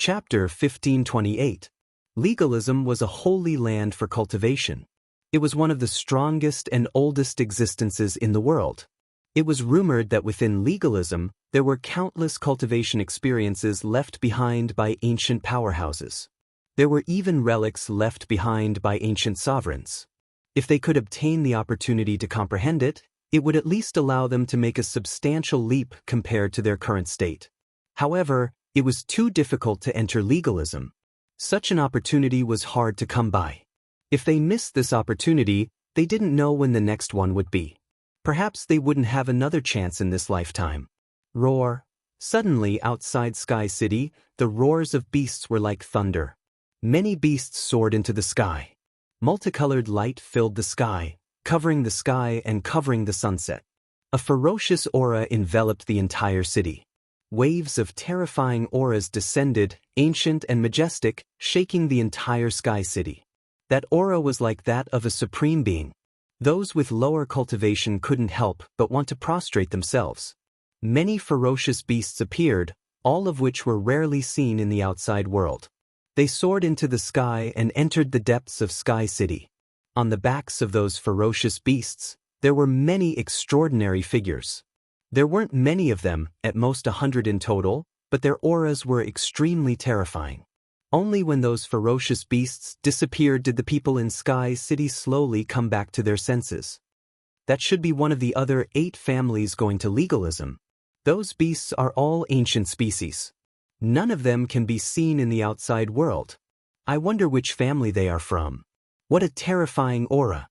Chapter 1528. Legalism was a holy land for cultivation. It was one of the strongest and oldest existences in the world. It was rumored that within legalism, there were countless cultivation experiences left behind by ancient powerhouses. There were even relics left behind by ancient sovereigns. If they could obtain the opportunity to comprehend it, it would at least allow them to make a substantial leap compared to their current state. However, it was too difficult to enter legalism. Such an opportunity was hard to come by. If they missed this opportunity, they didn't know when the next one would be. Perhaps they wouldn't have another chance in this lifetime. Roar. Suddenly, outside Sky City, the roars of beasts were like thunder. Many beasts soared into the sky. Multicolored light filled the sky, covering the sky and covering the sunset. A ferocious aura enveloped the entire city. Waves of terrifying auras descended, ancient and majestic, shaking the entire Sky City. That aura was like that of a supreme being. Those with lower cultivation couldn't help but want to prostrate themselves. Many ferocious beasts appeared, all of which were rarely seen in the outside world. They soared into the sky and entered the depths of Sky City. On the backs of those ferocious beasts, there were many extraordinary figures. There weren't many of them, at most 100 in total, but their auras were extremely terrifying. Only when those ferocious beasts disappeared did the people in Sky City slowly come back to their senses. That should be one of the other 8 families going to legalism. Those beasts are all ancient species. None of them can be seen in the outside world. I wonder which family they are from. What a terrifying aura.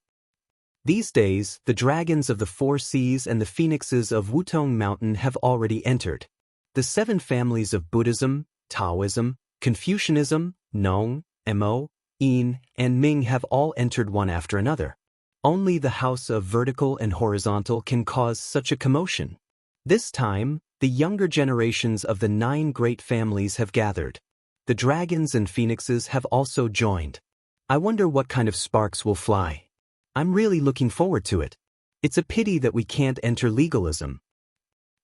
These days, the dragons of the 4 seas and the phoenixes of Wutong Mountain have already entered. The 7 families of Buddhism, Taoism, Confucianism, Nong, Mo, Yin, and Ming have all entered one after another. Only the house of vertical and horizontal can cause such a commotion. This time, the younger generations of the 9 great families have gathered. The dragons and phoenixes have also joined. I wonder what kind of sparks will fly. I'm really looking forward to it. It's a pity that we can't enter legalism.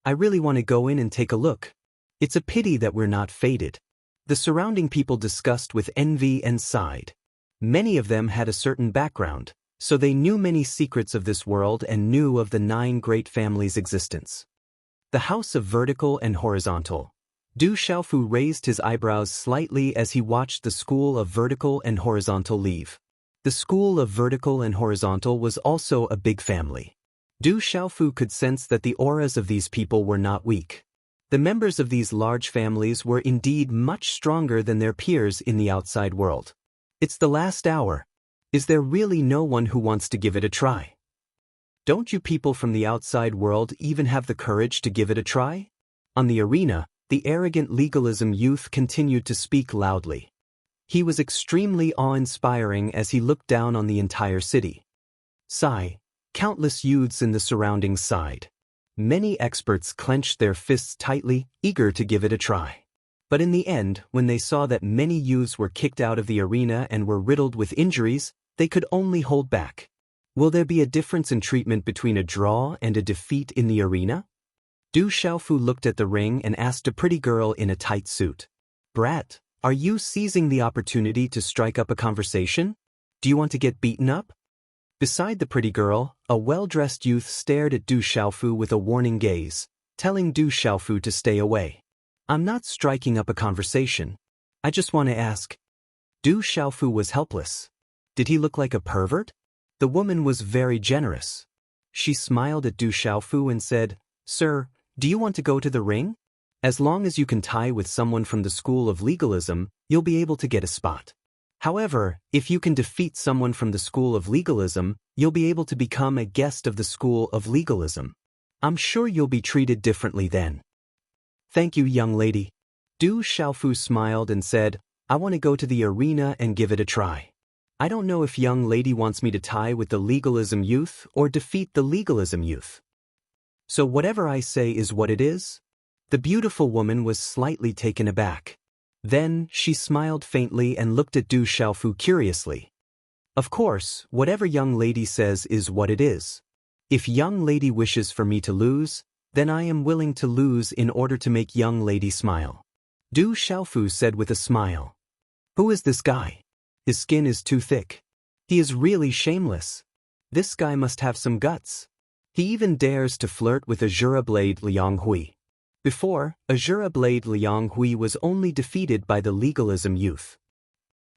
I really want to go in and take a look. It's a pity that we're not fated. The surrounding people discussed with envy and sighed. Many of them had a certain background, so they knew many secrets of this world and knew of the 9 great families' existence. The house of vertical and horizontal. Du Xiaofu raised his eyebrows slightly as he watched the school of vertical and horizontal leave. The school of vertical and horizontal was also a big family. Du Xiaofu could sense that the auras of these people were not weak. The members of these large families were indeed much stronger than their peers in the outside world. It's the last hour. Is there really no one who wants to give it a try? Don't you people from the outside world even have the courage to give it a try? On the arena, the arrogant legalism youth continued to speak loudly. He was extremely awe-inspiring as he looked down on the entire city. Sigh. Countless youths in the surroundings sighed. Many experts clenched their fists tightly, eager to give it a try. But in the end, when they saw that many youths were kicked out of the arena and were riddled with injuries, they could only hold back. Will there be a difference in treatment between a draw and a defeat in the arena? Du Xiaofu looked at the ring and asked a pretty girl in a tight suit. Brat, are you seizing the opportunity to strike up a conversation? Do you want to get beaten up? Beside the pretty girl, a well-dressed youth stared at Du Xiaofu with a warning gaze, telling Du Xiaofu to stay away. I'm not striking up a conversation. I just want to ask. Du Xiaofu was helpless. Did he look like a pervert? The woman was very generous. She smiled at Du Xiaofu and said, Sir, do you want to go to the ring? As long as you can tie with someone from the school of legalism, you'll be able to get a spot. However, if you can defeat someone from the school of legalism, you'll be able to become a guest of the school of legalism. I'm sure you'll be treated differently then. Thank you, young lady. Du Xiaofu smiled and said, I want to go to the arena and give it a try. I don't know if young lady wants me to tie with the legalism youth or defeat the legalism youth. So whatever I say is what it is? The beautiful woman was slightly taken aback. Then, she smiled faintly and looked at Du Xiaofu curiously. Of course, whatever young lady says is what it is. If young lady wishes for me to lose, then I am willing to lose in order to make young lady smile. Du Xiaofu said with a smile. Who is this guy? His skin is too thick. He is really shameless. This guy must have some guts. He even dares to flirt with Azura Blade Liang Hui. Before, Azura Blade Liang Hui was only defeated by the legalism youth.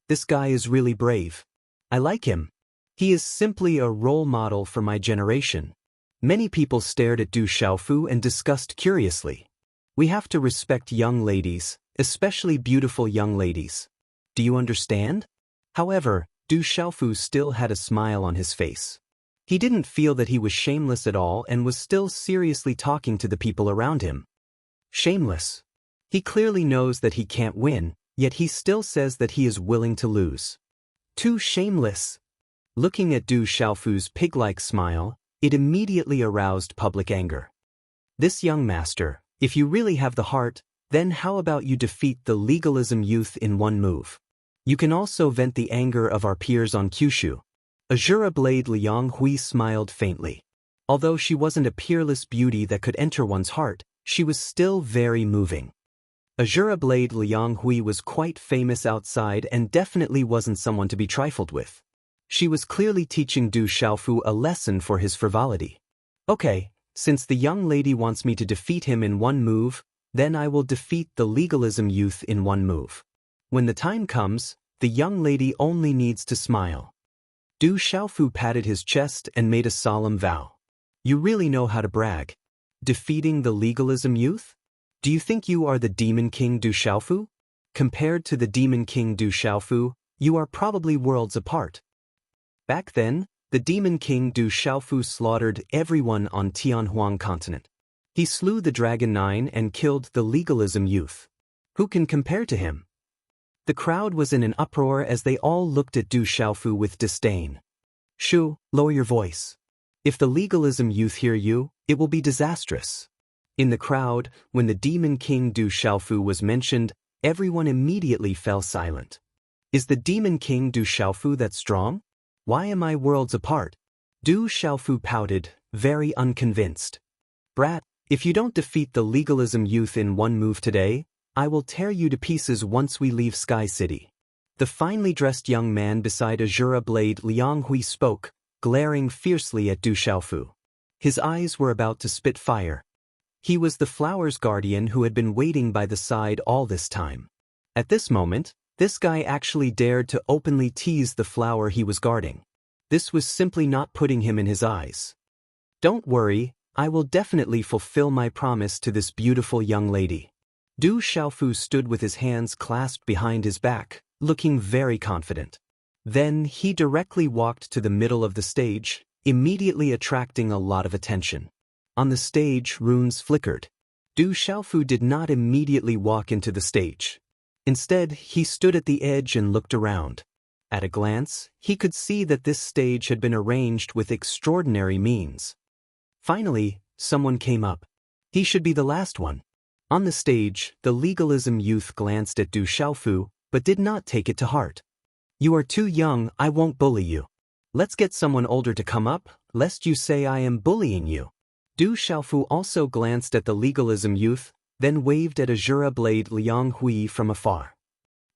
This guy is really brave. I like him. He is simply a role model for my generation. Many people stared at Du Xiaofu and discussed curiously. We have to respect young ladies, especially beautiful young ladies. Do you understand? However, Du Xiaofu still had a smile on his face. He didn't feel that he was shameless at all and was still seriously talking to the people around him. Shameless. He clearly knows that he can't win, yet he still says that he is willing to lose. Too shameless. Looking at Du Xiaofu's pig-like smile, it immediately aroused public anger. This young master, if you really have the heart, then how about you defeat the legalism youth in one move? You can also vent the anger of our peers on Kyushu. Azura Blade Liang Hui smiled faintly. Although she wasn't a peerless beauty that could enter one's heart, she was still very moving. Azura Blade Liang Hui was quite famous outside and definitely wasn't someone to be trifled with. She was clearly teaching Du Xiaofu a lesson for his frivolity. Okay, since the young lady wants me to defeat him in one move, then I will defeat the legalism youth in one move. When the time comes, the young lady only needs to smile. Du Xiaofu patted his chest and made a solemn vow. You really know how to brag. Defeating the legalism youth? Do you think you are the Demon King Du Xiaofu? Compared to the Demon King Du Xiaofu, you are probably worlds apart. Back then, the Demon King Du Xiaofu slaughtered everyone on Tianhuang continent. He slew the Dragon Nine and killed the legalism youth. Who can compare to him? The crowd was in an uproar as they all looked at Du Xiaofu with disdain. Shu, lower your voice. If the legalism youth hear you, it will be disastrous. In the crowd, when the Demon King Du Xiaofu was mentioned, everyone immediately fell silent. Is the Demon King Du Xiaofu that strong? Why am I worlds apart? Du Xiaofu pouted, very unconvinced. Brat, if you don't defeat the legalism youth in one move today, I will tear you to pieces once we leave Sky City. The finely dressed young man beside Azura Blade Liang Hui spoke, glaring fiercely at Du Xiaofu. His eyes were about to spit fire. He was the flower's guardian who had been waiting by the side all this time. At this moment, this guy actually dared to openly tease the flower he was guarding. This was simply not putting him in his eyes. Don't worry, I will definitely fulfill my promise to this beautiful young lady. Du Xiaofu stood with his hands clasped behind his back, looking very confident. Then he directly walked to the middle of the stage, immediately attracting a lot of attention. On the stage, runes flickered. Du Xiaofu did not immediately walk into the stage. Instead, he stood at the edge and looked around. At a glance, he could see that this stage had been arranged with extraordinary means. Finally, someone came up. He should be the last one. On the stage, the legalism youth glanced at Du Xiaofu, but did not take it to heart. You are too young, I won't bully you. Let's get someone older to come up, lest you say I am bullying you. Du Xiaofu also glanced at the legalism youth, then waved at Azura Blade Liang Hui from afar.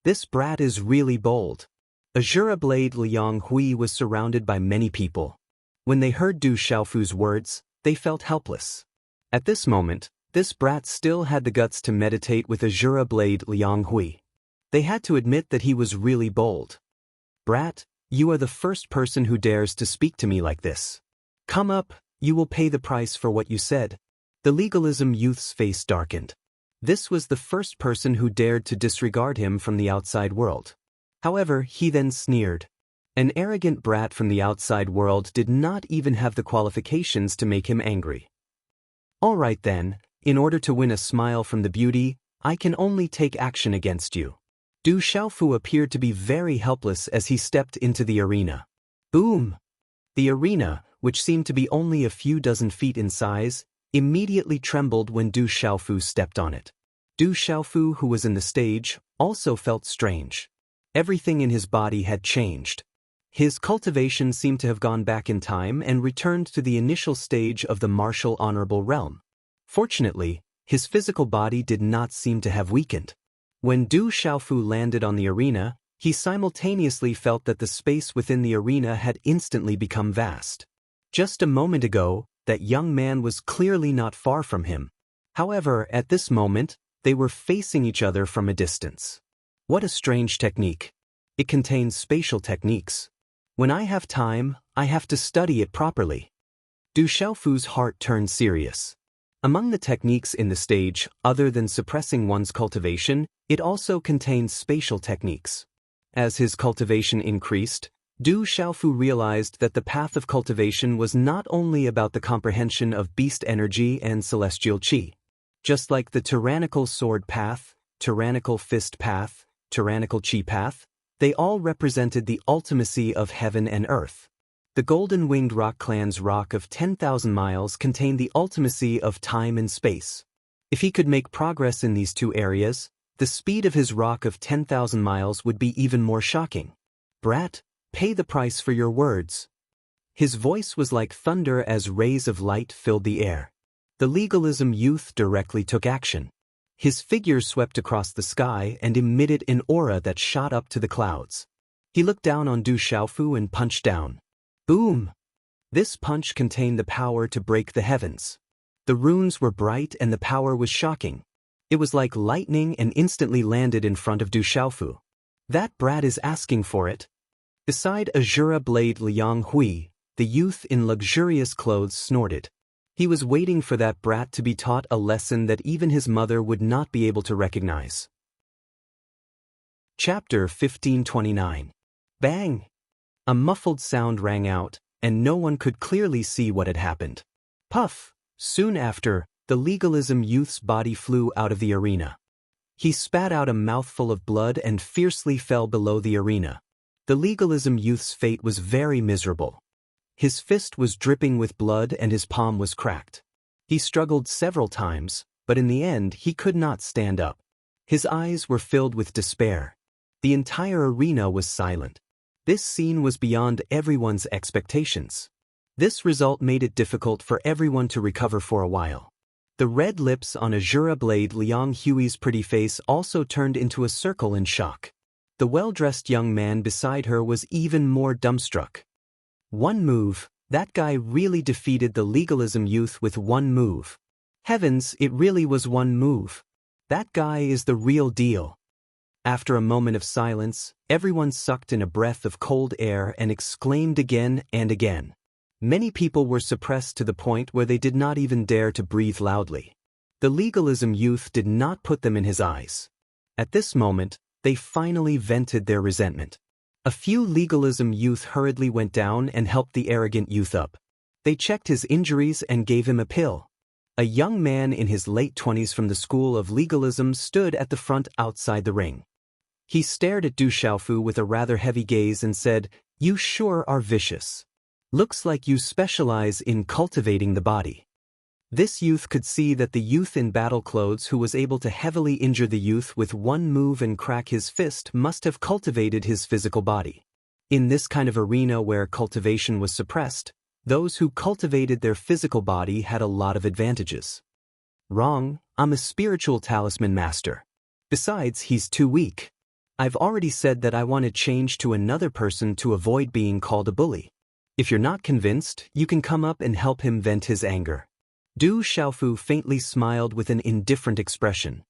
This brat is really bold. Azura Blade Liang Hui was surrounded by many people. When they heard Du Xiaofu's words, they felt helpless. At this moment, this brat still had the guts to meditate with Azura Blade Liang Hui. They had to admit that he was really bold. Brat, you are the first person who dares to speak to me like this. Come up, you will pay the price for what you said. The legalism youth's face darkened. This was the first person who dared to disregard him from the outside world. However, he then sneered. An arrogant brat from the outside world did not even have the qualifications to make him angry. All right then, in order to win a smile from the beauty, I can only take action against you. Du Xiaofu appeared to be very helpless as he stepped into the arena. Boom! The arena, which seemed to be only a few dozen feet in size, immediately trembled when Du Xiaofu stepped on it. Du Xiaofu, who was in the stage, also felt strange. Everything in his body had changed. His cultivation seemed to have gone back in time and returned to the initial stage of the martial honorable realm. Fortunately, his physical body did not seem to have weakened. When Du Xiaofu landed on the arena, he simultaneously felt that the space within the arena had instantly become vast. Just a moment ago, that young man was clearly not far from him. However, at this moment, they were facing each other from a distance. What a strange technique. It contains spatial techniques. When I have time, I have to study it properly. Du Xiaofu's heart turned serious. Among the techniques in the stage, other than suppressing one's cultivation, it also contains spatial techniques. As his cultivation increased, Du Xiaofu realized that the path of cultivation was not only about the comprehension of beast energy and celestial qi. Just like the tyrannical sword path, tyrannical fist path, tyrannical qi path, they all represented the ultimacy of heaven and earth. The golden-winged rock clan's rock of 10,000 miles contained the ultimacy of time and space. If he could make progress in these two areas, the speed of his rock of 10,000 miles would be even more shocking. Brat, pay the price for your words. His voice was like thunder as rays of light filled the air. The legalism youth directly took action. His figure swept across the sky and emitted an aura that shot up to the clouds. He looked down on Du Xiaofu and punched down. Boom! This punch contained the power to break the heavens. The runes were bright and the power was shocking. It was like lightning and instantly landed in front of Du Xiaofu. That brat is asking for it. Beside Azura blade Liang Hui, the youth in luxurious clothes snorted. He was waiting for that brat to be taught a lesson that even his mother would not be able to recognize. Chapter 1529. Bang! A muffled sound rang out, and no one could clearly see what had happened. Puff! Soon after, the legalism youth's body flew out of the arena. He spat out a mouthful of blood and fiercely fell below the arena. The legalism youth's fate was very miserable. His fist was dripping with blood and his palm was cracked. He struggled several times, but in the end he could not stand up. His eyes were filled with despair. The entire arena was silent. This scene was beyond everyone's expectations. This result made it difficult for everyone to recover for a while. The red lips on Azura blade Liang Hui's pretty face also turned into a circle in shock. The well-dressed young man beside her was even more dumbstruck. One move, that guy really defeated the legalism youth with one move. Heavens, it really was one move. That guy is the real deal. After a moment of silence, everyone sucked in a breath of cold air and exclaimed again and again. Many people were suppressed to the point where they did not even dare to breathe loudly. The legalism youth did not put them in his eyes. At this moment, they finally vented their resentment. A few legalism youth hurriedly went down and helped the arrogant youth up. They checked his injuries and gave him a pill. A young man in his late 20s from the school of legalism stood at the front outside the ring. He stared at Du Xiaofu with a rather heavy gaze and said, "You sure are vicious. Looks like you specialize in cultivating the body." This youth could see that the youth in battle clothes who was able to heavily injure the youth with one move and crack his fist must have cultivated his physical body. In this kind of arena where cultivation was suppressed, those who cultivated their physical body had a lot of advantages. Wrong, I'm a spiritual talisman master. Besides, he's too weak. I've already said that I want to change to another person to avoid being called a bully. If you're not convinced, you can come up and help him vent his anger. Du Xiaofu faintly smiled with an indifferent expression.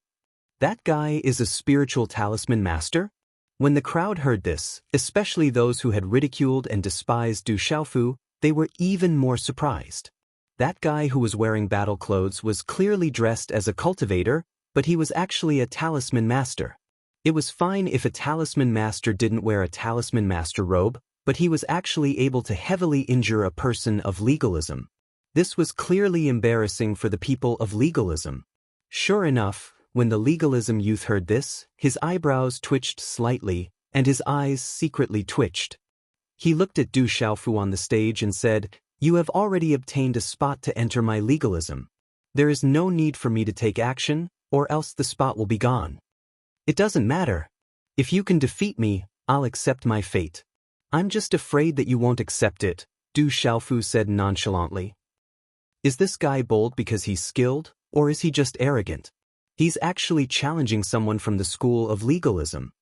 That guy is a spiritual talisman master? When the crowd heard this, especially those who had ridiculed and despised Du Xiaofu, they were even more surprised. That guy who was wearing battle clothes was clearly dressed as a cultivator, but he was actually a talisman master. It was fine if a talisman master didn't wear a talisman master robe, but he was actually able to heavily injure a person of legalism. This was clearly embarrassing for the people of legalism. Sure enough, when the legalism youth heard this, his eyebrows twitched slightly, and his eyes secretly twitched. He looked at Du Xiaofu on the stage and said, "You have already obtained a spot to enter my legalism. There is no need for me to take action, or else the spot will be gone. It doesn't matter. If you can defeat me, I'll accept my fate." "I'm just afraid that you won't accept it," Du Xiaofu said nonchalantly. Is this guy bold because he's skilled, or is he just arrogant? He's actually challenging someone from the school of legalism.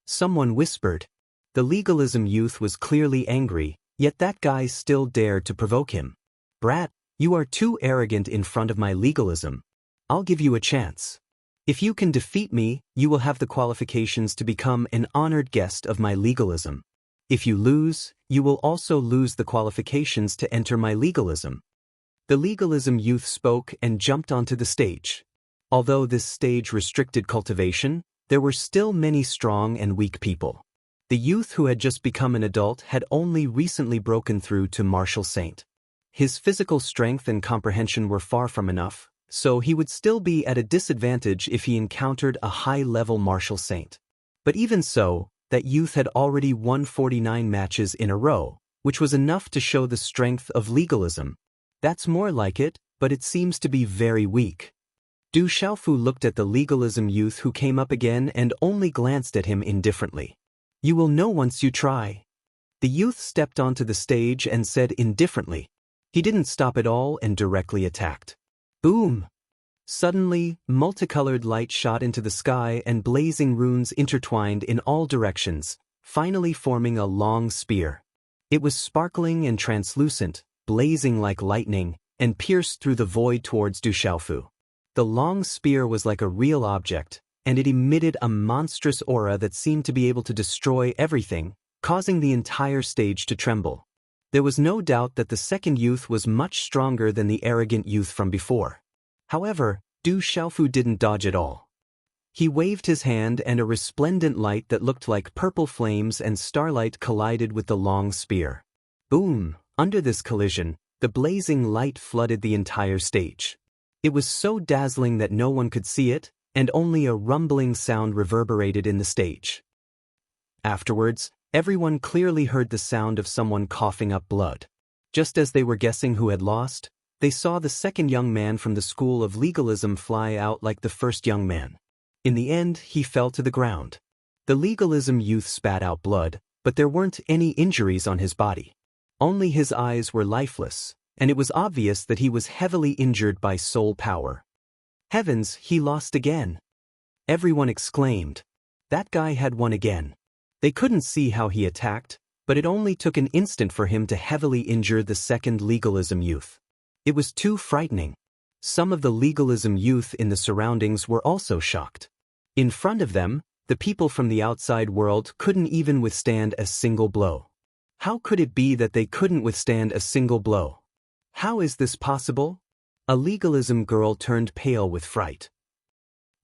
Someone whispered. The legalism youth was clearly angry, yet that guy still dared to provoke him. Brat, you are too arrogant in front of my legalism. I'll give you a chance. If you can defeat me, you will have the qualifications to become an honored guest of my legalism. If you lose, you will also lose the qualifications to enter my legalism. The legalism youth spoke and jumped onto the stage. Although this stage restricted cultivation, there were still many strong and weak people. The youth who had just become an adult had only recently broken through to martial saint. His physical strength and comprehension were far from enough, so he would still be at a disadvantage if he encountered a high-level martial saint. But even so, that youth had already won 49 matches in a row, which was enough to show the strength of legalism. That's more like it, but it seems to be very weak. Du Xiaofu looked at the legalism youth who came up again and only glanced at him indifferently. You will know once you try. The youth stepped onto the stage and said indifferently. He didn't stop at all and directly attacked. Boom! Suddenly, multicolored light shot into the sky and blazing runes intertwined in all directions, finally forming a long spear. It was sparkling and translucent, blazing like lightning, and pierced through the void towards Du Xiaofu. The long spear was like a real object, and it emitted a monstrous aura that seemed to be able to destroy everything, causing the entire stage to tremble. There was no doubt that the second youth was much stronger than the arrogant youth from before. However, Du Xiaofu didn't dodge at all. He waved his hand and a resplendent light that looked like purple flames and starlight collided with the long spear. Boom! Under this collision, the blazing light flooded the entire stage. It was so dazzling that no one could see it, and only a rumbling sound reverberated in the stage. Afterwards, everyone clearly heard the sound of someone coughing up blood. Just as they were guessing who had lost, they saw the second young man from the school of legalism fly out like the first young man. In the end, he fell to the ground. The legalism youth spat out blood, but there weren't any injuries on his body. Only his eyes were lifeless, and it was obvious that he was heavily injured by soul power. Heavens, he lost again! Everyone exclaimed. That guy had won again. They couldn't see how he attacked, but it only took an instant for him to heavily injure the second legalism youth. It was too frightening. Some of the legalism youth in the surroundings were also shocked. In front of them, the people from the outside world couldn't even withstand a single blow. How could it be that they couldn't withstand a single blow? How is this possible? A legalism girl turned pale with fright.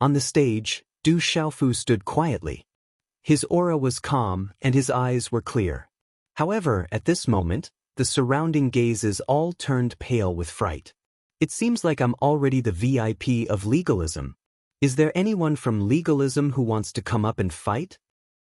On the stage, Du Xiaofu stood quietly. His aura was calm and his eyes were clear. However, at this moment, the surrounding gazes all turned pale with fright. It seems like I'm already the VIP of legalism. Is there anyone from legalism who wants to come up and fight?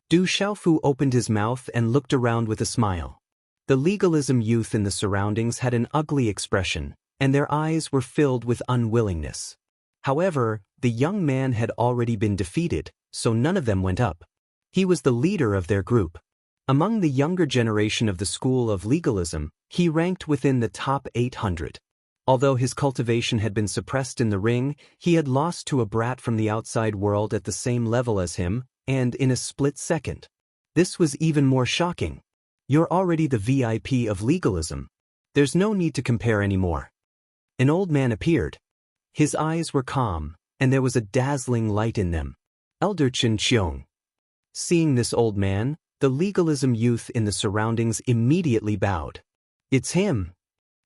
Du Xiaofu opened his mouth and looked around with a smile. The legalism youth in the surroundings had an ugly expression, and their eyes were filled with unwillingness. However, the young man had already been defeated, so none of them went up. He was the leader of their group. Among the younger generation of the school of legalism, he ranked within the top 800. Although his cultivation had been suppressed in the ring, he had lost to a brat from the outside world at the same level as him, and in a split second. This was even more shocking. You're already the VIP of legalism. There's no need to compare anymore. An old man appeared. His eyes were calm, and there was a dazzling light in them. Elder Chen Qiong. Seeing this old man, the legalism youth in the surroundings immediately bowed. It's him.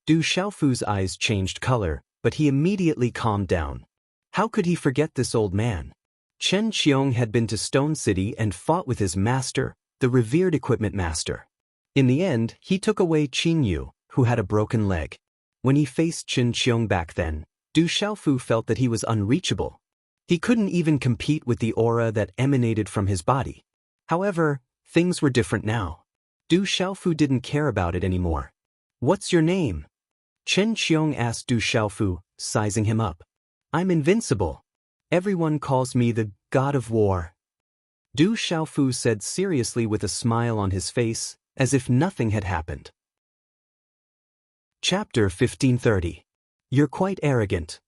Du Xiaofu's eyes changed color, but he immediately calmed down. How could he forget this old man? Chen Qiong had been to Stone City and fought with his master, the revered equipment master. In the end, he took away Qing Yu, who had a broken leg. When he faced Chen Qiong back then, Du Xiaofu felt that he was unreachable. He couldn't even compete with the aura that emanated from his body. However, things were different now. Du Xiaofu didn't care about it anymore. What's your name? Chen Qiong asked Du Xiaofu, sizing him up. I'm invincible. Everyone calls me the God of War. Du Xiaofu said seriously with a smile on his face, as if nothing had happened. Chapter 1530. You're quite arrogant.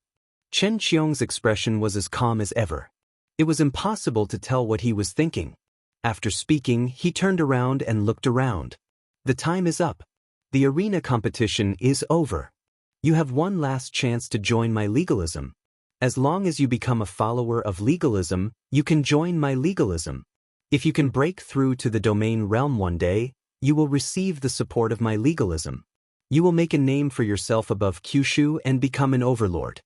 Chen Qiong's expression was as calm as ever. It was impossible to tell what he was thinking. After speaking, he turned around and looked around. The time is up. The arena competition is over. You have one last chance to join my legalism. As long as you become a follower of legalism, you can join my legalism. If you can break through to the domain realm one day, you will receive the support of my legalism. You will make a name for yourself above Kyushu and become an overlord.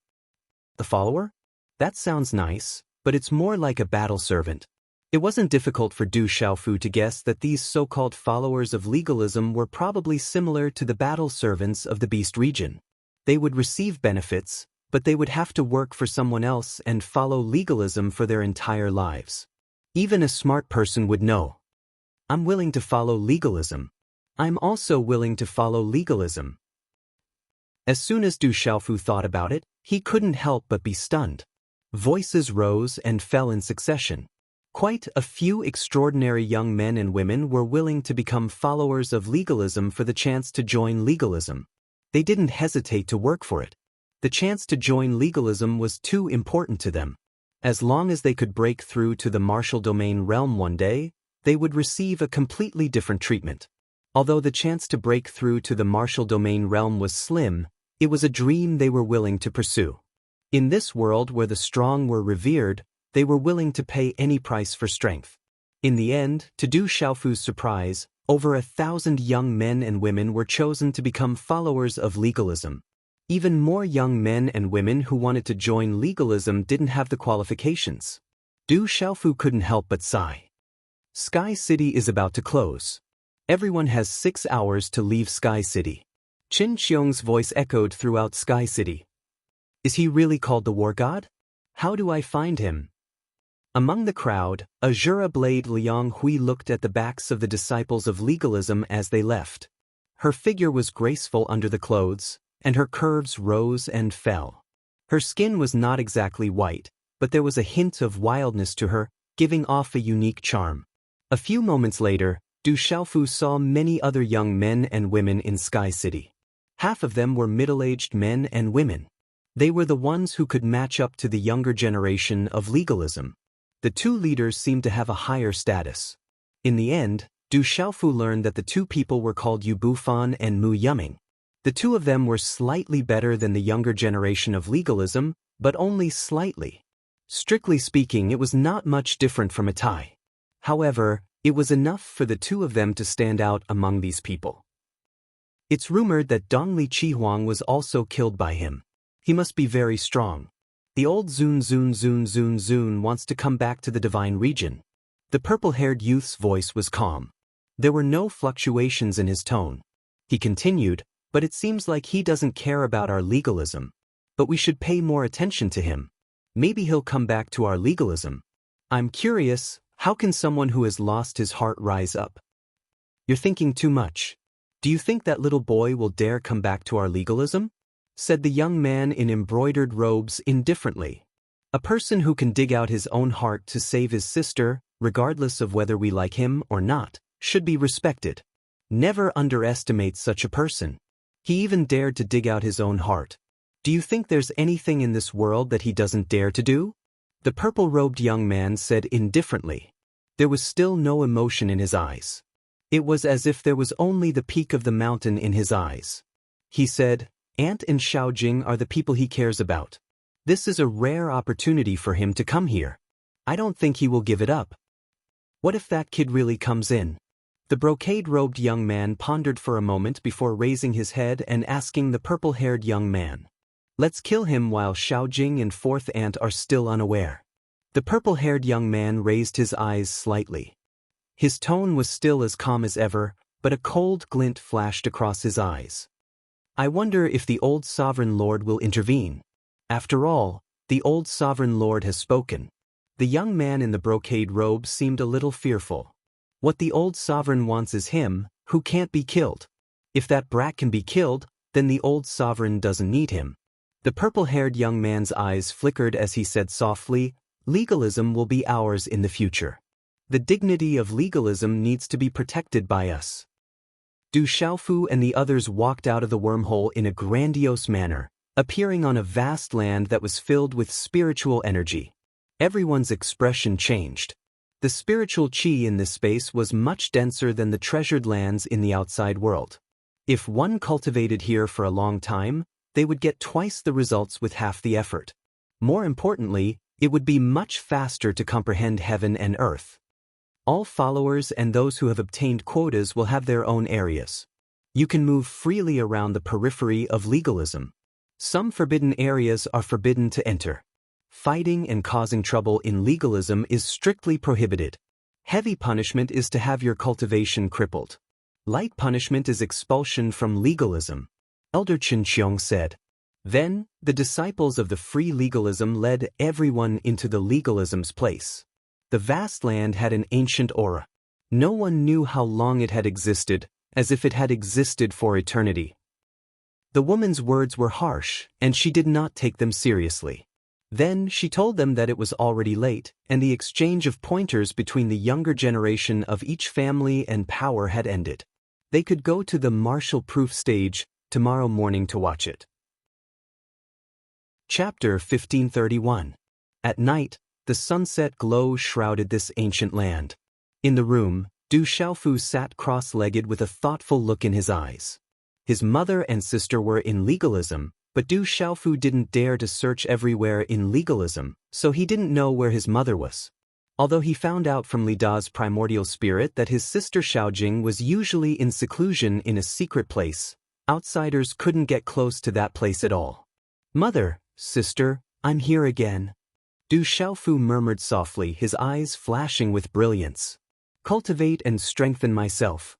The follower? That sounds nice, but it's more like a battle servant. It wasn't difficult for Du Xiaofu to guess that these so-called followers of legalism were probably similar to the battle servants of the Beast region. They would receive benefits, but they would have to work for someone else and follow legalism for their entire lives. Even a smart person would know. I'm willing to follow legalism. I'm also willing to follow legalism. As soon as Du Xiaofu thought about it, he couldn't help but be stunned. Voices rose and fell in succession. Quite a few extraordinary young men and women were willing to become followers of legalism for the chance to join legalism. They didn't hesitate to work for it. The chance to join legalism was too important to them. As long as they could break through to the martial domain realm one day, they would receive a completely different treatment. Although the chance to break through to the martial domain realm was slim, it was a dream they were willing to pursue. In this world where the strong were revered, they were willing to pay any price for strength. In the end, to Du Xiaofu's surprise, over 1,000 young men and women were chosen to become followers of legalism. Even more young men and women who wanted to join legalism didn't have the qualifications. Du Xiaofu couldn't help but sigh. Sky City is about to close. Everyone has 6 hours to leave Sky City. Qin Qiong's voice echoed throughout Sky City. Is he really called the War God? How do I find him? Among the crowd, Azura Blade Liang Hui looked at the backs of the disciples of legalism as they left. Her figure was graceful under the clothes, and her curves rose and fell. Her skin was not exactly white, but there was a hint of wildness to her, giving off a unique charm. A few moments later, Du Xiaofu saw many other young men and women in Sky City. Half of them were middle-aged men and women. They were the ones who could match up to the younger generation of legalism. The two leaders seemed to have a higher status. In the end, Du Xiaofu learned that the two people were called Yu Bufan and Mu Yuming. The two of them were slightly better than the younger generation of legalism, but only slightly. Strictly speaking, it was not much different from a tie. However, it was enough for the two of them to stand out among these people. It's rumored that Dongli Qihuang was also killed by him. He must be very strong. The old Zun wants to come back to the divine region. The purple-haired youth's voice was calm. There were no fluctuations in his tone. He continued, but it seems like he doesn't care about our legalism. But we should pay more attention to him. Maybe he'll come back to our legalism. I'm curious, how can someone who has lost his heart rise up? You're thinking too much. Do you think that little boy will dare come back to our legalism? Said the young man in embroidered robes indifferently. A person who can dig out his own heart to save his sister, regardless of whether we like him or not, should be respected. Never underestimate such a person. He even dared to dig out his own heart. Do you think there's anything in this world that he doesn't dare to do? The purple-robed young man said indifferently. There was still no emotion in his eyes. It was as if there was only the peak of the mountain in his eyes. He said, Ant and Xiaojing are the people he cares about. This is a rare opportunity for him to come here. I don't think he will give it up. What if that kid really comes in? The brocade-robed young man pondered for a moment before raising his head and asking the purple-haired young man. Let's kill him while Xiaojing and Fourth Ant are still unaware. The purple-haired young man raised his eyes slightly. His tone was still as calm as ever, but a cold glint flashed across his eyes. I wonder if the old sovereign lord will intervene. After all, the old sovereign lord has spoken. The young man in the brocade robe seemed a little fearful. What the old sovereign wants is him, who can't be killed. If that brat can be killed, then the old sovereign doesn't need him. The purple-haired young man's eyes flickered as he said softly, legalism will be ours in the future. The dignity of legalism needs to be protected by us. Du Xiaofu and the others walked out of the wormhole in a grandiose manner, appearing on a vast land that was filled with spiritual energy. Everyone's expression changed. The spiritual chi in this space was much denser than the treasured lands in the outside world. If one cultivated here for a long time, they would get twice the results with half the effort. More importantly, it would be much faster to comprehend heaven and earth. All followers and those who have obtained quotas will have their own areas. You can move freely around the periphery of legalism. Some forbidden areas are forbidden to enter. Fighting and causing trouble in legalism is strictly prohibited. Heavy punishment is to have your cultivation crippled. Light punishment is expulsion from legalism. Elder Chen Qiong said. Then, the disciples of the free legalism led everyone into the legalism's place. The vast land had an ancient aura. No one knew how long it had existed, as if it had existed for eternity. The woman's words were harsh, and she did not take them seriously. Then she told them that it was already late, and the exchange of pointers between the younger generation of each family and power had ended. They could go to the martial-proof stage tomorrow morning to watch it. Chapter 1531. At night, the sunset glow shrouded this ancient land. In the room, Du Xiaofu sat cross-legged with a thoughtful look in his eyes. His mother and sister were in legalism, but Du Xiaofu didn't dare to search everywhere in legalism, so he didn't know where his mother was. Although he found out from Li Da's primordial spirit that his sister Xiaojing was usually in seclusion in a secret place, outsiders couldn't get close to that place at all. Mother, sister, I'm here again. Du Xiaofu murmured softly, his eyes flashing with brilliance. Cultivate and strengthen myself.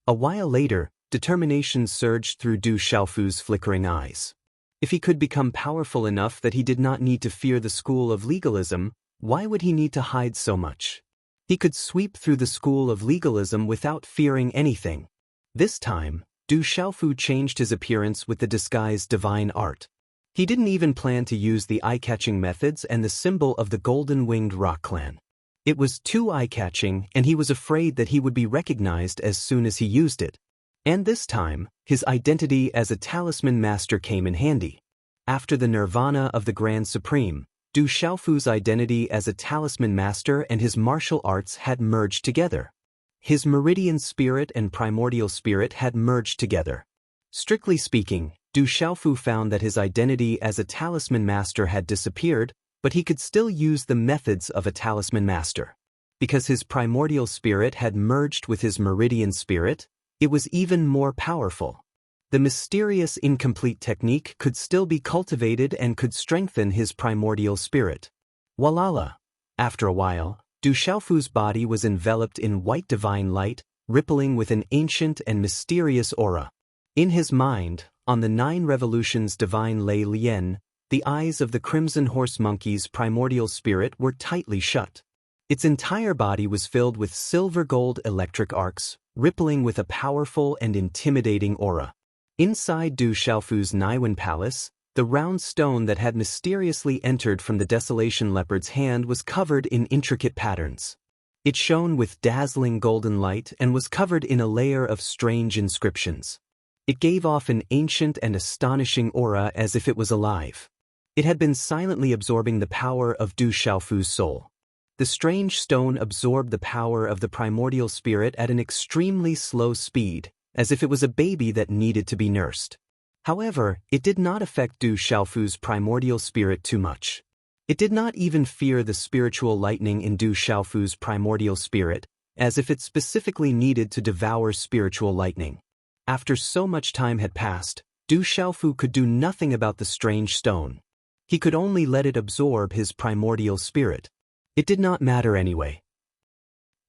A while later, determination surged through Du Xiaofu's flickering eyes. If he could become powerful enough that he did not need to fear the school of legalism, why would he need to hide so much? He could sweep through the school of legalism without fearing anything. This time, Du Xiaofu changed his appearance with the disguise divine art. He didn't even plan to use the eye-catching methods and the symbol of the golden-winged rock clan. It was too eye-catching, and he was afraid that he would be recognized as soon as he used it. And this time, his identity as a talisman master came in handy. After the nirvana of the Grand Supreme, Du Xiaofu's identity as a talisman master and his martial arts had merged together. His meridian spirit and primordial spirit had merged together. Strictly speaking, Du Xiaofu found that his identity as a talisman master had disappeared, but he could still use the methods of a talisman master. Because his primordial spirit had merged with his meridian spirit, it was even more powerful. The mysterious incomplete technique could still be cultivated and could strengthen his primordial spirit. Walala! After a while, Du Xiaofu's body was enveloped in white divine light, rippling with an ancient and mysterious aura. In his mind, on the 9 revolutions divine Lei Lian, the eyes of the crimson horse monkey's primordial spirit were tightly shut. Its entire body was filled with silver-gold electric arcs, rippling with a powerful and intimidating aura. Inside Du Xiaofu's Naiwen Palace, the round stone that had mysteriously entered from the Desolation Leopard's hand was covered in intricate patterns. It shone with dazzling golden light and was covered in a layer of strange inscriptions. It gave off an ancient and astonishing aura as if it was alive. It had been silently absorbing the power of Du Xiaofu's soul. The strange stone absorbed the power of the primordial spirit at an extremely slow speed, as if it was a baby that needed to be nursed. However, it did not affect Du Xiaofu's primordial spirit too much. It did not even fear the spiritual lightning in Du Xiaofu's primordial spirit, as if it specifically needed to devour spiritual lightning. After so much time had passed, Du Xiaofu could do nothing about the strange stone. He could only let it absorb his primordial spirit. It did not matter anyway.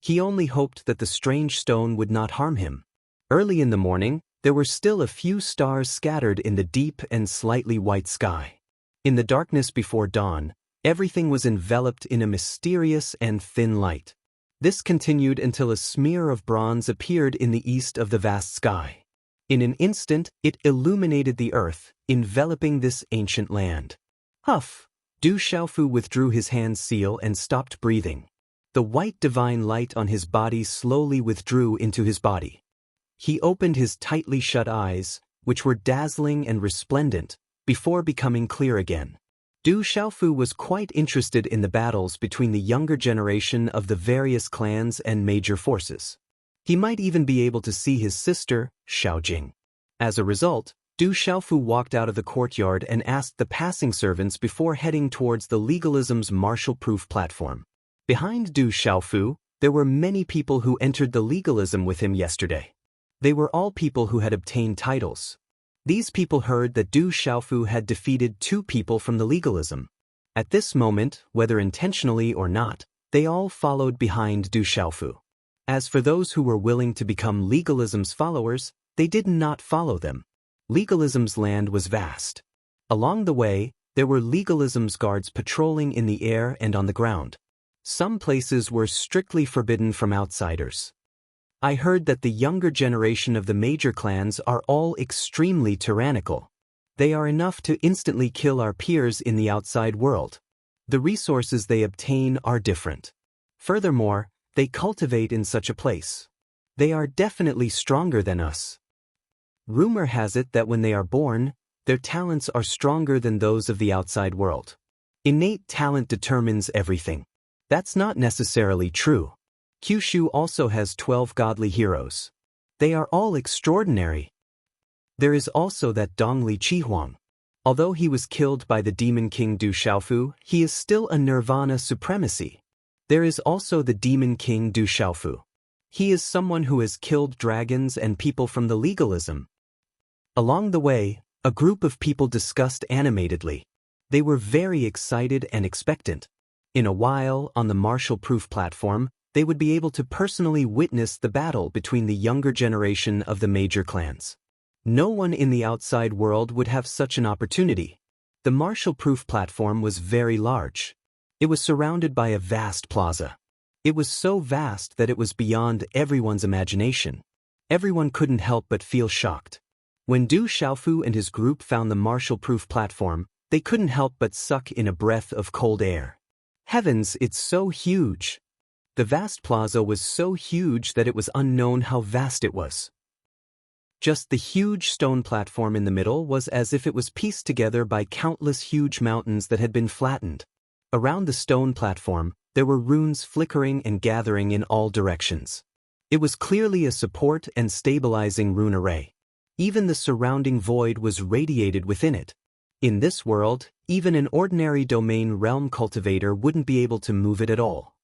He only hoped that the strange stone would not harm him. Early in the morning, there were still a few stars scattered in the deep and slightly white sky. In the darkness before dawn, everything was enveloped in a mysterious and thin light. This continued until a smear of bronze appeared in the east of the vast sky. In an instant, it illuminated the earth, enveloping this ancient land. Huff! Du Xiaofu withdrew his hand seal and stopped breathing. The white divine light on his body slowly withdrew into his body. He opened his tightly shut eyes, which were dazzling and resplendent, before becoming clear again. Du Xiaofu was quite interested in the battles between the younger generation of the various clans and major forces. He might even be able to see his sister, Xiaojing. As a result, Du Xiaofu walked out of the courtyard and asked the passing servants before heading towards the legalism's martial-proof platform. Behind Du Xiaofu, there were many people who entered the legalism with him yesterday. They were all people who had obtained titles. These people heard that Du Xiaofu had defeated 2 people from the legalism. At this moment, whether intentionally or not, they all followed behind Du Xiaofu. As for those who were willing to become legalism's followers, they did not follow them. Legalism's land was vast. Along the way, there were legalism's guards patrolling in the air and on the ground. Some places were strictly forbidden from outsiders. I heard that the younger generation of the major clans are all extremely tyrannical. They are enough to instantly kill our peers in the outside world. The resources they obtain are different. Furthermore, they cultivate in such a place. They are definitely stronger than us. Rumor has it that when they are born, their talents are stronger than those of the outside world. Innate talent determines everything. That's not necessarily true. Kyushu also has 12 godly heroes. They are all extraordinary. There is also that Dongli Chihuang. Although he was killed by the Demon King Du Xiaofu, he is still a nirvana supremacy. There is also the Demon King Du Xiaofu. He is someone who has killed dragons and people from the legalism. Along the way, a group of people discussed animatedly. They were very excited and expectant. In a while, on the martial-proof platform, they would be able to personally witness the battle between the younger generation of the major clans. No one in the outside world would have such an opportunity. The martial-proof platform was very large. It was surrounded by a vast plaza. It was so vast that it was beyond everyone's imagination. Everyone couldn't help but feel shocked. When Du Xiaofu and his group found the martial-proof platform, they couldn't help but suck in a breath of cold air. Heavens, it's so huge! The vast plaza was so huge that it was unknown how vast it was. Just the huge stone platform in the middle was as if it was pieced together by countless huge mountains that had been flattened. Around the stone platform, there were runes flickering and gathering in all directions. It was clearly a support and stabilizing rune array. Even the surrounding void was radiated within it. In this world, even an ordinary domain realm cultivator wouldn't be able to move it at all.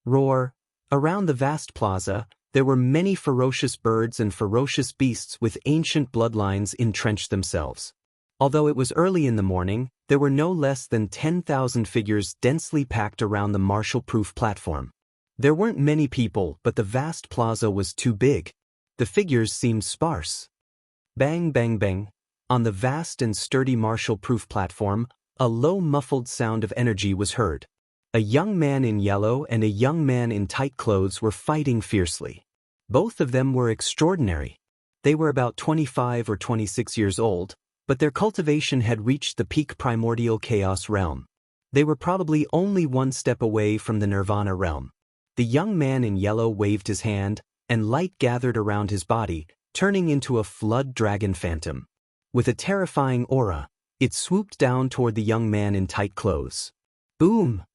Roar! Around the vast plaza, there were many ferocious birds and ferocious beasts with ancient bloodlines entrenched themselves. Although it was early in the morning, there were no less than 10,000 figures densely packed around the martial-proof platform. There weren't many people, but the vast plaza was too big. The figures seemed sparse. Bang bang bang. On the vast and sturdy martial-proof platform, a low muffled sound of energy was heard. A young man in yellow and a young man in tight clothes were fighting fiercely. Both of them were extraordinary. They were about 25 or 26 years old, but their cultivation had reached the peak primordial chaos realm. They were probably only one step away from the nirvana realm. The young man in yellow waved his hand, and light gathered around his body, turning into a flood dragon phantom. With a terrifying aura, it swooped down toward the young man in tight clothes. Boom!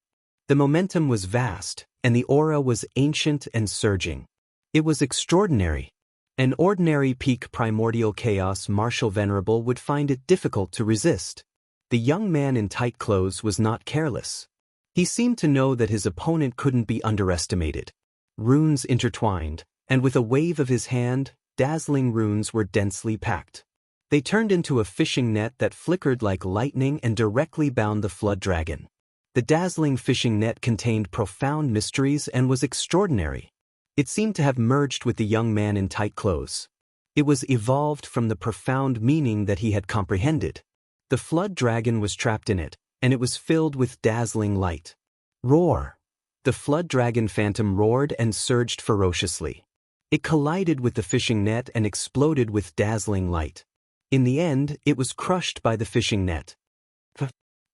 The momentum was vast, and the aura was ancient and surging. It was extraordinary. An ordinary peak primordial chaos martial venerable would find it difficult to resist. The young man in tight clothes was not careless. He seemed to know that his opponent couldn't be underestimated. Runes intertwined, and with a wave of his hand, dazzling runes were densely packed. They turned into a fishing net that flickered like lightning and directly bound the flood dragon. The dazzling fishing net contained profound mysteries and was extraordinary. It seemed to have merged with the young man in tight clothes. It was evolved from the profound meaning that he had comprehended. The flood dragon was trapped in it, and it was filled with dazzling light. Roar! The flood dragon phantom roared and surged ferociously. It collided with the fishing net and exploded with dazzling light. In the end, it was crushed by the fishing net.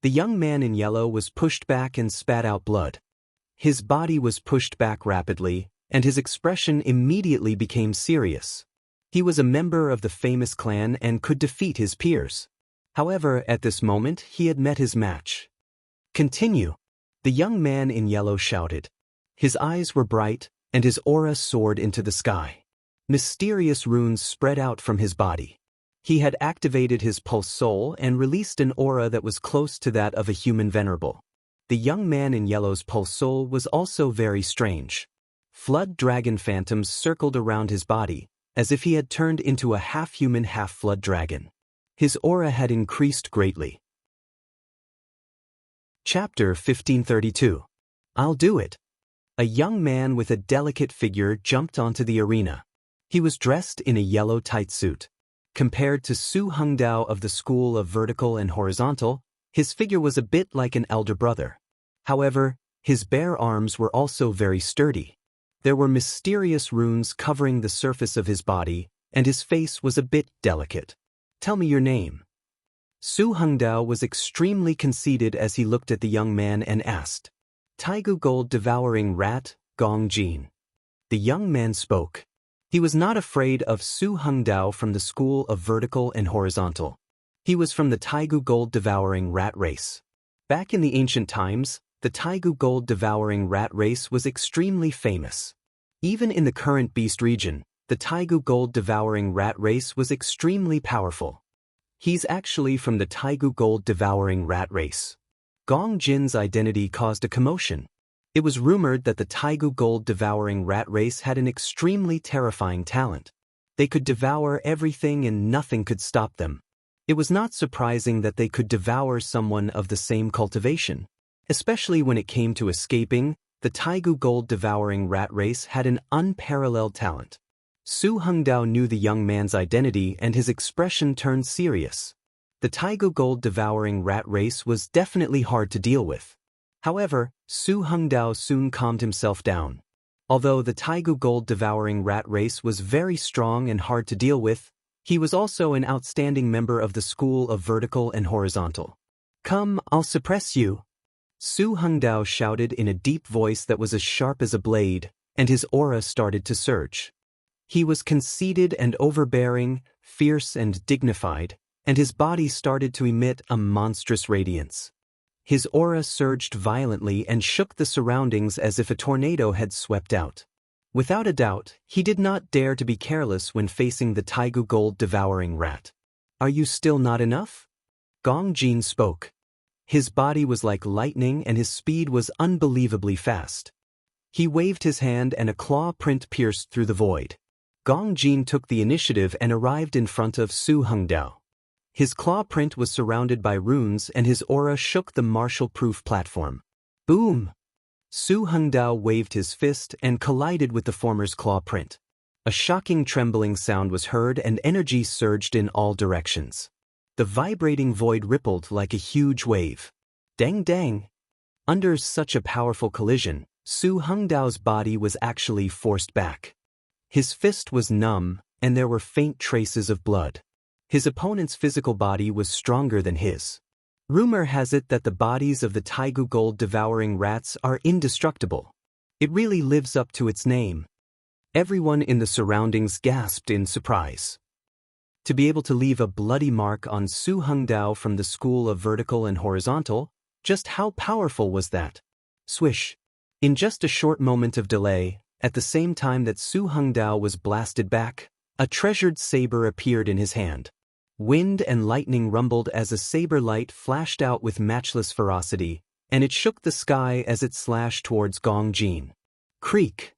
The young man in yellow was pushed back and spat out blood. His body was pushed back rapidly, and his expression immediately became serious. He was a member of the famous clan and could defeat his peers. However, at this moment, he had met his match. Continue, the young man in yellow shouted. His eyes were bright, and his aura soared into the sky. Mysterious runes spread out from his body. He had activated his pulse soul and released an aura that was close to that of a human venerable. The young man in yellow's pulse soul was also very strange. Flood dragon phantoms circled around his body, as if he had turned into a half-human half-flood dragon. His aura had increased greatly. Chapter 1532. I'll do it. A young man with a delicate figure jumped onto the arena. He was dressed in a yellow tight suit. Compared to Su Hongdao of the school of vertical and horizontal, his figure was a bit like an elder brother. However, his bare arms were also very sturdy. There were mysterious runes covering the surface of his body, and his face was a bit delicate. Tell me your name. Su Hongdao was extremely conceited as he looked at the young man and asked, Taigu Gold Devouring Rat, Gong Jin. The young man spoke. He was not afraid of Su Hongdao from the school of vertical and horizontal. He was from the Taigu Gold Devouring Rat race. Back in the ancient times, the Taigu Gold Devouring Rat race was extremely famous. Even in the current Beast region, the Taigu Gold Devouring Rat race was extremely powerful. He's actually from the Taigu Gold Devouring Rat race. Gong Jin's identity caused a commotion. It was rumored that the Taigu Gold Devouring Rat race had an extremely terrifying talent. They could devour everything and nothing could stop them. It was not surprising that they could devour someone of the same cultivation. Especially when it came to escaping, the Taigu Gold Devouring Rat race had an unparalleled talent. Su Hongdao knew the young man's identity and his expression turned serious. The Taigu Gold Devouring Rat race was definitely hard to deal with. However, Su Hongdao soon calmed himself down. Although the Taigu Gold Devouring Rat race was very strong and hard to deal with, he was also an outstanding member of the school of vertical and horizontal. Come, I'll suppress you. Su Hongdao shouted in a deep voice that was as sharp as a blade, and his aura started to surge. He was conceited and overbearing, fierce and dignified, and his body started to emit a monstrous radiance. His aura surged violently and shook the surroundings as if a tornado had swept out. Without a doubt, he did not dare to be careless when facing the Taigu Gold Devouring Rat. Are you still not enough? Gong Jin spoke. His body was like lightning and his speed was unbelievably fast. He waved his hand and a claw print pierced through the void. Gong Jin took the initiative and arrived in front of Su Hongdao. His claw print was surrounded by runes and his aura shook the martial-proof platform. Boom! Su Hongdao waved his fist and collided with the former's claw print. A shocking trembling sound was heard and energy surged in all directions. The vibrating void rippled like a huge wave. Dang dang! Under such a powerful collision, Su Hongdao's body was actually forced back. His fist was numb, and there were faint traces of blood. His opponent's physical body was stronger than his. Rumor has it that the bodies of the Taigu Gold Devouring Rats are indestructible. It really lives up to its name. Everyone in the surroundings gasped in surprise. To be able to leave a bloody mark on Su Hongdao from the school of vertical and horizontal, just how powerful was that? Swish! In just a short moment of delay, at the same time that Su Hongdao was blasted back, a treasured saber appeared in his hand. Wind and lightning rumbled as a saber light flashed out with matchless ferocity, and it shook the sky as it slashed towards Gong Jin. Creak!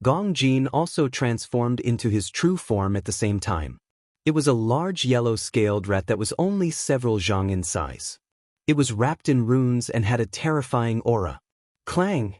Gong Jin also transformed into his true form at the same time. It was a large yellow-scaled rat that was only several zhang in size. It was wrapped in runes and had a terrifying aura. Clang!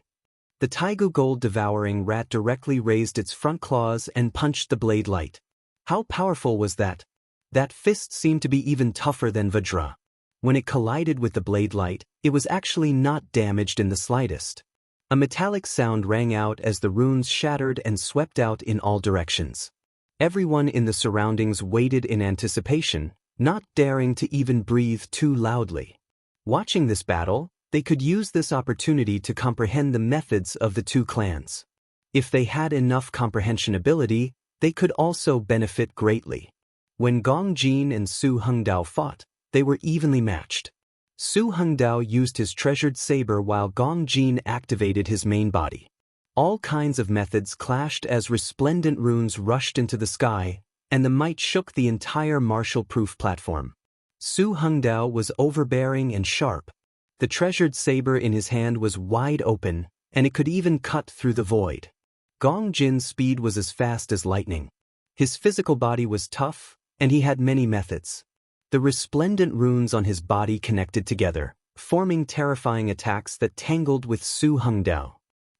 The Taigu Gold Devouring Rat directly raised its front claws and punched the blade light. How powerful was that? That fist seemed to be even tougher than Vajra. When it collided with the blade light, it was actually not damaged in the slightest. A metallic sound rang out as the runes shattered and swept out in all directions. Everyone in the surroundings waited in anticipation, not daring to even breathe too loudly. Watching this battle, they could use this opportunity to comprehend the methods of the two clans. If they had enough comprehension ability, they could also benefit greatly. When Gong Jin and Su Hongdao fought, they were evenly matched. Su Hengdao used his treasured saber while Gong Jin activated his main body. All kinds of methods clashed as resplendent runes rushed into the sky, and the might shook the entire martial-proof platform. Su Hengdao was overbearing and sharp. The treasured saber in his hand was wide open, and it could even cut through the void. Gong Jin's speed was as fast as lightning. His physical body was tough, and he had many methods. The resplendent runes on his body connected together, forming terrifying attacks that tangled with Su Hengdao.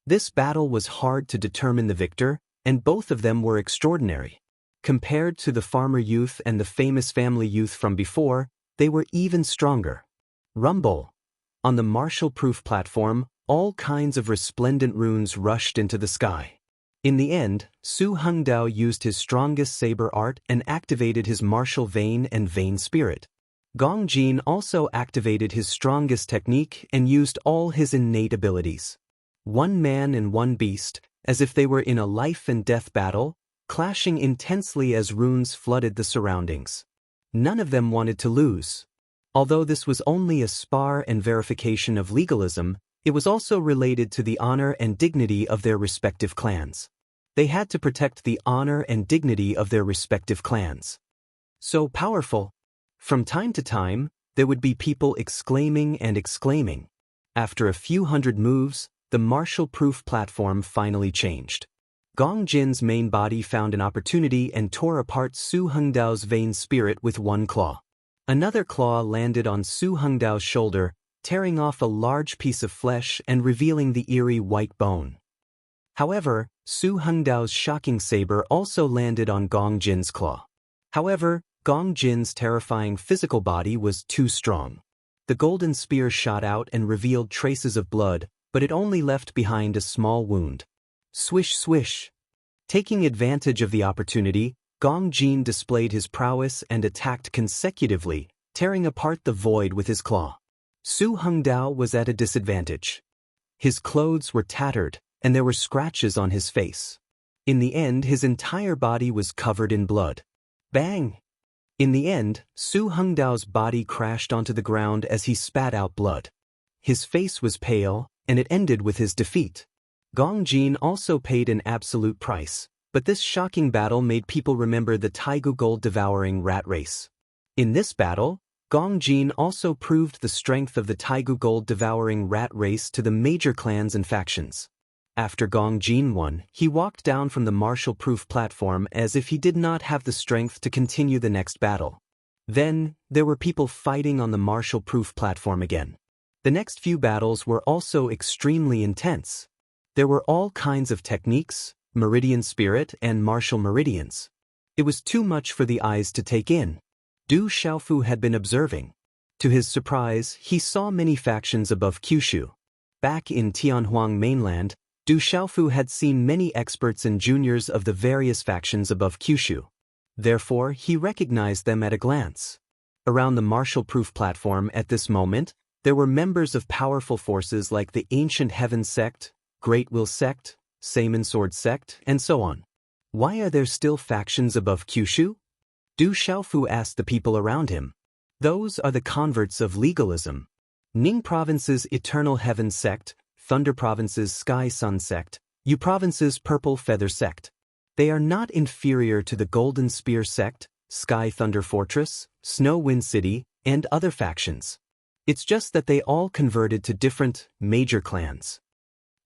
This battle was hard to determine the victor, and both of them were extraordinary. Compared to the farmer youth and the famous family youth from before, they were even stronger. Rumble. On the martial-proof platform, all kinds of resplendent runes rushed into the sky. In the end, Su Hengdao used his strongest saber art and activated his martial vein and vein spirit. Gong Jin also activated his strongest technique and used all his innate abilities. One man and one beast, as if they were in a life-and-death battle, clashing intensely as runes flooded the surroundings. None of them wanted to lose. Although this was only a spar and verification of legalism, it was also related to the honor and dignity of their respective clans. They had to protect the honor and dignity of their respective clans. So powerful. From time to time, there would be people exclaiming and exclaiming. After a few hundred moves, the martial-proof platform finally changed. Gong Jin's main body found an opportunity and tore apart Su Hengdao's vein spirit with one claw. Another claw landed on Su Hengdao's shoulder, tearing off a large piece of flesh and revealing the eerie white bone. However, Su Hengdao's shocking saber also landed on Gong Jin's claw. However, Gong Jin's terrifying physical body was too strong. The golden spear shot out and revealed traces of blood, but it only left behind a small wound. Swish swish. Taking advantage of the opportunity, Gong Jin displayed his prowess and attacked consecutively, tearing apart the void with his claw. Su Hengdao was at a disadvantage. His clothes were tattered, and there were scratches on his face. In the end, his entire body was covered in blood. Bang! In the end, Su Hengdao's body crashed onto the ground as he spat out blood. His face was pale, and it ended with his defeat. Gong Jin also paid an absolute price, but this shocking battle made people remember the Taigu gold-devouring rat race. In this battle, Gong Jin also proved the strength of the Taigu gold-devouring rat race to the major clans and factions. After Gong Jin won, he walked down from the martial-proof platform as if he did not have the strength to continue the next battle. Then, there were people fighting on the martial-proof platform again. The next few battles were also extremely intense. There were all kinds of techniques, meridian spirit and martial meridians. It was too much for the eyes to take in. Du Xiaofu had been observing. To his surprise, he saw many factions above Kyushu. Back in Tianhuang mainland, Du Xiaofu had seen many experts and juniors of the various factions above Kyushu. Therefore, he recognized them at a glance. Around the martial-proof platform at this moment, there were members of powerful forces like the Ancient Heaven Sect, Great Will Sect, Seimin Sword Sect, and so on. Why are there still factions above Kyushu? Du Xiaofu asked the people around him. Those are the converts of legalism. Ning Province's Eternal Heaven Sect, Thunder Province's Sky Sun Sect, Yu Province's Purple Feather Sect. They are not inferior to the Golden Spear Sect, Sky Thunder Fortress, Snow Wind City, and other factions. It's just that they all converted to different, major clans.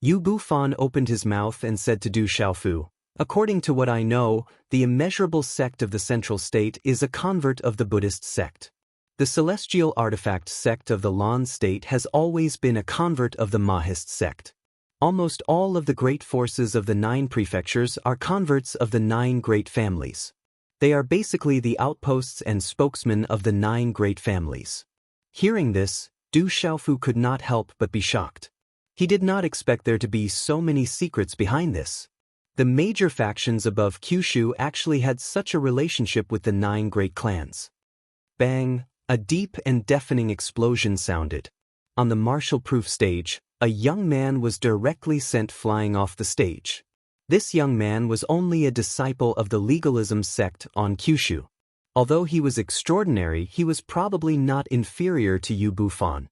Yu Bufan opened his mouth and said to Du Xiaofu, "According to what I know, the immeasurable sect of the Central State is a convert of the Buddhist sect. The Celestial Artifact sect of the Lan State has always been a convert of the Mahist sect. Almost all of the great forces of the 9 prefectures are converts of the 9 great families. They are basically the outposts and spokesmen of the 9 great families." Hearing this, Du Xiaofu could not help but be shocked. He did not expect there to be so many secrets behind this. The major factions above Kyushu actually had such a relationship with the 9 great clans. Bang! A deep and deafening explosion sounded. On the martial-proof stage, a young man was directly sent flying off the stage. This young man was only a disciple of the legalism sect on Kyushu. Although he was extraordinary, he was probably not inferior to Yu Bufan.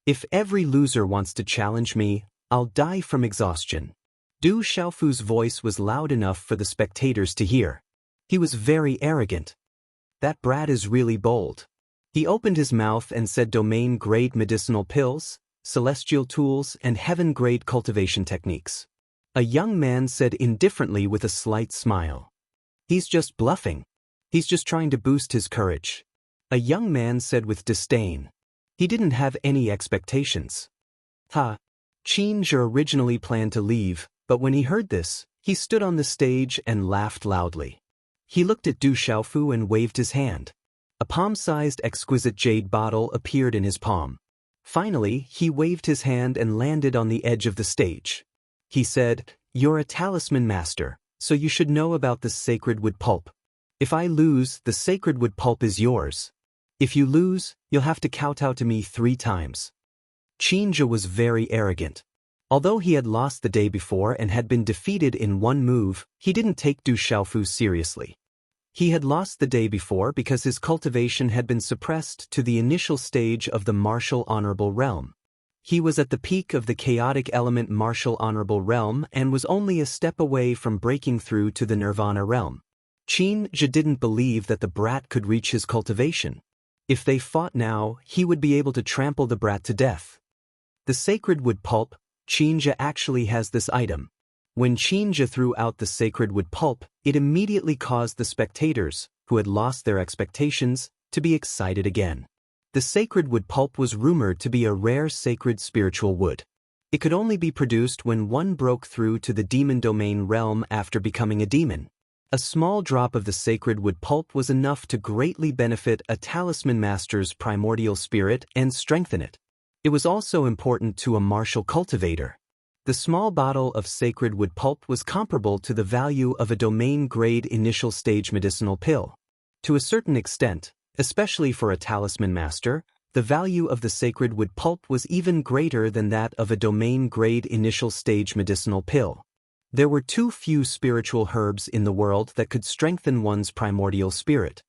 If every loser wants to challenge me, I'll die from exhaustion. Du Xiaofu's voice was loud enough for the spectators to hear. He was very arrogant. That brat is really bold. He opened his mouth and said domain-grade medicinal pills, celestial tools, and heaven-grade cultivation techniques. A young man said indifferently with a slight smile. He's just bluffing. He's just trying to boost his courage. A young man said with disdain. He didn't have any expectations. Qin Zhe originally planned to leave, but when he heard this, he stood on the stage and laughed loudly. He looked at Du Xiaofu and waved his hand. A palm-sized exquisite jade bottle appeared in his palm. Finally, he waved his hand and landed on the edge of the stage. He said, "You're a talisman master, so you should know about the sacred wood pulp. If I lose, the sacred wood pulp is yours. If you lose, you'll have to kowtow to me 3 times." Qin Zhe was very arrogant. Although he had lost the day before and had been defeated in one move, he didn't take Du Xiaofu seriously. He had lost the day before because his cultivation had been suppressed to the initial stage of the martial honorable realm. He was at the peak of the chaotic element martial honorable realm and was only a step away from breaking through to the nirvana realm. Qin Zhe didn't believe that the brat could reach his cultivation. If they fought now, he would be able to trample the brat to death. The sacred wood pulp, Qin Zhe actually has this item. When Qin Zhe threw out the sacred wood pulp, it immediately caused the spectators, who had lost their expectations, to be excited again. The sacred wood pulp was rumored to be a rare sacred spiritual wood. It could only be produced when one broke through to the demon domain realm after becoming a demon. A small drop of the sacred wood pulp was enough to greatly benefit a talisman master's primordial spirit and strengthen it. It was also important to a martial cultivator. The small bottle of sacred wood pulp was comparable to the value of a domain-grade initial stage medicinal pill. To a certain extent, especially for a talisman master, the value of the sacred wood pulp was even greater than that of a domain-grade initial stage medicinal pill. There were too few spiritual herbs in the world that could strengthen one's primordial spirit.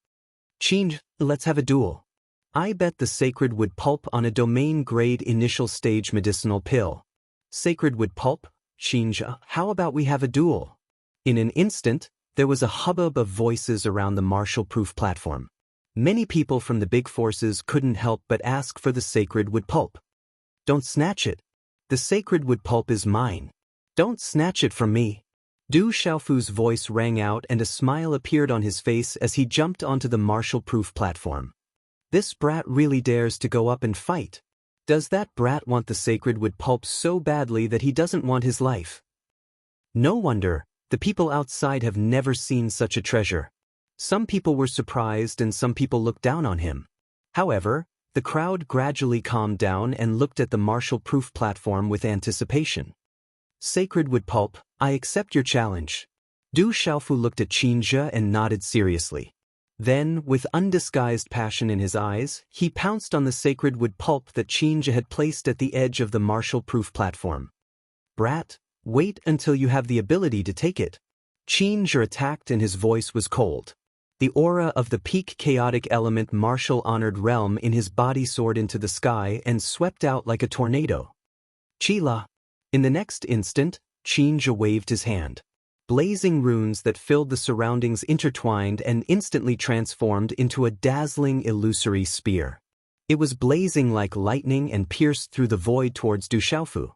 Qin, let's have a duel. I bet the sacred wood pulp on a domain-grade initial stage medicinal pill. Sacred wood pulp, Qin Zhe, how about we have a duel? In an instant, there was a hubbub of voices around the martial-proof platform. Many people from the big forces couldn't help but ask for the sacred wood pulp. Don't snatch it. The sacred wood pulp is mine. Don't snatch it from me. Du Xiaofu's voice rang out and a smile appeared on his face as he jumped onto the martial-proof platform. This brat really dares to go up and fight. Does that brat want the sacred wood pulp so badly that he doesn't want his life? No wonder, the people outside have never seen such a treasure. Some people were surprised and some people looked down on him. However, the crowd gradually calmed down and looked at the martial-proof platform with anticipation. Sacred wood pulp, I accept your challenge. Du Xiaofu looked at Qin Zhe and nodded seriously. Then, with undisguised passion in his eyes, he pounced on the sacred wood pulp that Qin Zhe had placed at the edge of the martial-proof platform. Brat, wait until you have the ability to take it. Qin Zhe attacked and his voice was cold. The aura of the peak chaotic element martial-honored realm in his body soared into the sky and swept out like a tornado. Qila. In the next instant, Qin Zhe waved his hand. Blazing runes that filled the surroundings intertwined and instantly transformed into a dazzling illusory spear. It was blazing like lightning and pierced through the void towards Du Xiaofu.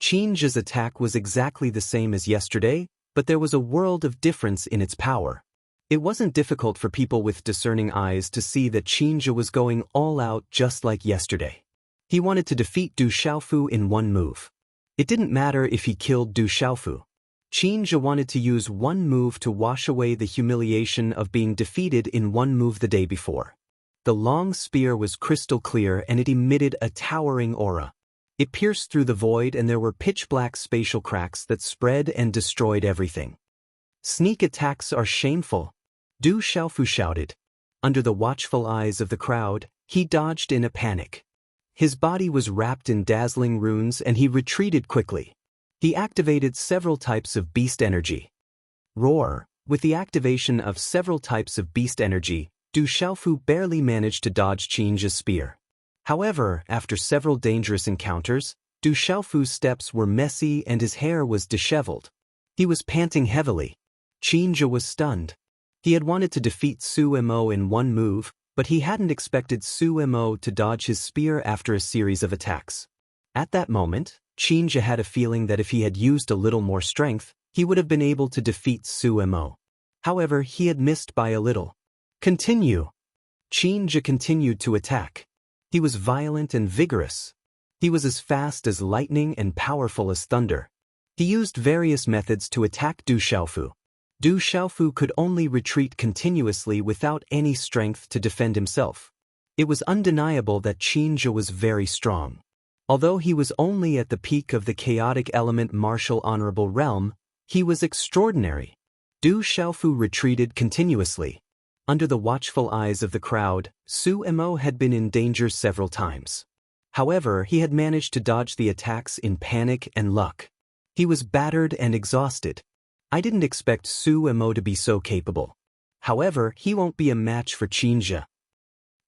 Qin Zhe's attack was exactly the same as yesterday, but there was a world of difference in its power. It wasn't difficult for people with discerning eyes to see that Qin Zhe was going all out just like yesterday. He wanted to defeat Du Xiaofu in one move. It didn't matter if he killed Du Xiaofu. Qin Zhe wanted to use one move to wash away the humiliation of being defeated in one move the day before. The long spear was crystal clear and it emitted a towering aura. It pierced through the void and there were pitch-black spatial cracks that spread and destroyed everything. Sneak attacks are shameful, Du Xiaofu shouted. Under the watchful eyes of the crowd, he dodged in a panic. His body was wrapped in dazzling runes and he retreated quickly. He activated several types of beast energy. Roar, With the activation of several types of beast energy, Du Xiaofu barely managed to dodge Qin's spear. However, after several dangerous encounters, Du Xiaofu's steps were messy and his hair was disheveled. He was panting heavily. Qin was stunned. He had wanted to defeat Su Mo in one move, but he hadn't expected Su Mo to dodge his spear after a series of attacks. At that moment, Qin had a feeling that if he had used a little more strength, he would have been able to defeat Su Mo. However, he had missed by a little. Continue. Qin continued to attack. He was violent and vigorous. He was as fast as lightning and powerful as thunder. He used various methods to attack Du Xiaofu. Du Xiaofu could only retreat continuously without any strength to defend himself. It was undeniable that Qin was very strong. Although he was only at the peak of the chaotic element martial honorable realm, he was extraordinary. Du Xiaofu retreated continuously. Under the watchful eyes of the crowd, Su Mo had been in danger several times. However, he had managed to dodge the attacks in panic and luck. He was battered and exhausted. I didn't expect Su Mo to be so capable. However, he won't be a match for Qin.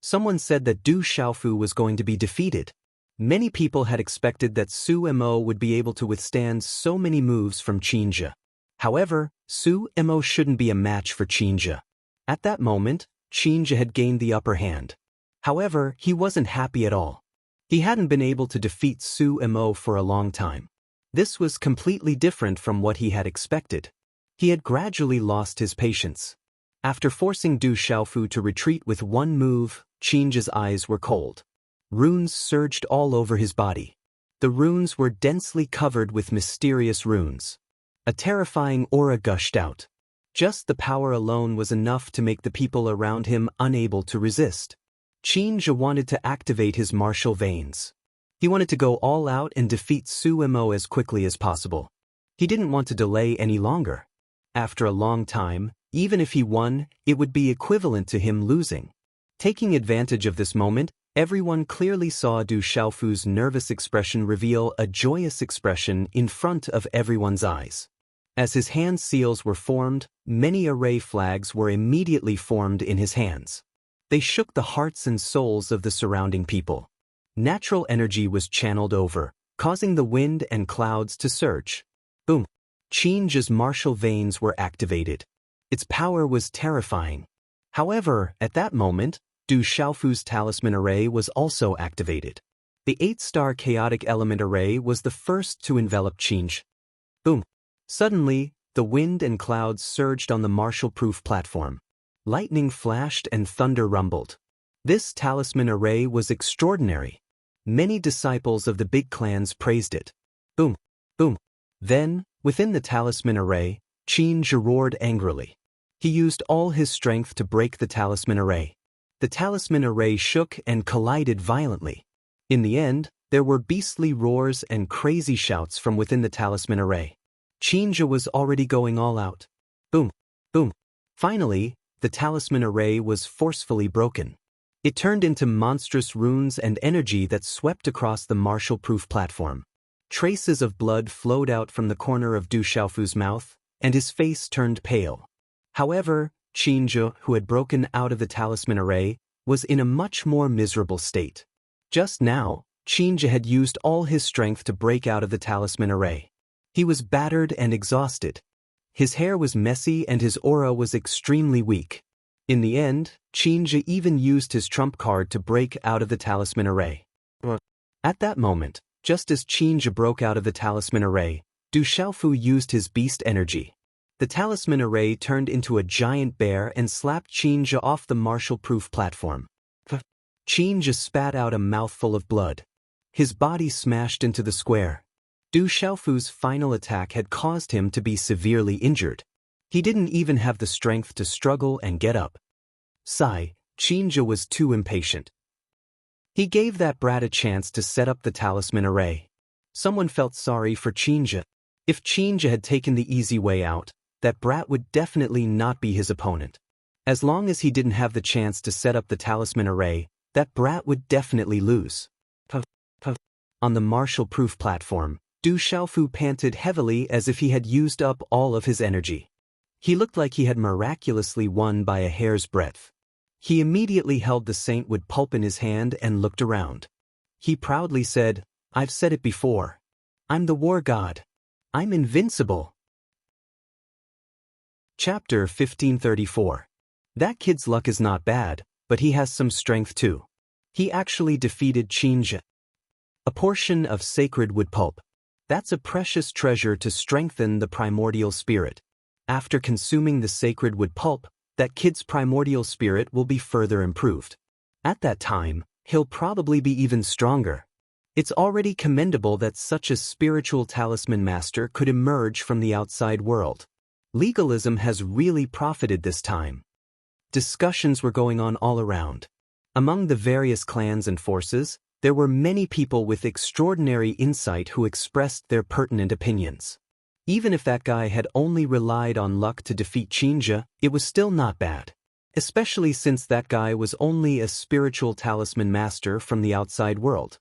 Someone said that Du Xiaofu was going to be defeated. Many people had expected that Su Mo would be able to withstand so many moves from Qin. However, Su Mo shouldn't be a match for Qin. At that moment, Qin had gained the upper hand. However, he wasn't happy at all. He hadn't been able to defeat Su Mo for a long time. This was completely different from what he had expected. He had gradually lost his patience. After forcing Du Xiaofu to retreat with one move, Qin's eyes were cold. Runes surged all over his body. The runes were densely covered with mysterious runes. A terrifying aura gushed out. Just the power alone was enough to make the people around him unable to resist. Qin wanted to activate his martial veins. He wanted to go all out and defeat Su Mo as quickly as possible. He didn't want to delay any longer. After a long time, even if he won, it would be equivalent to him losing. Taking advantage of this moment, everyone clearly saw Du Xiaofu's nervous expression reveal a joyous expression in front of everyone's eyes. As his hand seals were formed, many array flags were immediately formed in his hands. They shook the hearts and souls of the surrounding people. Natural energy was channeled over, causing the wind and clouds to surge. Boom! Qin's martial veins were activated. Its power was terrifying. However, at that moment, Du Xiaofu's talisman array was also activated. The 8-star chaotic element array was the first to envelop Qin. Boom! Suddenly, the wind and clouds surged on the martial-proof platform. Lightning flashed and thunder rumbled. This talisman array was extraordinary. Many disciples of the big clans praised it. Boom! Boom! Then, within the talisman array, Qin roared angrily. He used all his strength to break the talisman array. The talisman array shook and collided violently. In the end, there were beastly roars and crazy shouts from within the talisman array. Qin was already going all out. Boom! Boom! Finally, the talisman array was forcefully broken. It turned into monstrous runes and energy that swept across the martial-proof platform. Traces of blood flowed out from the corner of Du Xiaofu's mouth, and his face turned pale. However, Qin, who had broken out of the talisman array, was in a much more miserable state. Just now, Qin had used all his strength to break out of the talisman array. He was battered and exhausted. His hair was messy and his aura was extremely weak. In the end, Qin even used his trump card to break out of the talisman array. At that moment, just as Qin broke out of the talisman array, Du Xiaofu used his beast energy. The talisman array turned into a giant bear and slapped Qin off the martial-proof platform. Qin spat out a mouthful of blood. His body smashed into the square. Du Xiaofu's final attack had caused him to be severely injured. He didn't even have the strength to struggle and get up. Sigh, Qin was too impatient. He gave that brat a chance to set up the talisman array. Someone felt sorry for Qin. If Qin had taken the easy way out, that brat would definitely not be his opponent. As long as he didn't have the chance to set up the talisman array, that brat would definitely lose. On the martial-proof platform, Du Xiaofu panted heavily as if he had used up all of his energy. He looked like he had miraculously won by a hair's breadth. He immediately held the saintwood pulp in his hand and looked around. He proudly said, "I've said it before. I'm the war god. I'm invincible." Chapter 1534. That kid's luck is not bad, but he has some strength too. He actually defeated Chinja. A portion of sacred wood pulp. That's a precious treasure to strengthen the primordial spirit. After consuming the sacred wood pulp, that kid's primordial spirit will be further improved. At that time, he'll probably be even stronger. It's already commendable that such a spiritual talisman master could emerge from the outside world. Legalism has really profited this time. Discussions were going on all around. Among the various clans and forces, there were many people with extraordinary insight who expressed their pertinent opinions. Even if that guy had only relied on luck to defeat Chinja, it was still not bad. Especially since that guy was only a spiritual talisman master from the outside world.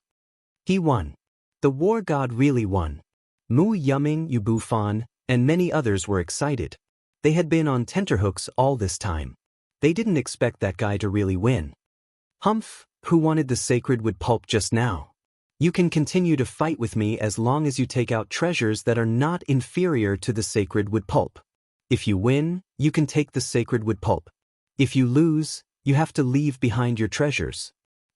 He won. The war god really won. Mu Yuming Yubufan and many others were excited. They had been on tenterhooks all this time. They didn't expect that guy to really win. "Humph, who wanted the sacred wood pulp just now? You can continue to fight with me as long as you take out treasures that are not inferior to the sacred wood pulp. If you win, you can take the sacred wood pulp. If you lose, you have to leave behind your treasures.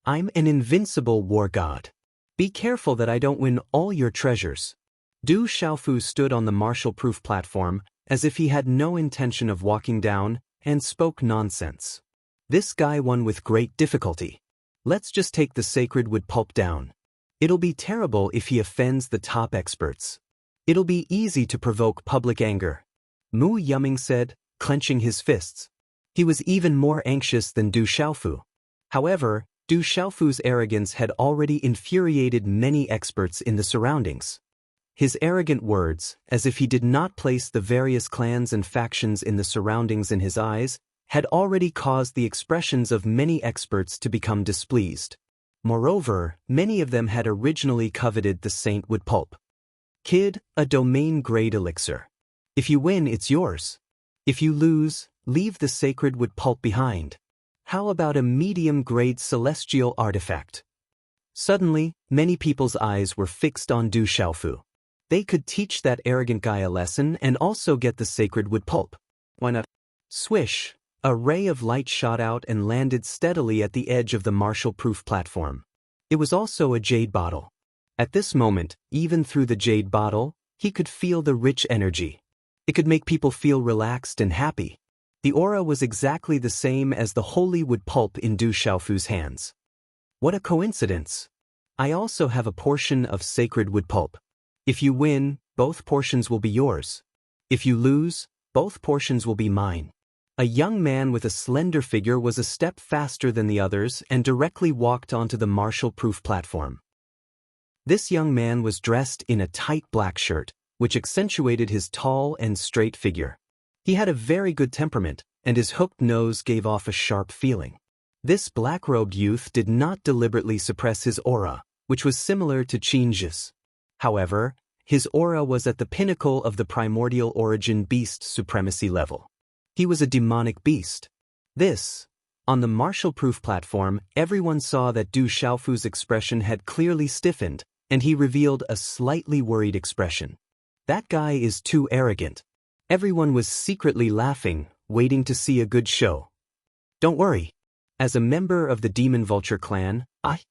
I'm an invincible war god. Be careful that I don't win all your treasures." Du Xiaofu stood on the martial-proof platform as if he had no intention of walking down and spoke nonsense. This guy won with great difficulty. Let's just take the sacred wood pulp down. It'll be terrible if he offends the top experts. It'll be easy to provoke public anger. Mu Yuming said, clenching his fists. He was even more anxious than Du Xiaofu. However, Du Xiaofu's arrogance had already infuriated many experts in the surroundings. His arrogant words, as if he did not place the various clans and factions in the surroundings in his eyes, had already caused the expressions of many experts to become displeased. Moreover, many of them had originally coveted the saintwood pulp. "Kid, a domain-grade elixir. If you win, it's yours. If you lose, leave the sacred wood pulp behind. How about a medium-grade celestial artifact?" Suddenly, many people's eyes were fixed on Du Xiaofu. They could teach that arrogant guy a lesson and also get the sacred wood pulp. Why not? Swish! A ray of light shot out and landed steadily at the edge of the martial-proof platform. It was also a jade bottle. At this moment, even through the jade bottle, he could feel the rich energy. It could make people feel relaxed and happy. The aura was exactly the same as the holy wood pulp in Du Xiaofu's hands. What a coincidence! I also have a portion of sacred wood pulp. If you win, both portions will be yours. If you lose, both portions will be mine. A young man with a slender figure was a step faster than the others and directly walked onto the martial-proof platform. This young man was dressed in a tight black shirt, which accentuated his tall and straight figure. He had a very good temperament, and his hooked nose gave off a sharp feeling. This black-robed youth did not deliberately suppress his aura, which was similar to Chinja's. However, his aura was at the pinnacle of the primordial origin beast supremacy level. He was a demonic beast. On the martial-proof platform, everyone saw that Du Xiaofu's expression had clearly stiffened, and he revealed a slightly worried expression. That guy is too arrogant. Everyone was secretly laughing, waiting to see a good show. Don't worry. As a member of the Demon Vulture clan,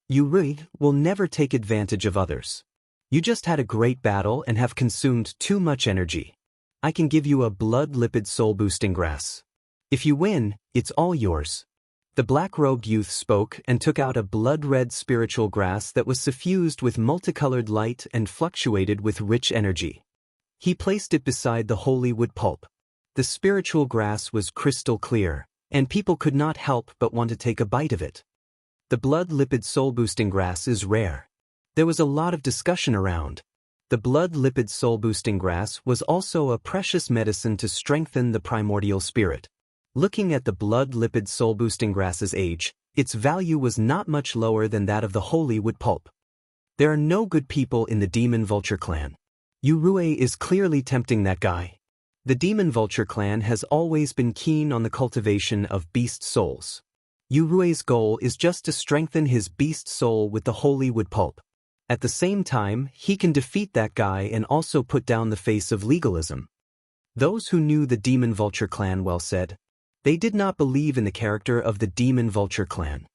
you will never take advantage of others. You just had a great battle and have consumed too much energy. I can give you a blood-lipid soul-boosting grass. If you win, it's all yours. The black-robed youth spoke and took out a blood-red spiritual grass that was suffused with multicolored light and fluctuated with rich energy. He placed it beside the holy wood pulp. The spiritual grass was crystal clear, and people could not help but want to take a bite of it. The blood-lipid soul-boosting grass is rare. There was a lot of discussion around. The blood-lipid soul-boosting grass was also a precious medicine to strengthen the primordial spirit. Looking at the blood-lipid soul-boosting grass's age, its value was not much lower than that of the holy wood pulp. There are no good people in the Demon Vulture clan. Yurue is clearly tempting that guy. The Demon Vulture clan has always been keen on the cultivation of beast souls. Yurue's goal is just to strengthen his beast soul with the holy wood pulp. At the same time, he can defeat that guy and also put down the face of legalism. Those who knew the Demon Vulture clan well said, they did not believe in the character of the Demon Vulture clan.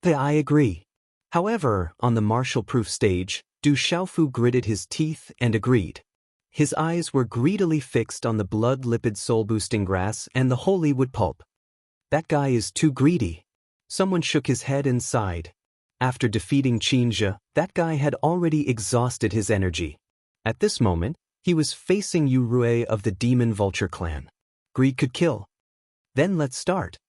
I agree. However, on the martial-proof stage, Du Xiaofu gritted his teeth and agreed. His eyes were greedily fixed on the blood-lipid soul-boosting grass and the holy wood pulp. That guy is too greedy. Someone shook his head and sighed. After defeating Qinzhe, that guy had already exhausted his energy. At this moment, he was facing Yurue of the Demon Vulture clan. Greed could kill. Then let's start.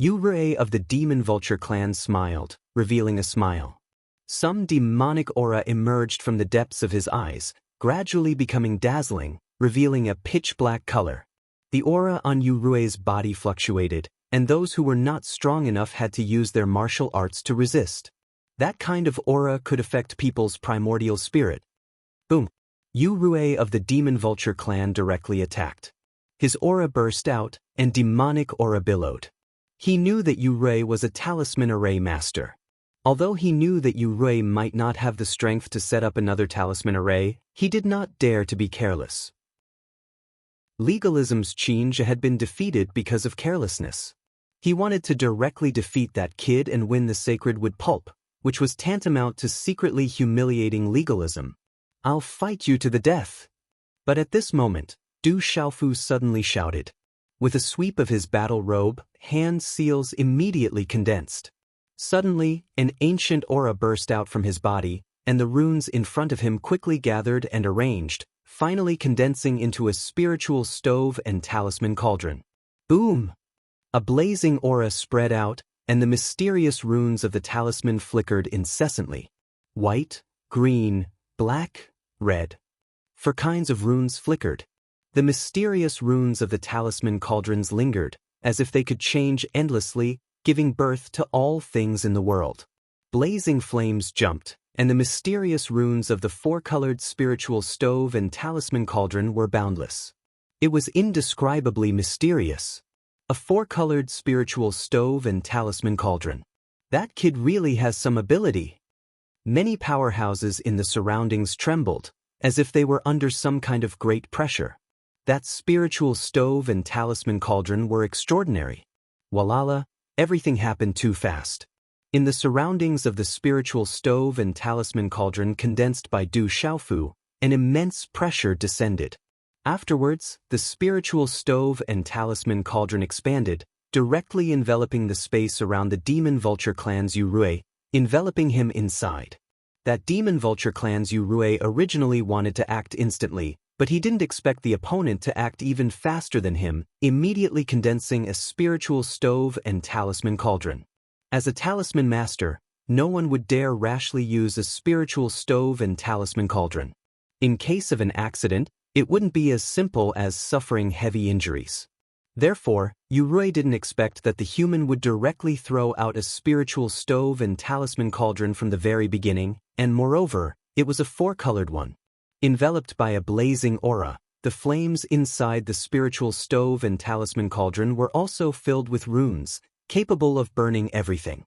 Yurue of the Demon Vulture clan smiled, revealing a smile. Some demonic aura emerged from the depths of his eyes, gradually becoming dazzling, revealing a pitch-black color. The aura on Yurue's body fluctuated, and those who were not strong enough had to use their martial arts to resist. That kind of aura could affect people's primordial spirit. Boom! Yurue of the Demon Vulture clan directly attacked. His aura burst out, and demonic aura billowed. He knew that Yurue was a talisman array master. Although he knew that Yurue might not have the strength to set up another talisman array, he did not dare to be careless. Legalism's Qinzhe had been defeated because of carelessness. He wanted to directly defeat that kid and win the sacred wood pulp, which was tantamount to secretly humiliating legalism. I'll fight you to the death. But at this moment, Du Xiaofu suddenly shouted. With a sweep of his battle robe, hand seals immediately condensed. Suddenly, an ancient aura burst out from his body, and the runes in front of him quickly gathered and arranged, finally condensing into a spiritual stove and talisman cauldron. Boom! A blazing aura spread out, and the mysterious runes of the talisman flickered incessantly. White, green, black, red. 4 kinds of runes flickered. The mysterious runes of the talisman cauldrons lingered, as if they could change endlessly, giving birth to all things in the world. Blazing flames jumped, and the mysterious runes of the 4-colored spiritual stove and talisman cauldron were boundless. It was indescribably mysterious. A 4-colored spiritual stove and talisman cauldron. That kid really has some ability. Many powerhouses in the surroundings trembled, as if they were under some kind of great pressure. That spiritual stove and talisman cauldron were extraordinary. Walala, everything happened too fast. In the surroundings of the spiritual stove and talisman cauldron condensed by Du Xiaofu, an immense pressure descended. Afterwards, the spiritual stove and talisman cauldron expanded, directly enveloping the space around the Demon Vulture clan's Yurue, enveloping him inside. That Demon Vulture clan's Yurue originally wanted to act instantly, but he didn't expect the opponent to act even faster than him, immediately condensing a spiritual stove and talisman cauldron. As a talisman master, no one would dare rashly use a spiritual stove and talisman cauldron. In case of an accident, it wouldn't be as simple as suffering heavy injuries. Therefore, Yurue didn't expect that the human would directly throw out a spiritual stove and talisman cauldron from the very beginning, and moreover, it was a 4-colored one. Enveloped by a blazing aura, the flames inside the spiritual stove and talisman cauldron were also filled with runes, capable of burning everything.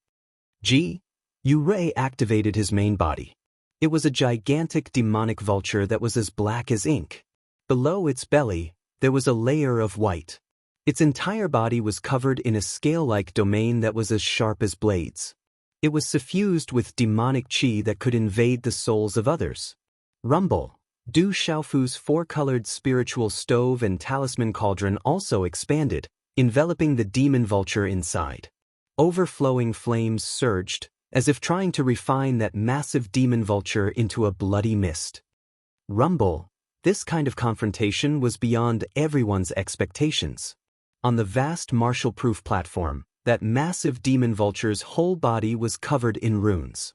Yurue activated his main body. It was a gigantic demonic vulture that was as black as ink. Below its belly, there was a layer of white. Its entire body was covered in a scale-like domain that was as sharp as blades. It was suffused with demonic qi that could invade the souls of others. Rumble. Du Xiaofu's 4-colored spiritual stove and talisman cauldron also expanded, enveloping the demon vulture inside. Overflowing flames surged, as if trying to refine that massive demon vulture into a bloody mist. Rumble. This kind of confrontation was beyond everyone's expectations. On the vast martial-proof platform, that massive demon vulture's whole body was covered in runes.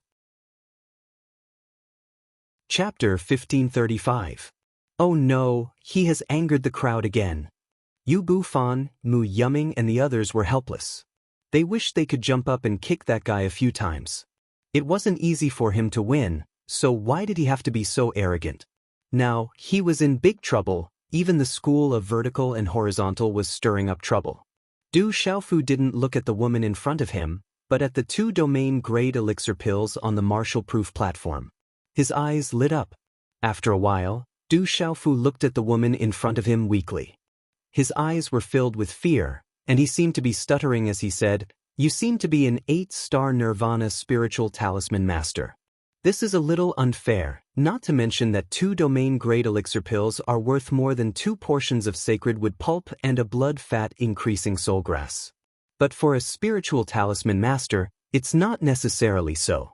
Chapter 1535. Oh no, he has angered the crowd again. Yu Bufan, Mu Yuming and the others were helpless. They wished they could jump up and kick that guy a few times. It wasn't easy for him to win, so why did he have to be so arrogant? Now, he was in big trouble, Even the school of vertical and horizontal was stirring up trouble. Du Xiaofu didn't look at the woman in front of him, but at the 2 domain-grade elixir pills on the martial-proof platform. His eyes lit up. After a while, Du Xiaofu looked at the woman in front of him weakly. His eyes were filled with fear, and he seemed to be stuttering as he said, "You seem to be an 8-star Nirvana spiritual talisman master. This is a little unfair, not to mention that 2 domain-grade elixir pills are worth more than 2 portions of sacred wood pulp and a blood-fat-increasing soul grass. But for a spiritual talisman master, it's not necessarily so.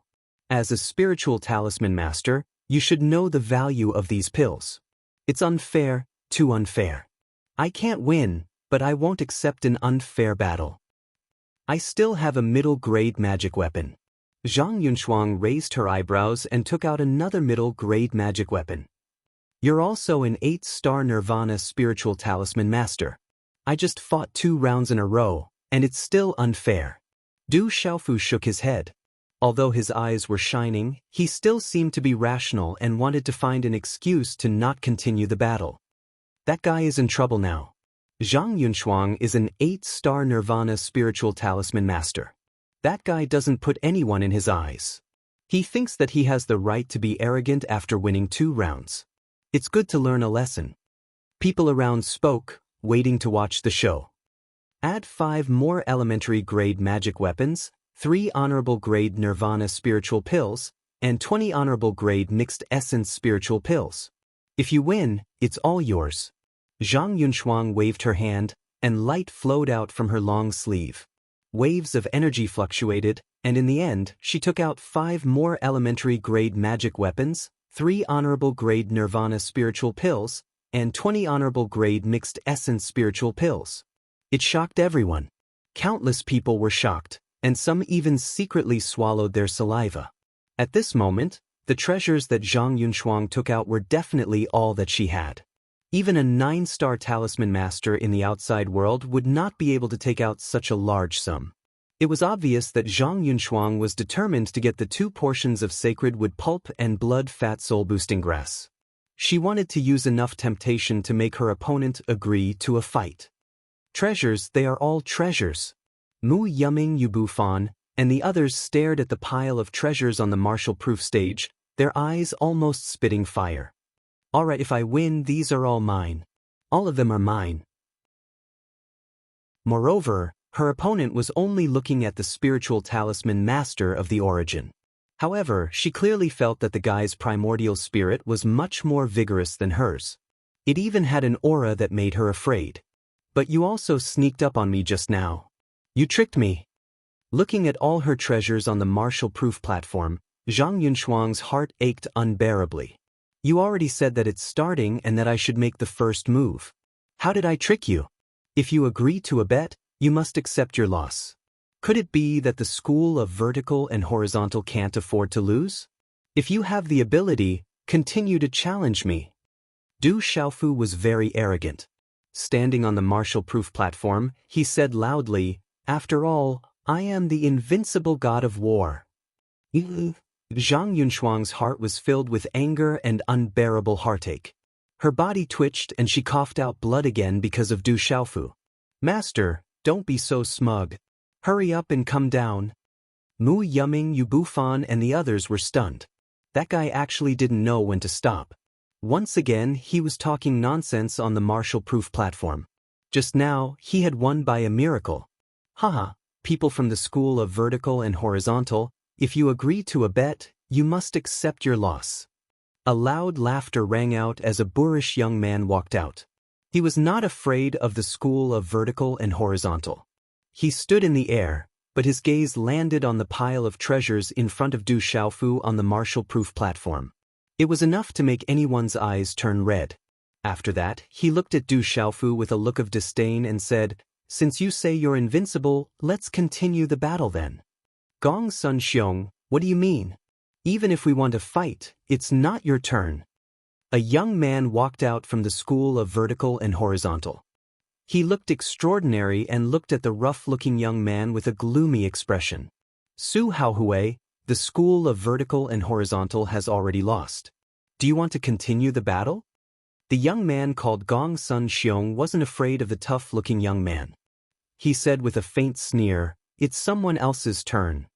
As a spiritual talisman master, you should know the value of these pills. It's unfair, too unfair. I can't win, but I won't accept an unfair battle. I still have a middle-grade magic weapon." Zhang Yunshuang raised her eyebrows and took out another middle-grade magic weapon. "You're also an 8-star Nirvana spiritual talisman master. I just fought 2 rounds in a row, and it's still unfair." Du Xiaofu shook his head. Although his eyes were shining, he still seemed to be rational and wanted to find an excuse to not continue the battle. That guy is in trouble now. Zhang Yunshuang is an 8-star Nirvana spiritual talisman master. That guy doesn't put anyone in his eyes. He thinks that he has the right to be arrogant after winning 2 rounds. It's good to learn a lesson. People around spoke, waiting to watch the show. Add 5 more elementary grade magic weapons, 3 honorable grade Nirvana spiritual pills, and 20 honorable grade mixed essence spiritual pills. If you win, it's all yours. Zhang Yunshuang waved her hand, and light flowed out from her long sleeve. Waves of energy fluctuated, and in the end, she took out 5 more elementary grade magic weapons, 3 honorable grade Nirvana spiritual pills, and 20 honorable grade mixed essence spiritual pills. It shocked everyone. Countless people were shocked, and some even secretly swallowed their saliva. At this moment, the treasures that Zhang Yunshuang took out were definitely all that she had. Even a 9-star talisman master in the outside world would not be able to take out such a large sum. It was obvious that Zhang Yunshuang was determined to get the 2 portions of sacred wood pulp and blood-fat soul-boosting grass. She wanted to use enough temptation to make her opponent agree to a fight. Treasures, they are all treasures. Mu Yuming Yubufan and the others stared at the pile of treasures on the martial-proof stage, their eyes almost spitting fire. "Alright, if I win, these are all mine. All of them are mine." Moreover, her opponent was only looking at the spiritual talisman master of the origin. However, she clearly felt that the guy's primordial spirit was much more vigorous than hers. It even had an aura that made her afraid. "But you also sneaked up on me just now. You tricked me." Looking at all her treasures on the martial-proof platform, Zhang Yunshuang's heart ached unbearably. "You already said that it's starting and that I should make the first move. How did I trick you? If you agree to a bet, you must accept your loss. Could it be that the school of vertical and horizontal can't afford to lose? If you have the ability, continue to challenge me." Du Xiaofu was very arrogant. Standing on the martial-proof platform, he said loudly, "After all, I am the invincible god of war." Zhang Yunshuang's heart was filled with anger and unbearable heartache. Her body twitched and she coughed out blood again because of Du Xiaofu. "Master, don't be so smug. Hurry up and come down." Mu Yuming, Yubufan and the others were stunned. That guy actually didn't know when to stop. Once again, he was talking nonsense on the martial-proof platform. Just now, he had won by a miracle. Haha, people from the school of vertical and horizontal, if you agree to a bet, you must accept your loss. A loud laughter rang out as a boorish young man walked out. He was not afraid of the school of vertical and horizontal. He stood in the air, but his gaze landed on the pile of treasures in front of Du Xiaofu on the martial-proof platform. It was enough to make anyone's eyes turn red. After that, he looked at Du Xiaofu with a look of disdain and said, "Since you say you're invincible, let's continue the battle then." "Gong Sun Xiong, what do you mean? Even if we want to fight, it's not your turn." A young man walked out from the school of vertical and horizontal. He looked extraordinary and looked at the rough-looking young man with a gloomy expression. "Su Haohui, the school of vertical and horizontal has already lost. Do you want to continue the battle?" The young man called Gong Sun Xiong wasn't afraid of the tough-looking young man. He said with a faint sneer, "It's someone else's turn."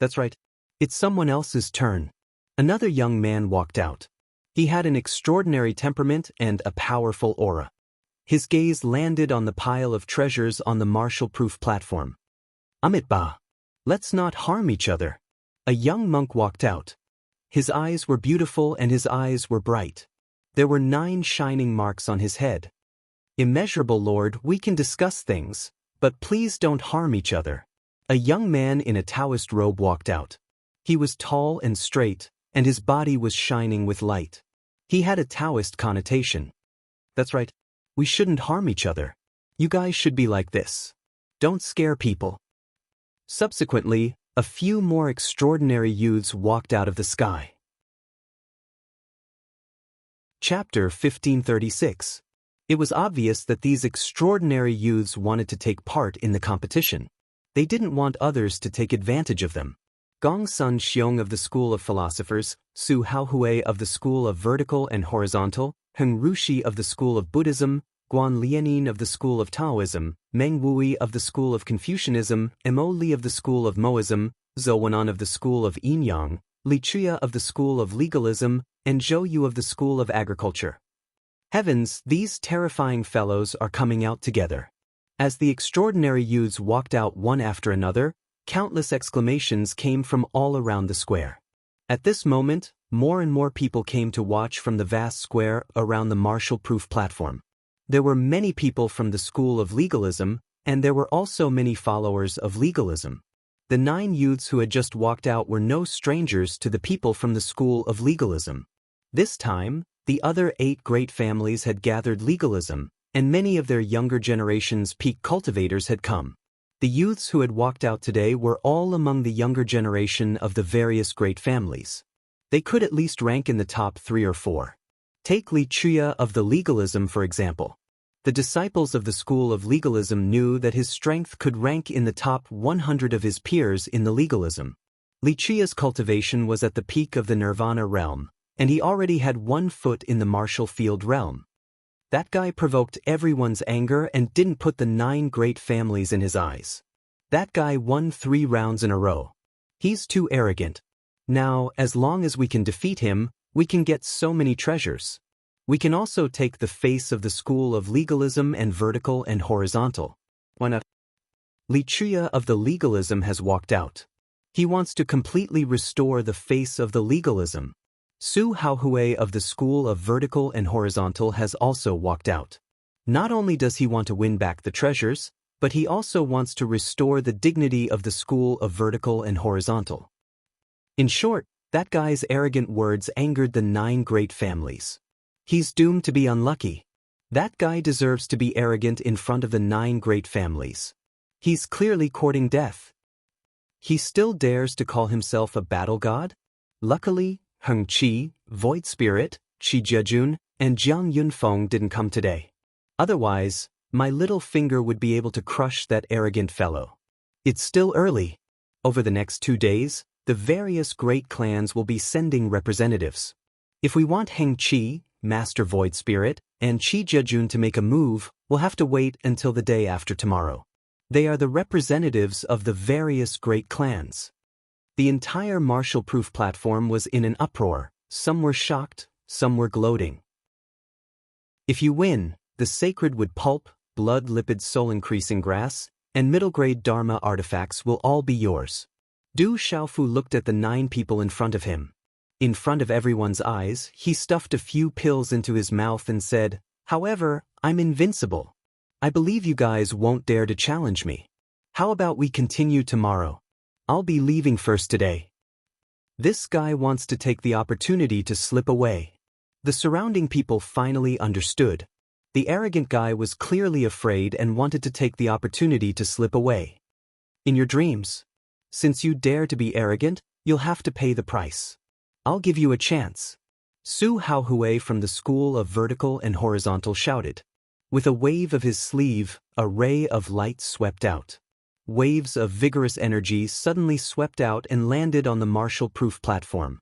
"That's right. It's someone else's turn." Another young man walked out. He had an extraordinary temperament and a powerful aura. His gaze landed on the pile of treasures on the martial-proof platform. "Amitba. Let's not harm each other." A young monk walked out. His eyes were beautiful and his eyes were bright. There were 9 shining marks on his head. "Immeasurable Lord, we can discuss things, but please don't harm each other." A young man in a Taoist robe walked out. He was tall and straight, and his body was shining with light. He had a Taoist connotation. "That's right. We shouldn't harm each other. You guys should be like this. Don't scare people." Subsequently, a few more extraordinary youths walked out of the sky. Chapter 1536. It was obvious that these extraordinary youths wanted to take part in the competition. They didn't want others to take advantage of them. Gong Sun Xiong of the School of Philosophers, Su Haohui of the School of Vertical and Horizontal, Heng Rushi of the School of Buddhism, Guan Lianin of the School of Taoism, Meng Wui of the School of Confucianism, Mo Li of the School of Moism, Zhou Wenan of the School of Yin Yang, Li Chuya of the School of Legalism, and Zhou Yu of the School of Agriculture. Heavens, these terrifying fellows are coming out together. As the extraordinary youths walked out one after another, countless exclamations came from all around the square. At this moment, more and more people came to watch from the vast square around the martial-proof platform. There were many people from the School of Legalism, and there were also many followers of legalism. The 9 youths who had just walked out were no strangers to the people from the School of Legalism. This time, the other 8 great families had gathered legalism, and many of their younger generation's peak cultivators had come. The youths who had walked out today were all among the younger generation of the various great families. They could at least rank in the top 3 or 4. Take Li Chuya of the legalism for example. The disciples of the School of Legalism knew that his strength could rank in the top 100 of his peers in the legalism. Li Chuya's cultivation was at the peak of the nirvana realm, and he already had 1 foot in the martial field realm. That guy provoked everyone's anger and didn't put the 9 great families in his eyes. That guy won 3 rounds in a row. He's too arrogant. Now, as long as we can defeat him, we can get so many treasures. We can also take the face of the School of Legalism and Vertical and Horizontal. Li Chuya of the legalism has walked out. He wants to completely restore the face of the legalism. Su Haohui of the School of Vertical and Horizontal has also walked out. Not only does he want to win back the treasures, but he also wants to restore the dignity of the School of Vertical and Horizontal. In short, that guy's arrogant words angered the 9 great families. He's doomed to be unlucky. That guy deserves to be arrogant in front of the 9 great families. He's clearly courting death. He still dares to call himself a battle god? Luckily, Heng Qi, Void Spirit, Qi Jiajun, and Jiang Yunfeng didn't come today. Otherwise, my little finger would be able to crush that arrogant fellow. It's still early. Over the next 2 days, the various great clans will be sending representatives. If we want Heng Qi, Master Void Spirit, and Qi Jiajun to make a move, we'll have to wait until the day after tomorrow. They are the representatives of the various great clans. The entire martial-proof platform was in an uproar. Some were shocked, some were gloating. If you win, the sacred wood pulp, blood lipid soul-increasing grass, and middle-grade dharma artifacts will all be yours. Du Xiaofu looked at the 9 people in front of him. In front of everyone's eyes, he stuffed a few pills into his mouth and said, "However, I'm invincible. I believe you guys won't dare to challenge me. How about we continue tomorrow? I'll be leaving first today." This guy wants to take the opportunity to slip away. The surrounding people finally understood. The arrogant guy was clearly afraid and wanted to take the opportunity to slip away. In your dreams. Since you dare to be arrogant, you'll have to pay the price. I'll give you a chance. Su Haohui from the School of Vertical and Horizontal shouted. With a wave of his sleeve, a ray of light swept out. Waves of vigorous energy suddenly swept out and landed on the martial-proof platform.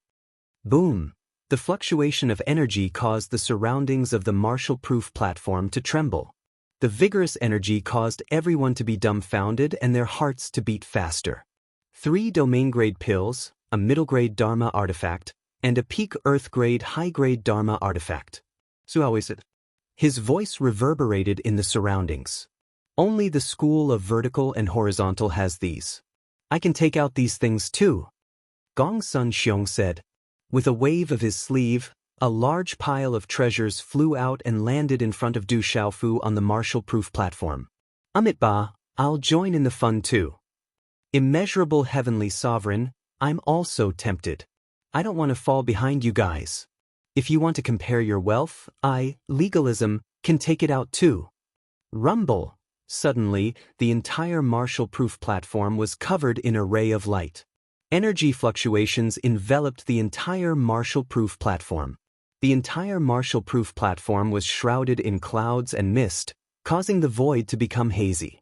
Boom! The fluctuation of energy caused the surroundings of the martial-proof platform to tremble. The vigorous energy caused everyone to be dumbfounded and their hearts to beat faster. 3 domain-grade pills, a middle-grade Dharma artifact, and a peak Earth-grade high-grade Dharma artifact. So how is it? His voice reverberated in the surroundings. Only the school of vertical and horizontal has these. I can take out these things too. Gong Sun Xiong said. With a wave of his sleeve, a large pile of treasures flew out and landed in front of Du Xiaofu on the martial-proof platform. Amit Ba, I'll join in the fun too. Immeasurable heavenly sovereign, I'm also tempted. I don't want to fall behind you guys. If you want to compare your wealth, legalism, can take it out too. Rumble. Suddenly, the entire martial-proof platform was covered in a ray of light. Energy fluctuations enveloped the entire martial-proof platform. The entire martial-proof platform was shrouded in clouds and mist, causing the void to become hazy.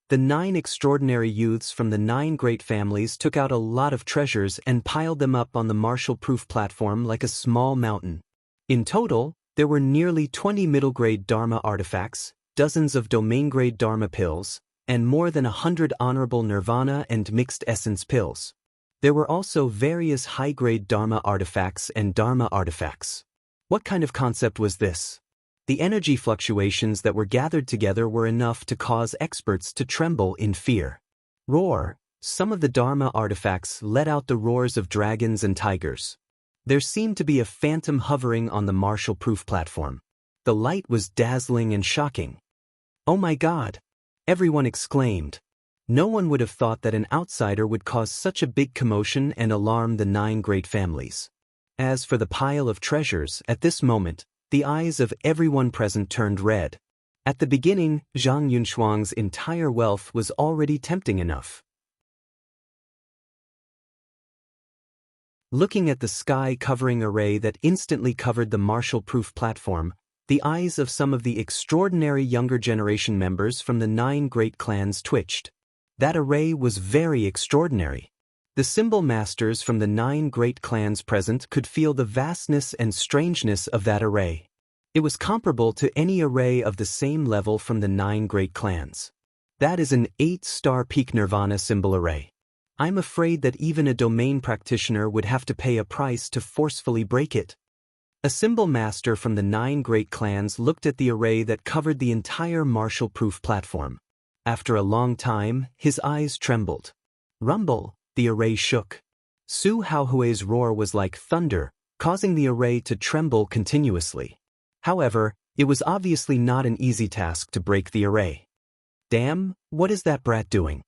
The 9 extraordinary youths from the 9 great families took out a lot of treasures and piled them up on the martial-proof platform like a small mountain. In total, there were nearly 20 middle-grade Dharma artifacts, dozens of domain-grade Dharma pills, and more than 100 honorable Nirvana and mixed essence pills. There were also various high-grade Dharma artifacts and Dharma artifacts. What kind of concept was this? The energy fluctuations that were gathered together were enough to cause experts to tremble in fear. Roar. Some of the Dharma artifacts let out the roars of dragons and tigers. There seemed to be a phantom hovering on the martial-proof platform. The light was dazzling and shocking. Oh my God! Everyone exclaimed. No one would have thought that an outsider would cause such a big commotion and alarm the 9 great families. As for the pile of treasures, at this moment, the eyes of everyone present turned red. At the beginning, Zhang Yunshuang's entire wealth was already tempting enough. Looking at the sky-covering array that instantly covered the martial-proof platform, the eyes of some of the extraordinary younger generation members from the 9 great clans twitched. That array was very extraordinary. The symbol masters from the 9 great clans present could feel the vastness and strangeness of that array. It was comparable to any array of the same level from the 9 great clans. That is an 8-star peak Nirvana symbol array. I'm afraid that even a domain practitioner would have to pay a price to forcefully break it. A symbol master from the 9 great clans looked at the array that covered the entire martial-proof platform. After a long time, his eyes trembled. Rumble, the array shook. Su Haohui's roar was like thunder, causing the array to tremble continuously. However, it was obviously not an easy task to break the array. Damn, what is that brat doing?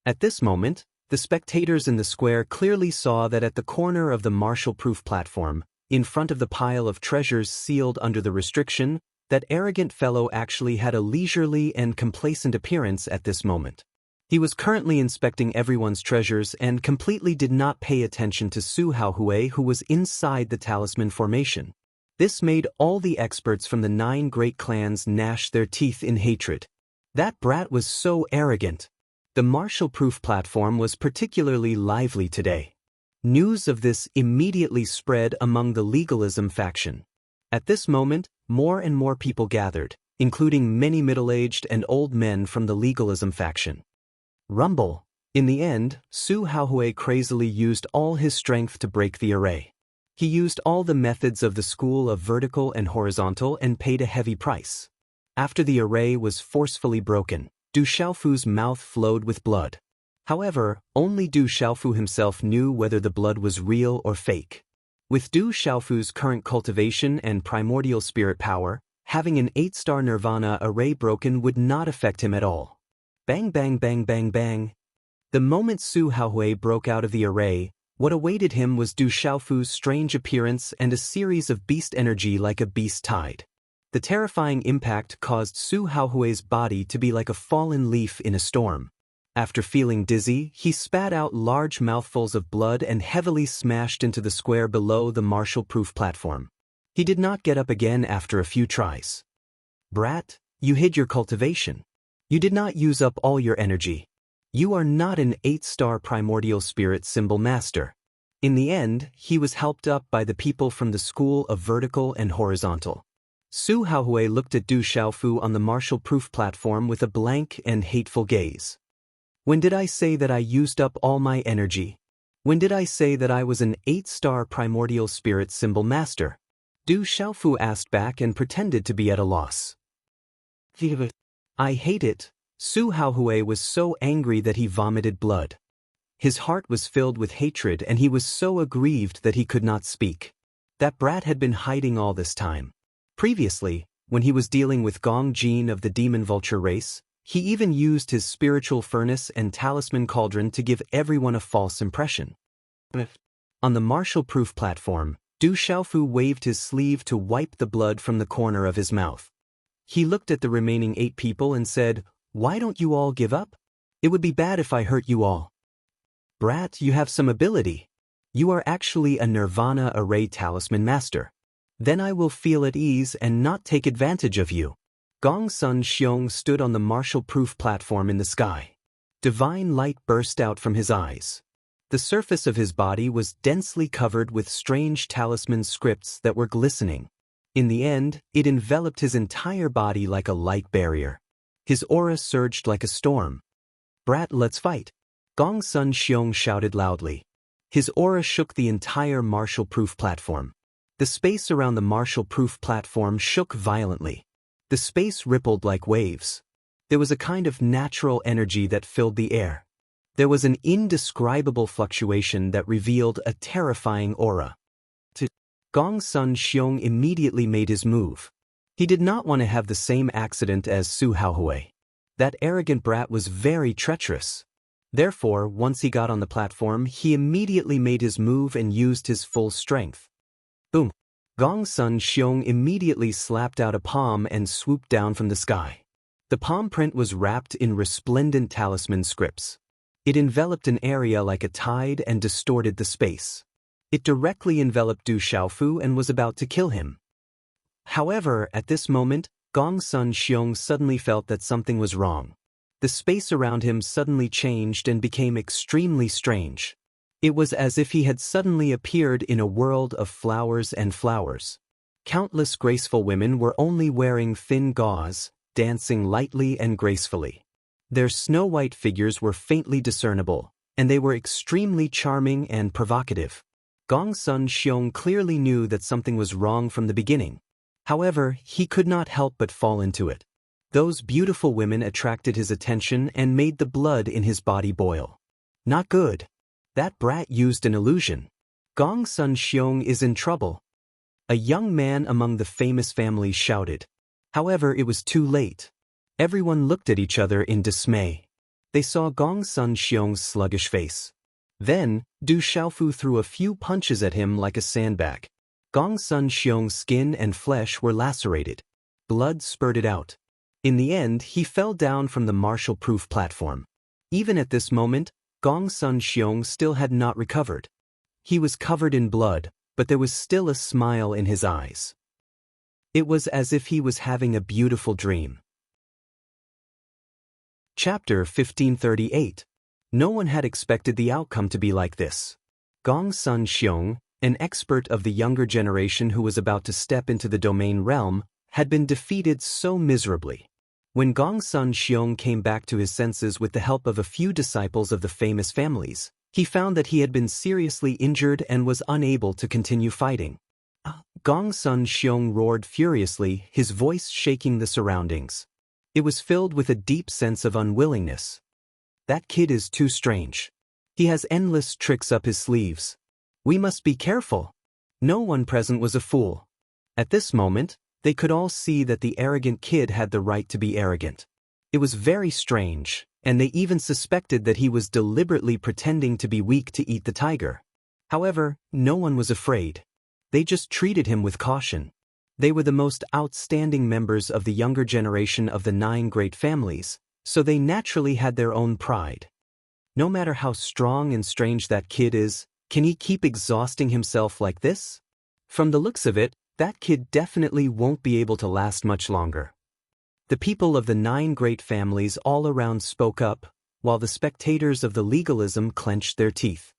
At this moment, the spectators in the square clearly saw that at the corner of the martial-proof platform, in front of the pile of treasures sealed under the restriction, that arrogant fellow actually had a leisurely and complacent appearance at this moment. He was currently inspecting everyone's treasures and completely did not pay attention to Su Haohui, who was inside the talisman formation. This made all the experts from the 9 great clans gnash their teeth in hatred. That brat was so arrogant. The martial-proof platform was particularly lively today. News of this immediately spread among the legalism faction. At this moment, more and more people gathered, including many middle-aged and old men from the legalism faction. Rumble. In the end, Su Haohui crazily used all his strength to break the array. He used all the methods of the school of vertical and horizontal and paid a heavy price. After the array was forcefully broken, Du Xiaofu's mouth flowed with blood. However, only Du Xiaofu himself knew whether the blood was real or fake. With Du Xiaofu's current cultivation and primordial spirit power, having an 8-star Nirvana array broken would not affect him at all. Bang bang bang bang bang. The moment Su Haohui broke out of the array, what awaited him was Du Xiaofu's strange appearance and a series of beast energy like a beast tide. The terrifying impact caused Su Haohui's body to be like a fallen leaf in a storm. After feeling dizzy, he spat out large mouthfuls of blood and heavily smashed into the square below the martial-proof platform. He did not get up again after a few tries. Brat, you hid your cultivation. You did not use up all your energy. You are not an 8-star primordial spirit symbol master. In the end, he was helped up by the people from the school of vertical and horizontal. Su Haohui looked at Du Xiaofu on the martial-proof platform with a blank and hateful gaze. When did I say that I used up all my energy? When did I say that I was an 8-star primordial spirit symbol master? Du Xiaofu asked back and pretended to be at a loss. I hate it. Su Haohui was so angry that he vomited blood. His heart was filled with hatred and he was so aggrieved that he could not speak. That brat had been hiding all this time. Previously, when he was dealing with Gong Jin of the demon vulture race, he even used his spiritual furnace and talisman cauldron to give everyone a false impression. On the martial-proof platform, Du Xiaofu waved his sleeve to wipe the blood from the corner of his mouth. He looked at the remaining 8 people and said, "Why don't you all give up? It would be bad if I hurt you all." Brat, you have some ability. You are actually a Nirvana Array Talisman Master. Then I will feel at ease and not take advantage of you. Gong Sun Xiong stood on the martial-proof platform in the sky. Divine light burst out from his eyes. The surface of his body was densely covered with strange talisman scripts that were glistening. In the end, it enveloped his entire body like a light barrier. His aura surged like a storm. Brat, let's fight. Gong Sun Xiong shouted loudly. His aura shook the entire martial-proof platform. The space around the martial-proof platform shook violently. The space rippled like waves. There was a kind of natural energy that filled the air. There was an indescribable fluctuation that revealed a terrifying aura. Gong Sun Xiong immediately made his move. He did not want to have the same accident as Su Haohui. That arrogant brat was very treacherous. Therefore, once he got on the platform, he immediately made his move and used his full strength. Boom! Gong Sun Xiong immediately slapped out a palm and swooped down from the sky. The palm print was wrapped in resplendent talisman scripts. It enveloped an area like a tide and distorted the space. It directly enveloped Du Xiaofu and was about to kill him. However, at this moment, Gong Sun Xiong suddenly felt that something was wrong. The space around him suddenly changed and became extremely strange. It was as if he had suddenly appeared in a world of flowers and flowers. Countless graceful women were only wearing thin gauze, dancing lightly and gracefully. Their snow-white figures were faintly discernible, and they were extremely charming and provocative. Gong Sun Xiong clearly knew that something was wrong from the beginning. However, he could not help but fall into it. Those beautiful women attracted his attention and made the blood in his body boil. Not good. That brat used an illusion. Gong Sun Xiong is in trouble. A young man among the famous families shouted. However, it was too late. Everyone looked at each other in dismay. They saw Gong Sun Xiong's sluggish face. Then, Du Xiaofu threw a few punches at him like a sandbag. Gong Sun Xiong's skin and flesh were lacerated. Blood spurted out. In the end, he fell down from the martial-proof platform. Even at this moment, Gong Sun Xiong still had not recovered. He was covered in blood, but there was still a smile in his eyes. It was as if he was having a beautiful dream. Chapter 1538. No one had expected the outcome to be like this. Gong Sun Xiong, an expert of the younger generation who was about to step into the domain realm, had been defeated so miserably. When Gong Sun Xiong came back to his senses with the help of a few disciples of the famous families, he found that he had been seriously injured and was unable to continue fighting. Gong Sun Xiong roared furiously, his voice shaking the surroundings. It was filled with a deep sense of unwillingness. That kid is too strange. He has endless tricks up his sleeves. We must be careful. No one present was a fool. At this moment, they could all see that the arrogant kid had the right to be arrogant. It was very strange, and they even suspected that he was deliberately pretending to be weak to eat the tiger. However, no one was afraid. They just treated him with caution. They were the most outstanding members of the younger generation of the 9 great families, so they naturally had their own pride. No matter how strong and strange that kid is, can he keep exhausting himself like this? From the looks of it, that kid definitely won't be able to last much longer. The people of the 9 great families all around spoke up, while the spectators of the legalism clenched their teeth.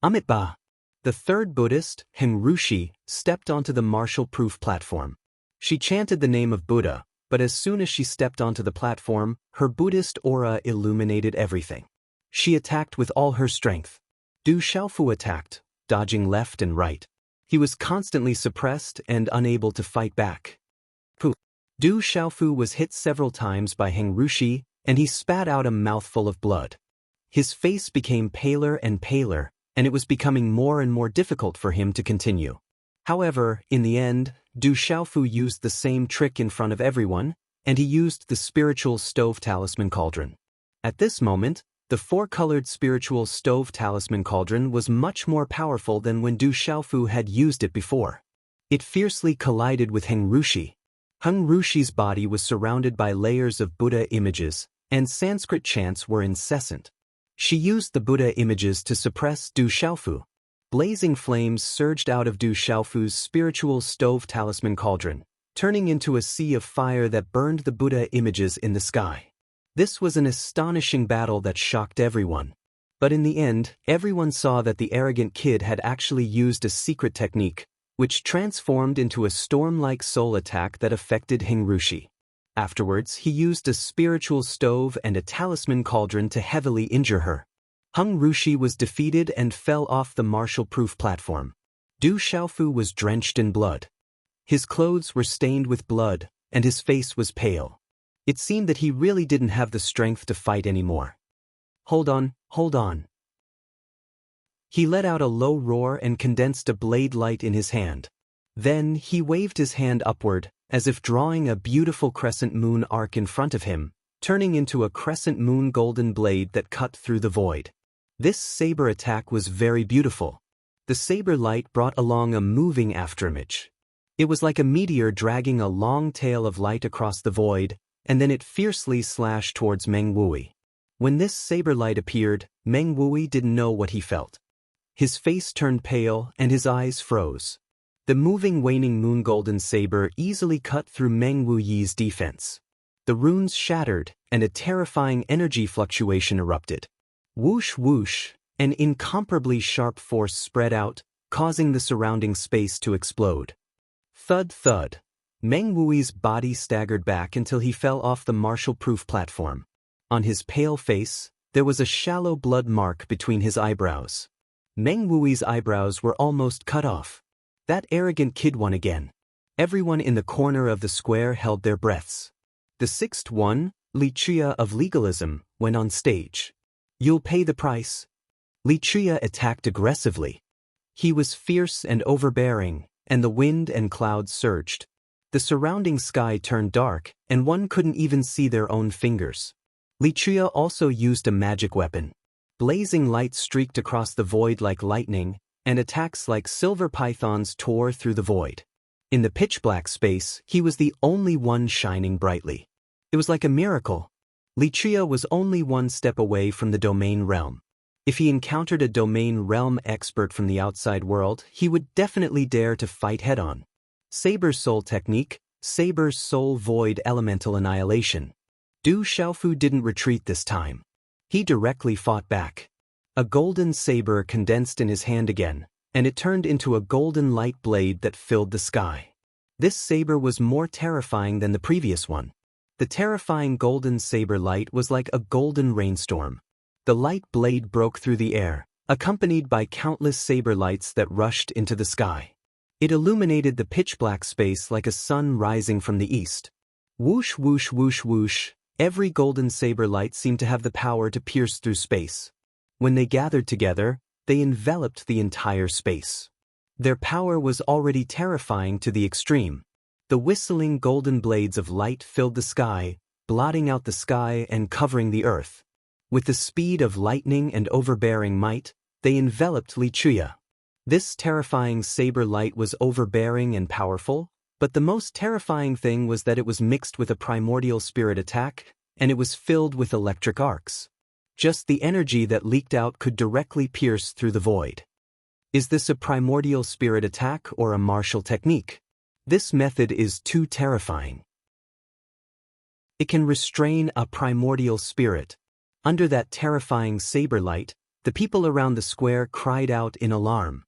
Amitba! The third Buddhist, Hengrushi, stepped onto the martial-proof platform. She chanted the name of Buddha, but as soon as she stepped onto the platform, her Buddhist aura illuminated everything. She attacked with all her strength. Du Xiaofu attacked, dodging left and right. He was constantly suppressed and unable to fight back. Du Xiaofu was hit several times by Hengrushi, and he spat out a mouthful of blood. His face became paler and paler, and it was becoming more and more difficult for him to continue. However, in the end, Du Xiaofu used the same trick in front of everyone, and he used the spiritual stove talisman cauldron. At this moment, the four-colored spiritual stove talisman cauldron was much more powerful than when Du Xiaofu had used it before. It fiercely collided with Hengrushi. Hengrushi's body was surrounded by layers of Buddha images, and Sanskrit chants were incessant. She used the Buddha images to suppress Du Xiaofu. Blazing flames surged out of Du Xiaofu's spiritual stove talisman cauldron, turning into a sea of fire that burned the Buddha images in the sky. This was an astonishing battle that shocked everyone. But in the end, everyone saw that the arrogant kid had actually used a secret technique, which transformed into a storm-like soul attack that affected Hengrushi. Afterwards, he used a spiritual stove and a talisman cauldron to heavily injure her. Hengrushi was defeated and fell off the martial-proof platform. Du Xiaofu was drenched in blood. His clothes were stained with blood, and his face was pale. It seemed that he really didn't have the strength to fight anymore. Hold on, hold on. He let out a low roar and condensed a blade light in his hand. Then he waved his hand upward, as if drawing a beautiful crescent moon arc in front of him, turning into a crescent moon golden blade that cut through the void. This saber attack was very beautiful. The saber light brought along a moving afterimage. It was like a meteor dragging a long tail of light across the void, and then it fiercely slashed towards Meng Wui. When this saber light appeared, Meng Wui didn't know what he felt. His face turned pale and his eyes froze. The moving waning moon golden saber easily cut through Meng Wuyi's defense. The runes shattered, and a terrifying energy fluctuation erupted. Whoosh whoosh, an incomparably sharp force spread out, causing the surrounding space to explode. Thud thud. Meng Wuyi's body staggered back until he fell off the martial-proof platform. On his pale face, there was a shallow blood mark between his eyebrows. Meng Wuyi's eyebrows were almost cut off. That arrogant kid won again. Everyone in the corner of the square held their breaths. The sixth one, Li Chia of legalism, went on stage. You'll pay the price. Li Chia attacked aggressively. He was fierce and overbearing, and the wind and clouds surged. The surrounding sky turned dark, and one couldn't even see their own fingers. Li Chia also used a magic weapon. Blazing light streaked across the void like lightning, and attacks like silver pythons tore through the void. In the pitch-black space, he was the only one shining brightly. It was like a miracle. Li Chia was only one step away from the domain realm. If he encountered a domain realm expert from the outside world, he would definitely dare to fight head-on. Saber's soul technique, Saber's soul void elemental annihilation. Du Xiaofu didn't retreat this time. He directly fought back. A golden saber condensed in his hand again, and it turned into a golden light blade that filled the sky. This saber was more terrifying than the previous one. The terrifying golden saber light was like a golden rainstorm. The light blade broke through the air, accompanied by countless saber lights that rushed into the sky. It illuminated the pitch-black space like a sun rising from the east. Whoosh whoosh whoosh whoosh. Every golden saber light seemed to have the power to pierce through space. When they gathered together, they enveloped the entire space. Their power was already terrifying to the extreme. The whistling golden blades of light filled the sky, blotting out the sky and covering the earth. With the speed of lightning and overbearing might, they enveloped Li Chia. This terrifying saber light was overbearing and powerful, but the most terrifying thing was that it was mixed with a primordial spirit attack, and it was filled with electric arcs. Just the energy that leaked out could directly pierce through the void. Is this a primordial spirit attack or a martial technique? This method is too terrifying. It can restrain a primordial spirit. Under that terrifying saber light, the people around the square cried out in alarm.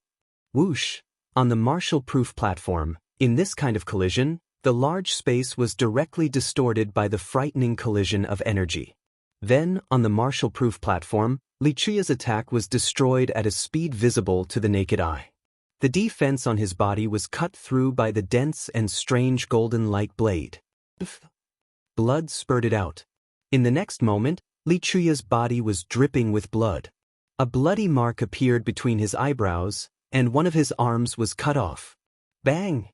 Whoosh! On the Marshall-proof platform, in this kind of collision, the large space was directly distorted by the frightening collision of energy. Then, on the Marshall-proof platform, Lichuya's attack was destroyed at a speed visible to the naked eye. The defense on his body was cut through by the dense and strange golden-like blade. Blood spurted out. In the next moment, Lichuya's body was dripping with blood. A bloody mark appeared between his eyebrows, and one of his arms was cut off. Bang!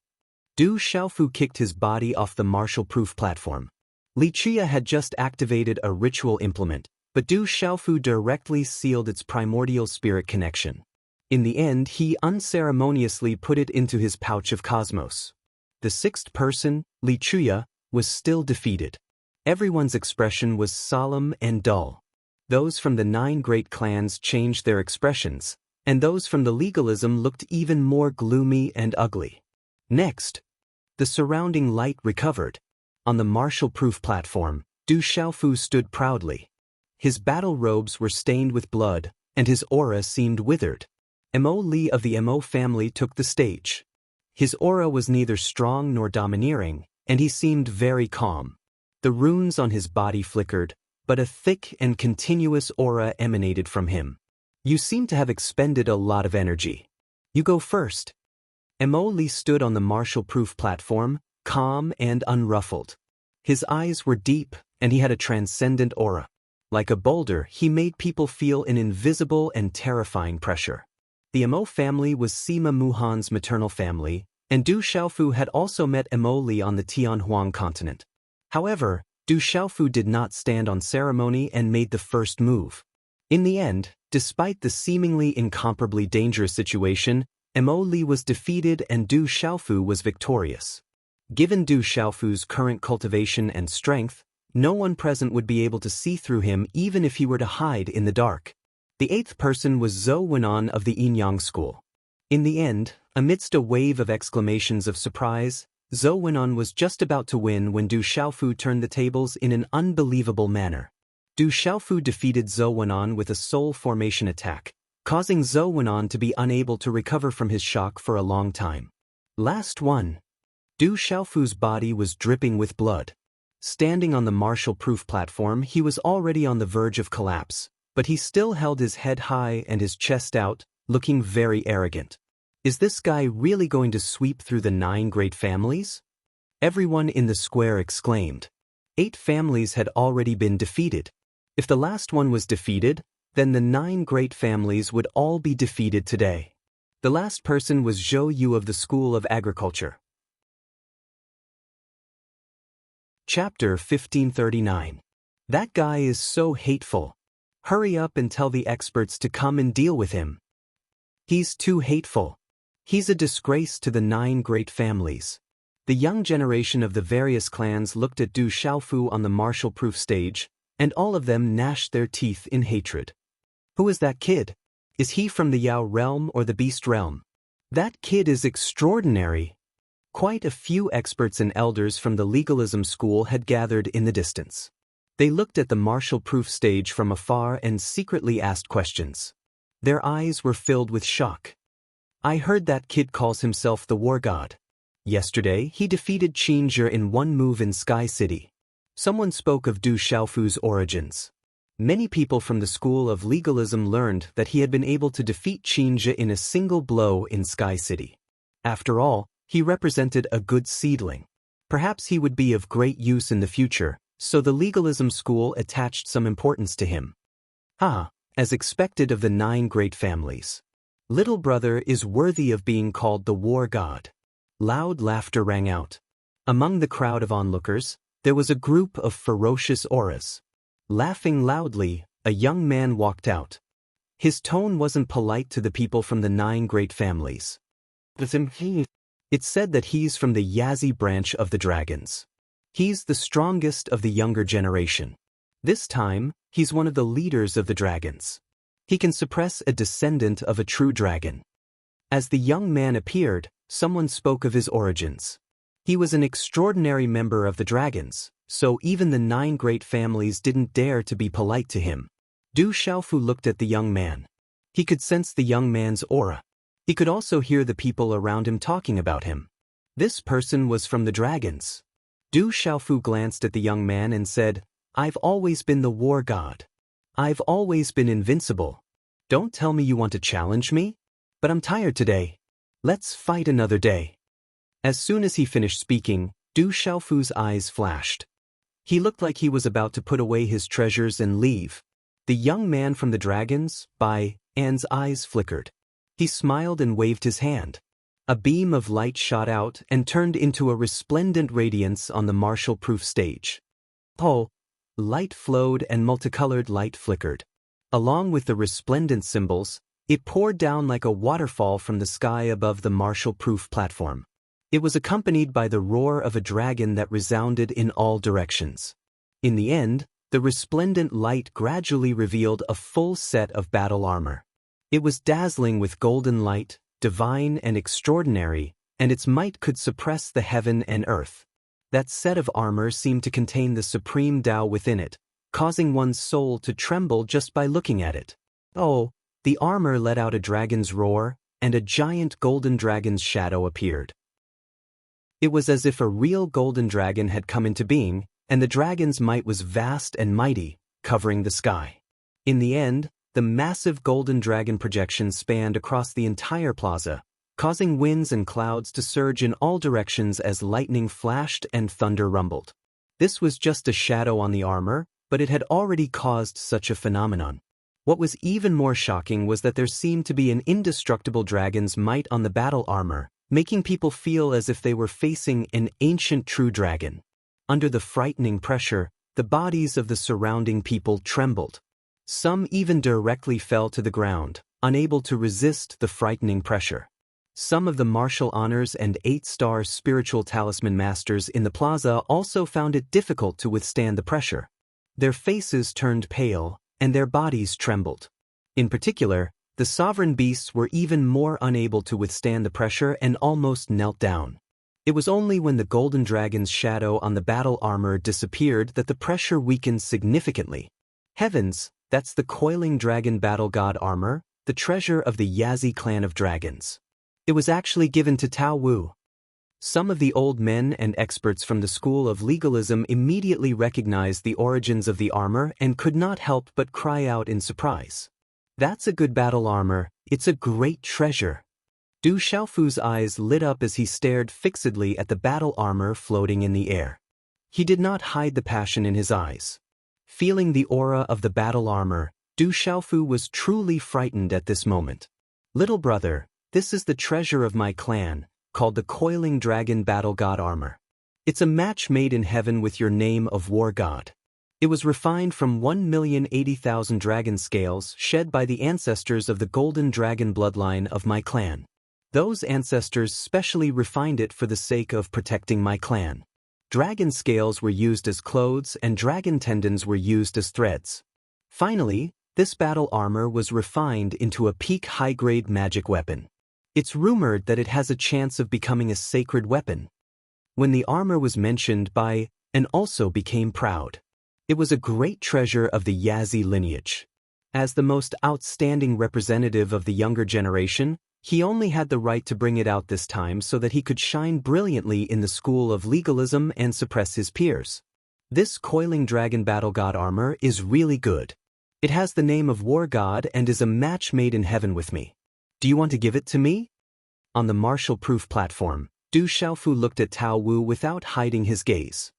Du Xiaofu kicked his body off the Marshall-proof platform. Lichuya had just activated a ritual implement, but Du Xiaofu directly sealed its primordial spirit connection. In the end, he unceremoniously put it into his pouch of cosmos. The sixth person, Lichuya, was still defeated. Everyone's expression was solemn and dull. Those from the 9 great clans changed their expressions, and those from the legalism looked even more gloomy and ugly. Next, the surrounding light recovered. On the Marshall-proof platform, Du Xiaofu stood proudly. His battle robes were stained with blood, and his aura seemed withered. Mo Li of the Mo family took the stage. His aura was neither strong nor domineering, and he seemed very calm. The runes on his body flickered, but a thick and continuous aura emanated from him. You seem to have expended a lot of energy. You go first. Mo Li stood on the Marshall-proof platform, calm and unruffled. His eyes were deep, and he had a transcendent aura. Like a boulder, he made people feel an invisible and terrifying pressure. The Mo family was Sima Muhan's maternal family, and Du Xiaofu had also met Mo Li on the Tianhuang continent. However, Du Xiaofu did not stand on ceremony and made the first move. In the end, despite the seemingly incomparably dangerous situation, Mo Li was defeated and Du Xiaofu was victorious. Given Du Xiaofu's current cultivation and strength, no one present would be able to see through him even if he were to hide in the dark. The 8th person was Zhou Wenan of the Yinyang school. In the end, amidst a wave of exclamations of surprise, Zhou Wenan was just about to win when Du Xiaofu turned the tables in an unbelievable manner. Du Xiaofu defeated Zhou Wenan with a soul formation attack, causing Zhou Wenan to be unable to recover from his shock for a long time. Last one. Du Xiaofu's body was dripping with blood. Standing on the Marshall-proof platform, he was already on the verge of collapse, but he still held his head high and his chest out, looking very arrogant. Is this guy really going to sweep through the 9 great families? Everyone in the square exclaimed. 8 families had already been defeated. If the last one was defeated, then the 9 great families would all be defeated today. The last person was Zhou Yu of the School of Agriculture. Chapter 1539. That guy is so hateful. Hurry up and tell the experts to come and deal with him. He's too hateful. He's a disgrace to the 9 great families. The young generation of the various clans looked at Du Xiaofu on the Marshall-proof stage, and all of them gnashed their teeth in hatred. Who is that kid? Is he from the Yao realm or the Beast realm? That kid is extraordinary. Quite a few experts and elders from the legalism school had gathered in the distance. They looked at the Marshall-proof stage from afar and secretly asked questions. Their eyes were filled with shock. I heard that kid calls himself the War God. Yesterday, he defeated Qin Zhe in one move in Sky City. Someone spoke of Du Xiaofu's origins. Many people from the school of legalism learned that he had been able to defeat Qin Zhe in a single blow in Sky City. After all, he represented a good seedling. Perhaps he would be of great use in the future, so the legalism school attached some importance to him. As expected of the 9 great families. Little brother is worthy of being called the War God. Loud laughter rang out. Among the crowd of onlookers, there was a group of ferocious auras. Laughing loudly, a young man walked out. His tone wasn't polite to the people from the 9 great families. It said that he's from the Yazi branch of the dragons. He's the strongest of the younger generation. This time, he's one of the leaders of the dragons. He can suppress a descendant of a true dragon. As the young man appeared, someone spoke of his origins. He was an extraordinary member of the dragons, so even the 9 great families didn't dare to be polite to him. Du Xiaofu looked at the young man. He could sense the young man's aura. He could also hear the people around him talking about him. This person was from the dragons. Du Xiaofu glanced at the young man and said, "I've always been the war god. I've always been invincible. Don't tell me you want to challenge me? But I'm tired today. Let's fight another day." As soon as he finished speaking, Du Xiaofu's eyes flashed. He looked like he was about to put away his treasures and leave. The young man from the dragons, Bai An's eyes flickered. He smiled and waved his hand. A beam of light shot out and turned into a resplendent radiance on the martial-proof stage. Oh! Light flowed and multicolored light flickered. Along with the resplendent symbols, it poured down like a waterfall from the sky above the martial-proof platform. It was accompanied by the roar of a dragon that resounded in all directions. In the end, the resplendent light gradually revealed a full set of battle armor. It was dazzling with golden light, divine and extraordinary, and its might could suppress the heaven and earth. That set of armor seemed to contain the supreme Tao within it, causing one's soul to tremble just by looking at it. Oh! The armor let out a dragon's roar, and a giant golden dragon's shadow appeared. It was as if a real golden dragon had come into being, and the dragon's might was vast and mighty, covering the sky. In the end, the massive golden dragon projection spanned across the entire plaza, causing winds and clouds to surge in all directions as lightning flashed and thunder rumbled. This was just a shadow on the armor, but it had already caused such a phenomenon. What was even more shocking was that there seemed to be an indestructible dragon's might on the battle armor, making people feel as if they were facing an ancient true dragon. Under the frightening pressure, the bodies of the surrounding people trembled. Some even directly fell to the ground, unable to resist the frightening pressure. Some of the martial honors and 8-star spiritual talisman masters in the plaza also found it difficult to withstand the pressure. Their faces turned pale, and their bodies trembled. In particular, the sovereign beasts were even more unable to withstand the pressure and almost knelt down. It was only when the golden dragon's shadow on the battle armor disappeared that the pressure weakened significantly. Heavens, that's the coiling dragon battle god armor, the treasure of the Yazi clan of dragons. It was actually given to Tao Wu. Some of the old men and experts from the school of legalism immediately recognized the origins of the armor and could not help but cry out in surprise. "That's a good battle armor, it's a great treasure." Du Xiaofu's eyes lit up as he stared fixedly at the battle armor floating in the air. He did not hide the passion in his eyes. Feeling the aura of the battle armor, Du Xiaofu was truly frightened at this moment. "Little brother, this is the treasure of my clan, called the Coiling Dragon Battle God Armor. It's a match made in heaven with your name of War God. It was refined from 1,080,000 dragon scales shed by the ancestors of the Golden Dragon bloodline of my clan. Those ancestors specially refined it for the sake of protecting my clan. Dragon scales were used as clothes and dragon tendons were used as threads. Finally, this battle armor was refined into a peak high-grade magic weapon. It's rumored that it has a chance of becoming a sacred weapon." When the armor was mentioned by, and also became proud. It was a great treasure of the Yazi lineage. As the most outstanding representative of the younger generation, he only had the right to bring it out this time so that he could shine brilliantly in the school of legalism and suppress his peers. "This Coiling Dragon Battle God armor is really good. It has the name of War God and is a match made in heaven with me. Do you want to give it to me?" On the martial-proof platform, Du Xiaofu looked at Tao Wu without hiding his gaze.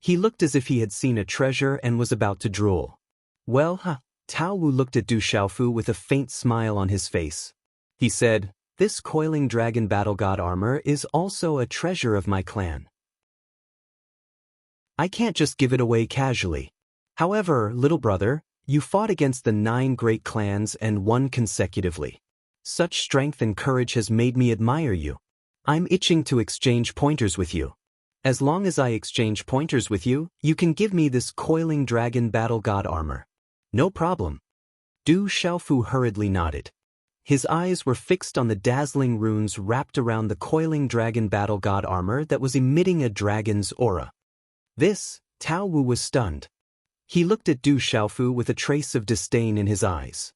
He looked as if he had seen a treasure and was about to drool. "Well, Tao Wu looked at Du Xiaofu with a faint smile on his face. He said, "This Coiling Dragon Battle God armor is also a treasure of my clan. I can't just give it away casually. However, little brother, you fought against the 9 great clans and won consecutively. Such strength and courage has made me admire you. I'm itching to exchange pointers with you. As long as I exchange pointers with you, you can give me this Coiling Dragon Battle God armor." "No problem." Du Xiaofu hurriedly nodded. His eyes were fixed on the dazzling runes wrapped around the Coiling Dragon Battle God armor that was emitting a dragon's aura. Tao Wu was stunned. He looked at Du Xiaofu with a trace of disdain in his eyes.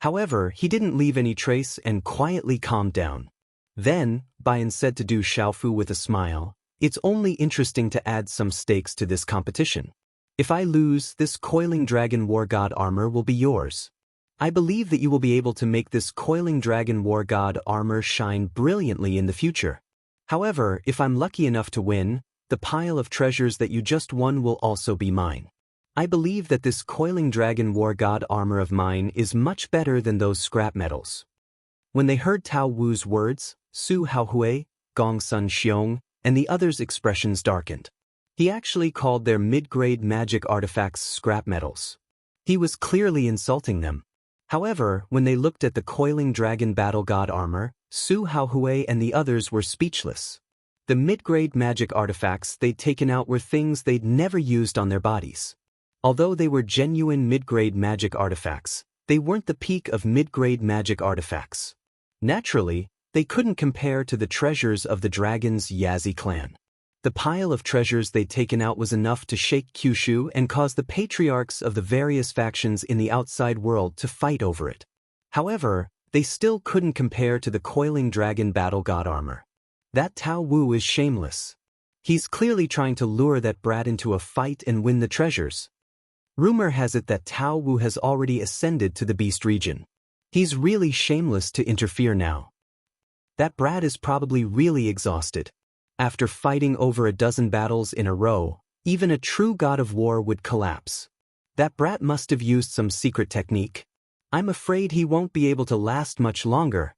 However, he didn't leave any trace and quietly calmed down. Then, Bian said to Du Xiaofu with a smile, "It's only interesting to add some stakes to this competition. If I lose, this coiling dragon war god armor will be yours. I believe that you will be able to make this coiling dragon war god armor shine brilliantly in the future. However, if I'm lucky enough to win, the pile of treasures that you just won will also be mine. I believe that this coiling dragon war god armor of mine is much better than those scrap metals." When they heard Tao Wu's words, Su Haohui, Gong Sun Xiong, and the others' expressions darkened. He actually called their mid-grade magic artifacts scrap metals. He was clearly insulting them. However, when they looked at the coiling dragon battle god armor, Su Haohui and the others were speechless. The mid-grade magic artifacts they'd taken out were things they'd never used on their bodies. Although they were genuine mid-grade magic artifacts, they weren't the peak of mid-grade magic artifacts. Naturally, they couldn't compare to the treasures of the dragon's Yazi clan. The pile of treasures they'd taken out was enough to shake Kyushu and cause the patriarchs of the various factions in the outside world to fight over it. However, they still couldn't compare to the coiling dragon battle god armor. That Tao Wu is shameless. He's clearly trying to lure that brat into a fight and win the treasures. Rumor has it that Tao Wu has already ascended to the beast region. He's really shameless to interfere now. That brat is probably really exhausted. After fighting over a dozen battles in a row, even a true god of war would collapse. That brat must have used some secret technique. I'm afraid he won't be able to last much longer.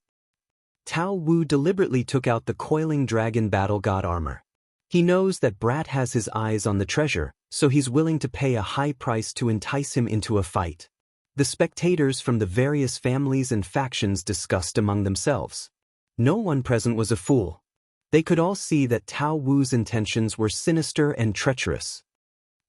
Tao Wu deliberately took out the coiling dragon battle god armor. He knows that Brat has his eyes on the treasure, so he's willing to pay a high price to entice him into a fight. The spectators from the various families and factions discussed among themselves. No one present was a fool. They could all see that Tao Wu's intentions were sinister and treacherous.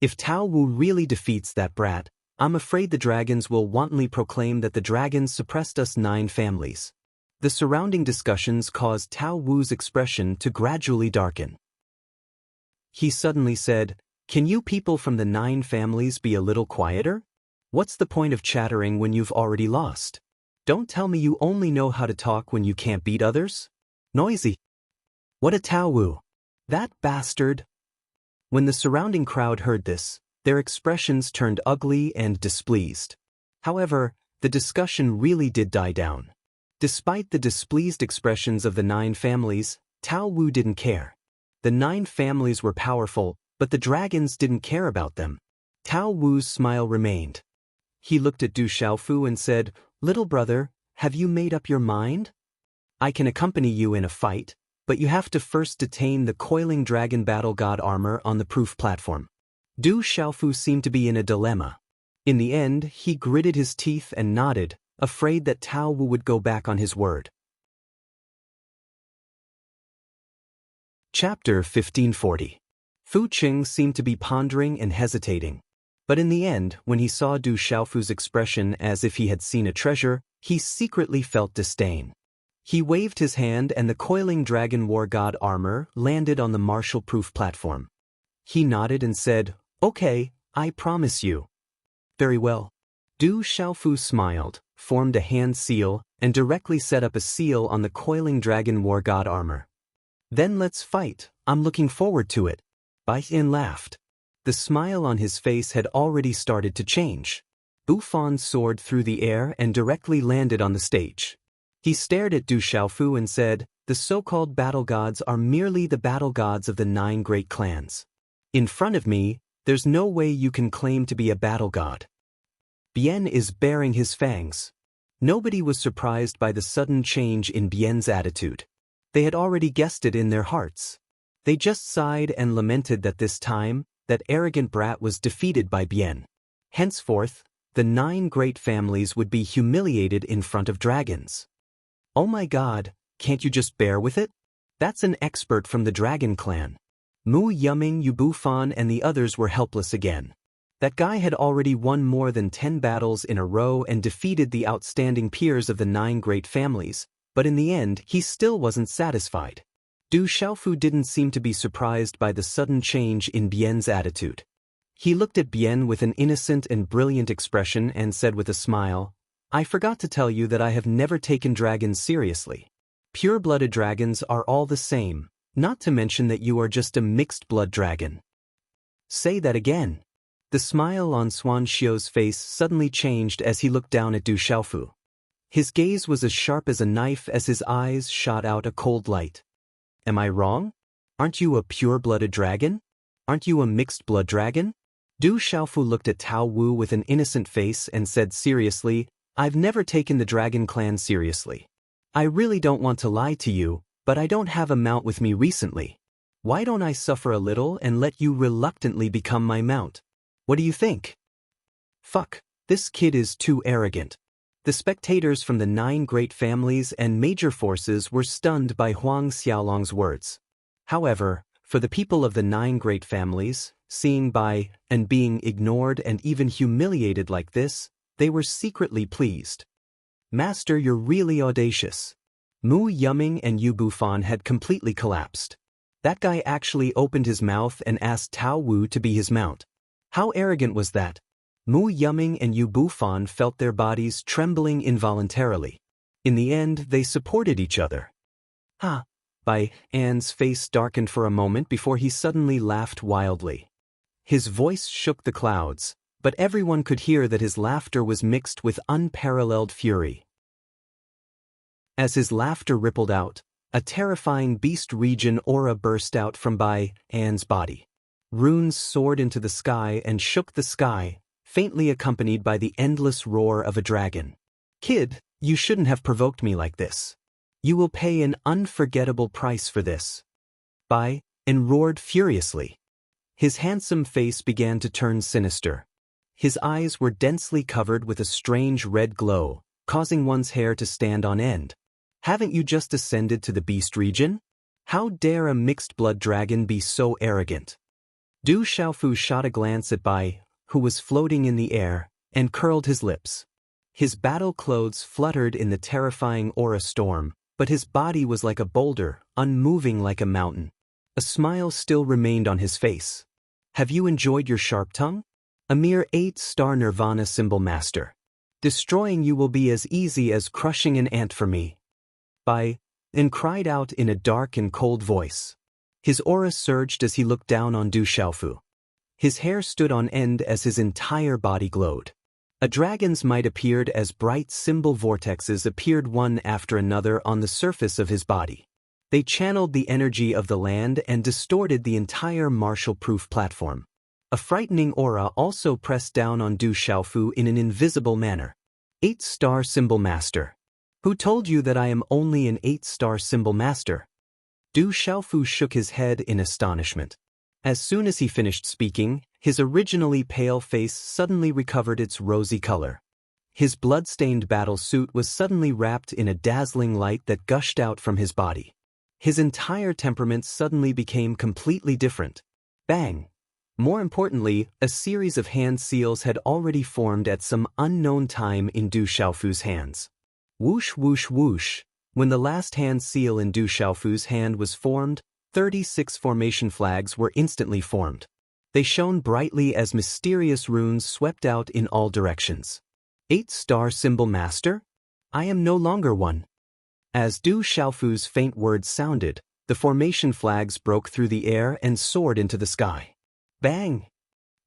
If Tao Wu really defeats that brat, I'm afraid the dragons will wantonly proclaim that the dragons suppressed us 9 families. The surrounding discussions caused Tao Wu's expression to gradually darken. He suddenly said, "Can you people from the 9 families be a little quieter? What's the point of chattering when you've already lost? Don't tell me you only know how to talk when you can't beat others? Noisy. What a Tao Wu. That bastard." When the surrounding crowd heard this, their expressions turned ugly and displeased. However, the discussion really did die down. Despite the displeased expressions of the 9 families, Tao Wu didn't care. The 9 families were powerful, but the dragons didn't care about them. Tao Wu's smile remained. He looked at Du Xiaofu and said, "Little brother, have you made up your mind? I can accompany you in a fight, but you have to first detain the coiling dragon battle god armor on the proof platform." Du Xiaofu seemed to be in a dilemma. In the end, he gritted his teeth and nodded, afraid that Tao Wu would go back on his word. Chapter 1540. Fu Qing seemed to be pondering and hesitating. But in the end, when he saw Du Xiaofu's expression as if he had seen a treasure, he secretly felt disdain. He waved his hand and the coiling dragon war god armor landed on the martial-proof platform. He nodded and said, "Okay, I promise you." "Very well." Du Xiaofu smiled, formed a hand seal, and directly set up a seal on the coiling dragon war god armor. "Then let's fight, I'm looking forward to it." Bai Yin laughed. The smile on his face had already started to change. Bufan soared through the air and directly landed on the stage. He stared at Du Xiaofu and said, "The so-called battle gods are merely the battle gods of the 9 great clans. In front of me, there's no way you can claim to be a battle god." Bien is baring his fangs. Nobody was surprised by the sudden change in Bien's attitude. They had already guessed it in their hearts. They just sighed and lamented that this time, that arrogant brat was defeated by Bien. Henceforth, the 9 great families would be humiliated in front of dragons. "Oh my god, can't you just bear with it? That's an expert from the dragon clan." Mu Yuming, Yu Bufan and the others were helpless again. That guy had already won more than 10 battles in a row and defeated the outstanding peers of the 9 great families, but in the end he still wasn't satisfied. Du Xiaofu didn't seem to be surprised by the sudden change in Bien's attitude. He looked at Bien with an innocent and brilliant expression and said with a smile, I forgot to tell you that I have never taken dragons seriously. Pure-blooded dragons are all the same, not to mention that you are just a mixed-blood dragon. Say that again. The smile on Xuan Xiu's face suddenly changed as he looked down at Du Xiaofu. His gaze was as sharp as a knife as his eyes shot out a cold light. Am I wrong? Aren't you a pure-blooded dragon? Aren't you a mixed-blood dragon? Du Xiaofu looked at Tao Wu with an innocent face and said seriously, I've never taken the dragon clan seriously. I really don't want to lie to you, but I don't have a mount with me recently. Why don't I suffer a little and let you reluctantly become my mount? What do you think? Fuck, this kid is too arrogant. The spectators from the 9 great families and major forces were stunned by Huang Xiaolong's words. However, for the people of the 9 great families, seeing by and being ignored and even humiliated like this, they were secretly pleased. Master, you're really audacious. Mu Yuming and Yu Bufan had completely collapsed. That guy actually opened his mouth and asked Tao Wu to be his mount. How arrogant was that? Mu Yuming and Yu Bufan felt their bodies trembling involuntarily. In the end, they supported each other. Ha! Bai An's face darkened for a moment before he suddenly laughed wildly. His voice shook the clouds, but everyone could hear that his laughter was mixed with unparalleled fury. As his laughter rippled out, a terrifying beast region aura burst out from Bai An's body. Runes soared into the sky and shook the sky, faintly accompanied by the endless roar of a dragon. Kid, you shouldn't have provoked me like this. You will pay an unforgettable price for this. Bai An roared furiously. His handsome face began to turn sinister. His eyes were densely covered with a strange red glow, causing one's hair to stand on end. Haven't you just ascended to the beast region? How dare a mixed-blood dragon be so arrogant? Du Xiaofu shot a glance at Bai, who was floating in the air, and curled his lips. His battle clothes fluttered in the terrifying aura storm, but his body was like a boulder, unmoving like a mountain. A smile still remained on his face. Have you enjoyed your sharp tongue? A mere 8-star Nirvana symbol master. Destroying you will be as easy as crushing an ant for me. Bai An cried out in a dark and cold voice. His aura surged as he looked down on Du Xiaofu. His hair stood on end as his entire body glowed. A dragon's might appeared as bright symbol vortexes appeared one after another on the surface of his body. They channeled the energy of the land and distorted the entire martial-proof platform. A frightening aura also pressed down on Du Xiaofu in an invisible manner. 8-star symbol master. Who told you that I am only an 8-star symbol master? Du Xiaofu shook his head in astonishment. As soon as he finished speaking, his originally pale face suddenly recovered its rosy color. His blood-stained battle suit was suddenly wrapped in a dazzling light that gushed out from his body. His entire temperament suddenly became completely different. Bang! More importantly, a series of hand seals had already formed at some unknown time in Du Xiaofu's hands. Whoosh whoosh whoosh. When the last hand seal in Du Xiaofu's hand was formed, 36 formation flags were instantly formed. They shone brightly as mysterious runes swept out in all directions. 8-star symbol master? I am no longer one. As Du Xiaofu's faint words sounded, the formation flags broke through the air and soared into the sky. Bang!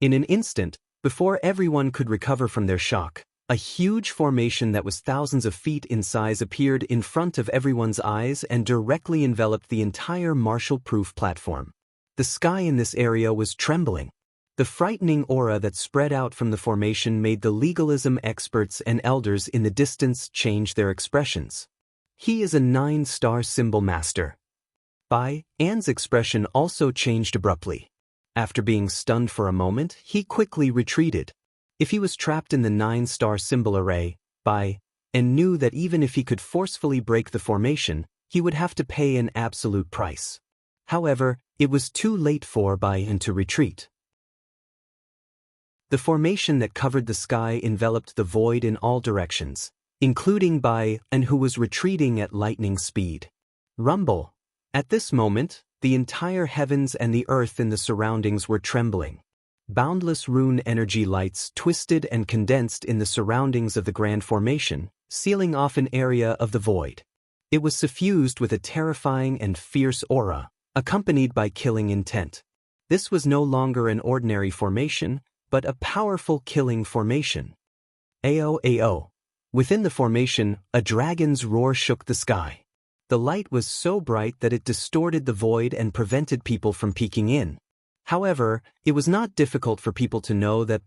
In an instant, before everyone could recover from their shock, a huge formation that was thousands of feet in size appeared in front of everyone's eyes and directly enveloped the entire martial-proof platform. The sky in this area was trembling. The frightening aura that spread out from the formation made the legalism experts and elders in the distance change their expressions. He is a 9-star symbol master. Bai An's expression also changed abruptly. After being stunned for a moment, he quickly retreated. If he was trapped in the 9-star symbol array, Bai An knew that even if he could forcefully break the formation, he would have to pay an absolute price. However, it was too late for Bai An to retreat. The formation that covered the sky enveloped the void in all directions, including Bai An, who was retreating at lightning speed. Rumble. At this moment, the entire heavens and the earth in the surroundings were trembling. boundless rune energy lights twisted and condensed in the surroundings of the grand formation, sealing off an area of the void. It was suffused with a terrifying and fierce aura, accompanied by killing intent. This was no longer an ordinary formation, but a powerful killing formation. Ao. Within the formation, a dragon's roar shook the sky. The light was so bright that it distorted the void and prevented people from peeking in. However, it was not difficult for people to know that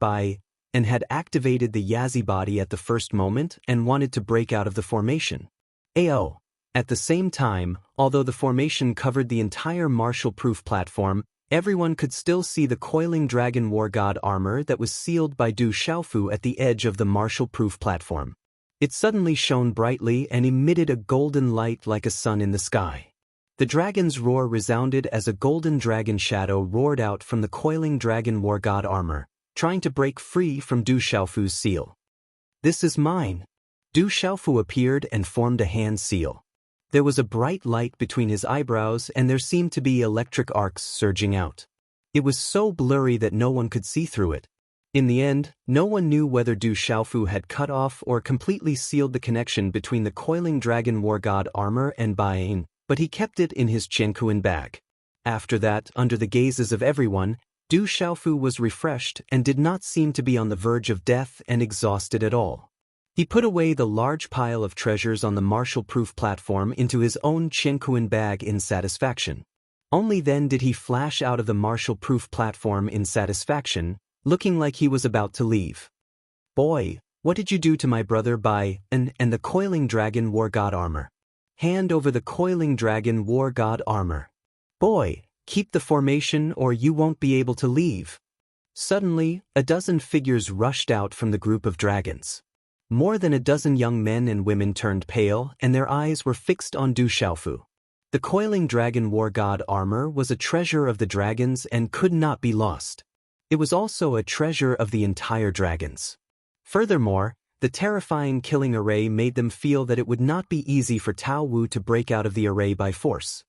and had activated the Yazi body at the first moment and wanted to break out of the formation. Ao. At the same time, although the formation covered the entire martial-proof platform, everyone could still see the coiling dragon war god armor that was sealed by Du Xiaofu at the edge of the martial-proof platform. It suddenly shone brightly and emitted a golden light like a sun in the sky. The dragon's roar resounded as a golden dragon shadow roared out from the coiling dragon war god armor, trying to break free from Du Xiaofu's seal. "This is mine." Du Xiaofu appeared and formed a hand seal. There was a bright light between his eyebrows and there seemed to be electric arcs surging out. It was so blurry that no one could see through it. In the end, no one knew whether Du Xiaofu had cut off or completely sealed the connection between the coiling dragon war god armor and Baiyin, but he kept it in his Qiankuan bag. After that, under the gazes of everyone, Du Xiaofu was refreshed and did not seem to be on the verge of death and exhausted at all. He put away the large pile of treasures on the martial-proof platform into his own Qiankuan bag in satisfaction. Only then did he flash out of the martial-proof platform in satisfaction, looking like he was about to leave. "Boy, what did you do to my brother and the coiling dragon war god armor? Hand over the coiling dragon war god armor. Boy, keep the formation or you won't be able to leave." Suddenly, a dozen figures rushed out from the group of dragons. More than a dozen young men and women turned pale and their eyes were fixed on Du Xiaofu. The coiling dragon war god armor was a treasure of the dragons and could not be lost. It was also a treasure of the entire dragons. Furthermore, the terrifying killing array made them feel that it would not be easy for Tao Wu to break out of the array by force.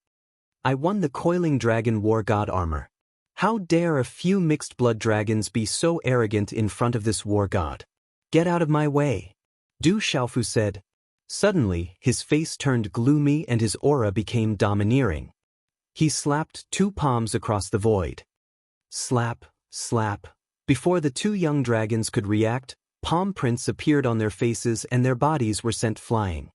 "I won the coiling dragon war god armor. How dare a few mixed-blood dragons be so arrogant in front of this war god? Get out of my way," Du Xiaofu said. Suddenly, his face turned gloomy and his aura became domineering. He slapped two palms across the void. Slap, slap. Before the two young dragons could react, palm prints appeared on their faces and their bodies were sent flying.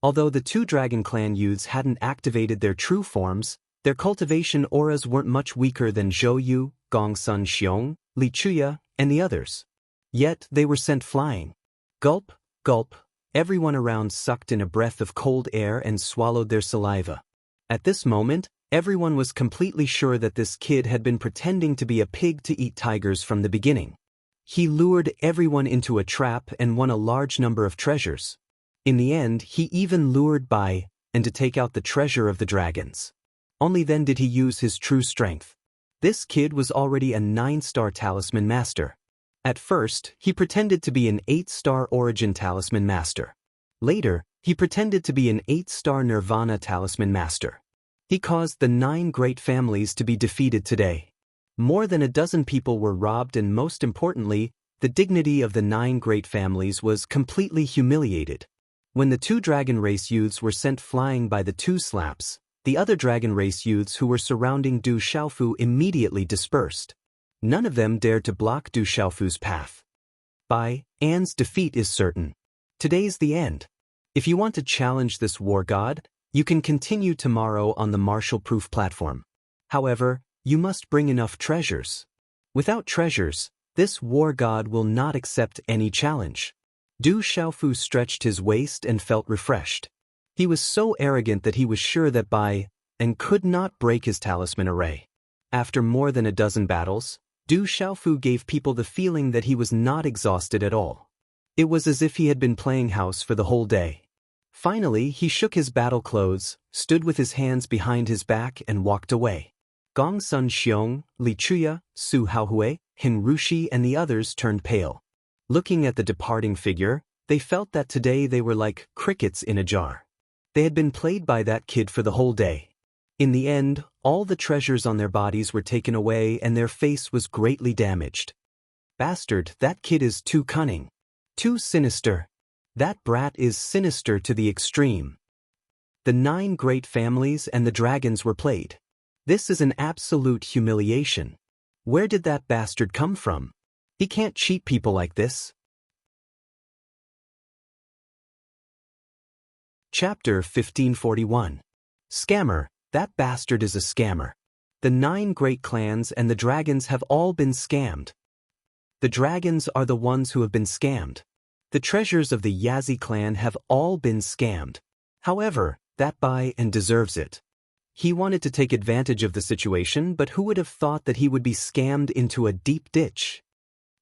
Although the two Dragon Clan youths hadn't activated their true forms, their cultivation auras weren't much weaker than Zhou Yu, Gongsun Xiong, Li Chuya, and the others. Yet they were sent flying. Gulp, gulp, everyone around sucked in a breath of cold air and swallowed their saliva. At this moment, everyone was completely sure that this kid had been pretending to be a pig to eat tigers from the beginning. He lured everyone into a trap and won a large number of treasures. In the end, he even lured and to take out the treasure of the dragons. Only then did he use his true strength. This kid was already a 9-star talisman master. At first, he pretended to be an 8-star origin talisman master. Later, he pretended to be an 8-star nirvana talisman master. He caused the 9 great families to be defeated today. More than a dozen people were robbed and most importantly, the dignity of the 9 great families was completely humiliated. When the 2 dragon race youths were sent flying by the 2 slaps, the other dragon race youths who were surrounding Du Xiaofu immediately dispersed. None of them dared to block Du Xiaofu's path. Anne's defeat is certain. Today's the end. If you want to challenge this war god, you can continue tomorrow on the martial-proof platform. However, you must bring enough treasures. Without treasures, this war god will not accept any challenge. Du Xiaofu stretched his waist and felt refreshed. He was so arrogant that he was sure that and could not break his talisman array. After more than a dozen battles, Du Xiaofu gave people the feeling that he was not exhausted at all. It was as if he had been playing house for the whole day. Finally, he shook his battle clothes, stood with his hands behind his back and walked away. Gongsun Xiong, Li Chuya, Su Haohui, Hing Rushi and the others turned pale. Looking at the departing figure, they felt that today they were like crickets in a jar. They had been played by that kid for the whole day. In the end, all the treasures on their bodies were taken away and their face was greatly damaged. Bastard, that kid is too cunning. Too sinister. That brat is sinister to the extreme. The 9 great families and the dragons were played. This is an absolute humiliation. Where did that bastard come from? He can't cheat people like this. Chapter 1541. Scammer, that bastard is a scammer. The 9 great clans and the dragons have all been scammed. The dragons are the ones who have been scammed. The treasures of the Yazzie clan have all been scammed. However, that guy deserves it. He wanted to take advantage of the situation, but who would have thought that he would be scammed into a deep ditch?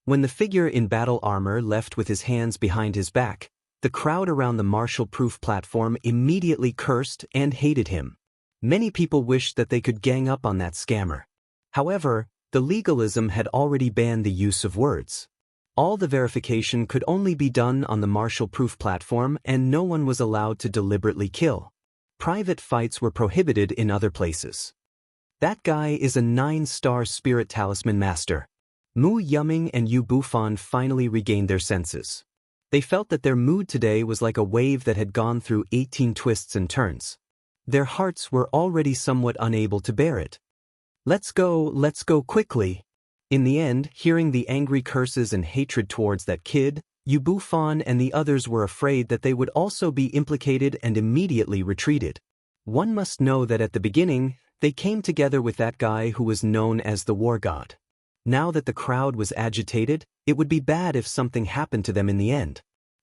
When the figure in battle armor left with his hands behind his back, the crowd around the Marshall-proof platform immediately cursed and hated him. Many people wished that they could gang up on that scammer. However, the legalism had already banned the use of words. All the verification could only be done on the Marshall-proof platform, and no one was allowed to deliberately kill. Private fights were prohibited in other places. That guy is a 9-star spirit talisman master. Mu Yumming and Yu Bufan finally regained their senses. They felt that their mood today was like a wave that had gone through 18 twists and turns. Their hearts were already somewhat unable to bear it. Let's go quickly. In the end, hearing the angry curses and hatred towards that kid, Yu Bufan and the others were afraid that they would also be implicated and immediately retreated. One must know that at the beginning, they came together with that guy who was known as the War God. Now that the crowd was agitated, it would be bad if something happened to them in the end.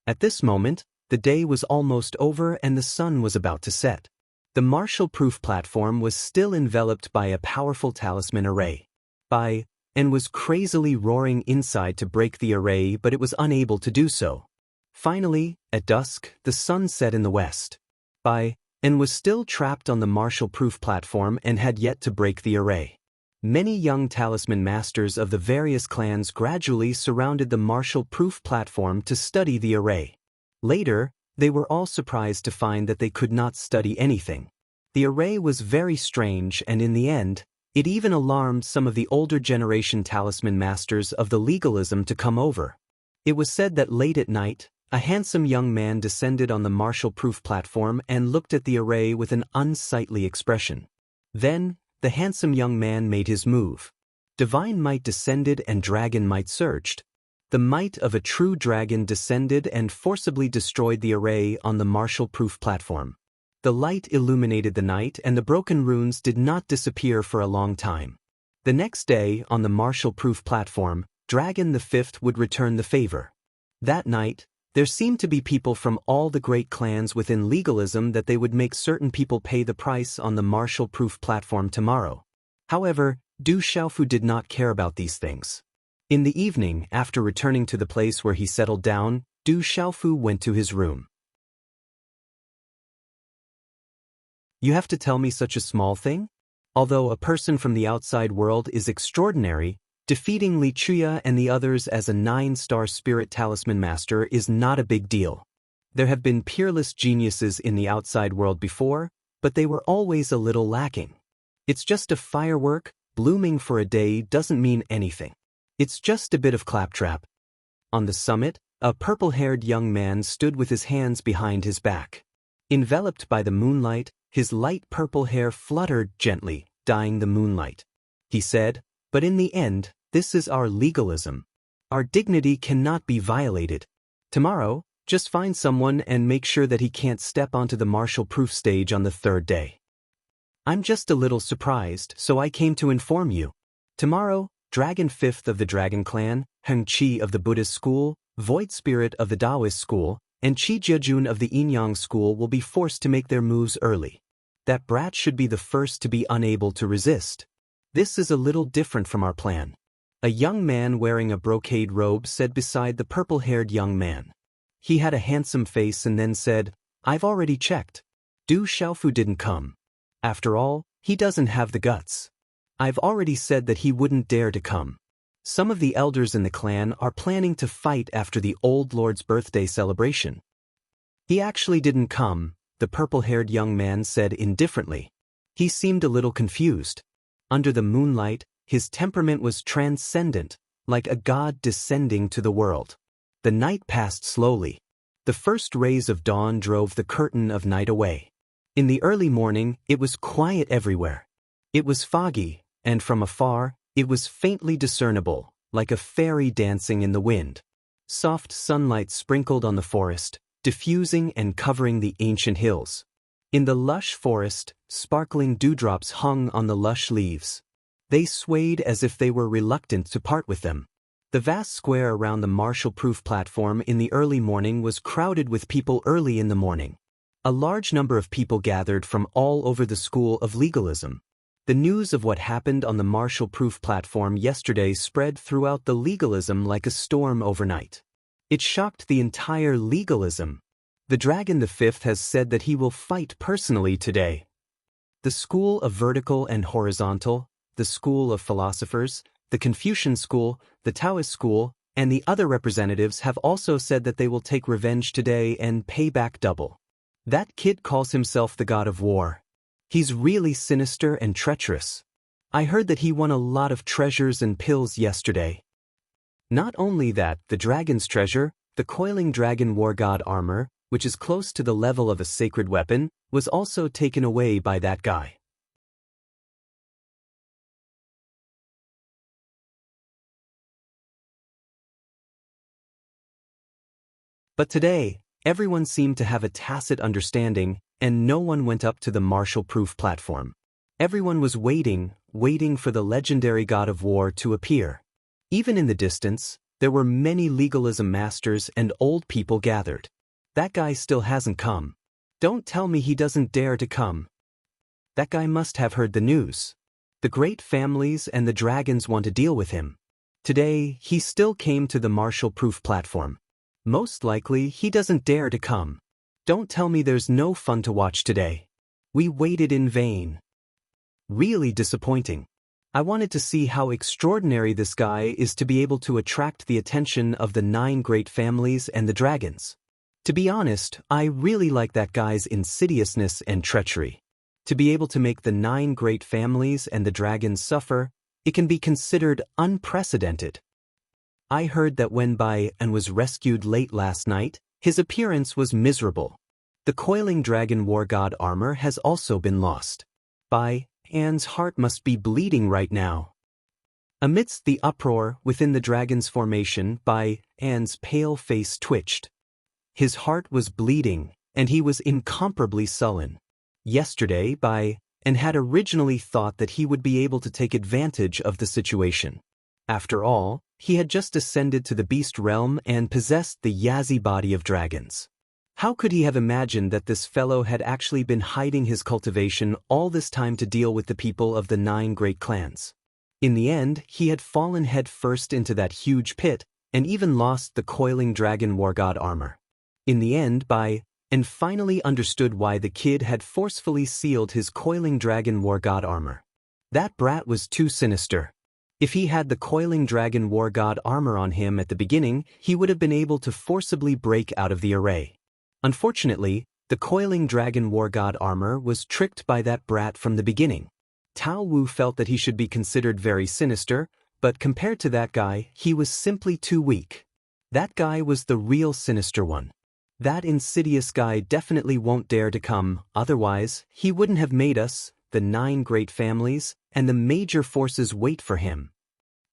At this moment, the day was almost over and the sun was about to set. The Marshall-proof platform was still enveloped by a powerful talisman array. And was crazily roaring inside to break the array, but it was unable to do so. Finally, at dusk, the sun set in the west. And was still trapped on the Marshall-proof platform and had yet to break the array. Many young talisman masters of the various clans gradually surrounded the Marshall-proof platform to study the array. Later, they were all surprised to find that they could not study anything. The array was very strange, and in the end, it even alarmed some of the older generation talisman masters of the legalism to come over. It was said that late at night, a handsome young man descended on the Marshall-proof platform and looked at the array with an unsightly expression. Then, the handsome young man made his move. Divine might descended and dragon might surged. The might of a true dragon descended and forcibly destroyed the array on the Marshall-proof platform. The light illuminated the night and the broken runes did not disappear for a long time. The next day, on the Marshall-proof platform, Dragon the Fifth would return the favor. That night, there seemed to be people from all the great clans within legalism that they would make certain people pay the price on the Marshall-proof platform tomorrow. However, Du Xiaofu did not care about these things. In the evening, after returning to the place where he settled down, Du Xiaofu went to his room. You have to tell me such a small thing? Although a person from the outside world is extraordinary, defeating Li Chuya and the others as a 9-star spirit talisman master is not a big deal. There have been peerless geniuses in the outside world before, but they were always a little lacking. It's just a firework, blooming for a day doesn't mean anything. It's just a bit of claptrap. On the summit, a purple-haired young man stood with his hands behind his back. Enveloped by the moonlight, his light purple hair fluttered gently, dyeing the moonlight. He said, "But in the end, this is our legalism. Our dignity cannot be violated. Tomorrow, just find someone and make sure that he can't step onto the Marshall-proof stage on the 3rd day. I'm just a little surprised, so I came to inform you. Tomorrow, Dragon Fifth of the Dragon Clan, Heng Qi of the Buddhist school, Void Spirit of the Taoist school, and Qi Jiajun of the Yin-Yang school will be forced to make their moves early. That brat should be the first to be unable to resist. This is a little different from our plan." A young man wearing a brocade robe said beside the purple-haired young man. He had a handsome face and then said, "I've already checked. Du Xiaofu didn't come. After all, he doesn't have the guts. I've already said that he wouldn't dare to come. Some of the elders in the clan are planning to fight after the old lord's birthday celebration." "He actually didn't come," the purple-haired young man said indifferently. He seemed a little confused. Under the moonlight, his temperament was transcendent, like a god descending to the world. The night passed slowly. The first rays of dawn drove the curtain of night away. In the early morning, it was quiet everywhere. It was foggy, and from afar, it was faintly discernible, like a fairy dancing in the wind. Soft sunlight sprinkled on the forest, diffusing and covering the ancient hills. In the lush forest, sparkling dewdrops hung on the lush leaves. They swayed as if they were reluctant to part with them. The vast square around the marshal-proof platform in the early morning was crowded with people early in the morning. A large number of people gathered from all over the school of legalism. The news of what happened on the marshal-proof platform yesterday spread throughout the legalism like a storm overnight. It shocked the entire legalism. The Dragon V has said that he will fight personally today. The school of vertical and horizontal, the school of philosophers, the Confucian school, the Taoist school, and the other representatives have also said that they will take revenge today and pay back double. That kid calls himself the god of war. He's really sinister and treacherous. I heard that he won a lot of treasures and pills yesterday. Not only that, the dragon's treasure, the coiling dragon war god armor, which is close to the level of a sacred weapon, was also taken away by that guy. But today, everyone seemed to have a tacit understanding, and no one went up to the marshal-proof platform. Everyone was waiting for the legendary god of war to appear. Even in the distance, there were many legalism masters and old people gathered. That guy still hasn't come. Don't tell me he doesn't dare to come. That guy must have heard the news. The great families and the dragons want to deal with him. Today, he still came to the marshal-proof platform. Most likely, he doesn't dare to come. Don't tell me there's no fun to watch today. We waited in vain. Really disappointing. I wanted to see how extraordinary this guy is to be able to attract the attention of the 9 great families and the dragons. To be honest, I really like that guy's insidiousness and treachery. To be able to make the 9 great families and the dragons suffer, it can be considered unprecedented. I heard that when Bai An was rescued late last night, his appearance was miserable. The coiling dragon war god armor has also been lost. Bai An's heart must be bleeding right now. Amidst the uproar within the dragon's formation, Bai An's pale face twitched. His heart was bleeding, and he was incomparably sullen. Yesterday, Bai An had originally thought that he would be able to take advantage of the situation. After all, he had just ascended to the beast realm and possessed the Yazi body of dragons. How could he have imagined that this fellow had actually been hiding his cultivation all this time to deal with the people of the 9 great clans? In the end, he had fallen head first into that huge pit, and even lost the coiling dragon war god armor. In the end, Bai An finally understood why the kid had forcefully sealed his coiling dragon war god armor. That brat was too sinister. If he had the coiling dragon war god armor on him at the beginning, he would have been able to forcibly break out of the array. Unfortunately, the coiling dragon war god armor was tricked by that brat from the beginning. Tao Wu felt that he should be considered very sinister, but compared to that guy, he was simply too weak. That guy was the real sinister one. That insidious guy definitely won't dare to come, otherwise, he wouldn't have made us, the 9 great families, and the major forces wait for him.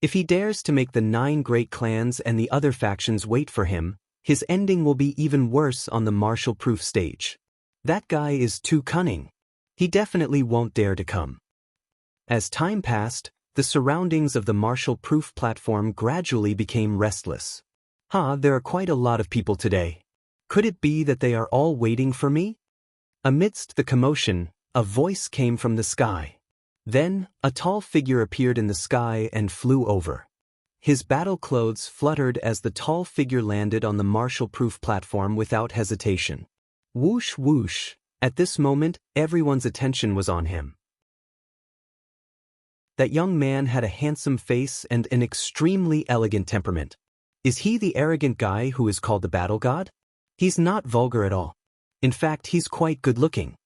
If he dares to make the 9 great clans and the other factions wait for him, his ending will be even worse on the marshal-proof stage. That guy is too cunning. He definitely won't dare to come. As time passed, the surroundings of the marshal-proof platform gradually became restless. There are quite a lot of people today. Could it be that they are all waiting for me? Amidst the commotion, a voice came from the sky. Then, a tall figure appeared in the sky and flew over. His battle clothes fluttered as the tall figure landed on the marshal-proof platform without hesitation. Whoosh whoosh. At this moment, everyone's attention was on him. That young man had a handsome face and an extremely elegant temperament. Is he the arrogant guy who is called the battle god? He's not vulgar at all. In fact, he's quite good-looking.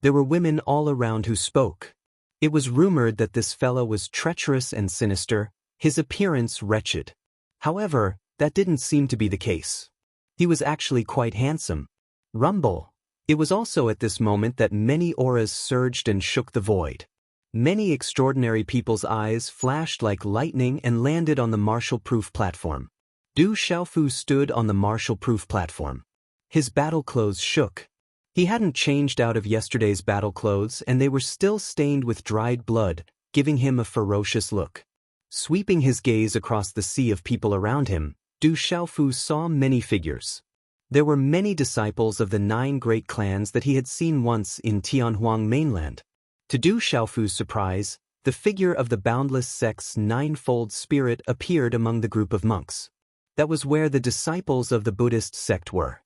There were women all around who spoke. It was rumored that this fellow was treacherous and sinister, his appearance wretched. However, that didn't seem to be the case. He was actually quite handsome. Rumble. It was also at this moment that many auras surged and shook the void. Many extraordinary people's eyes flashed like lightning and landed on the martial-proof platform. Du Xiaofu stood on the martial-proof platform. His battle clothes shook. He hadn't changed out of yesterday's battle clothes, and they were still stained with dried blood, giving him a ferocious look. Sweeping his gaze across the sea of people around him, Du Xiaofu saw many figures. There were many disciples of the 9 great clans that he had seen once in Tianhuang mainland. To Du Xiaofu's surprise, the figure of the boundless sect's 9-fold spirit appeared among the group of monks. That was where the disciples of the Buddhist sect were.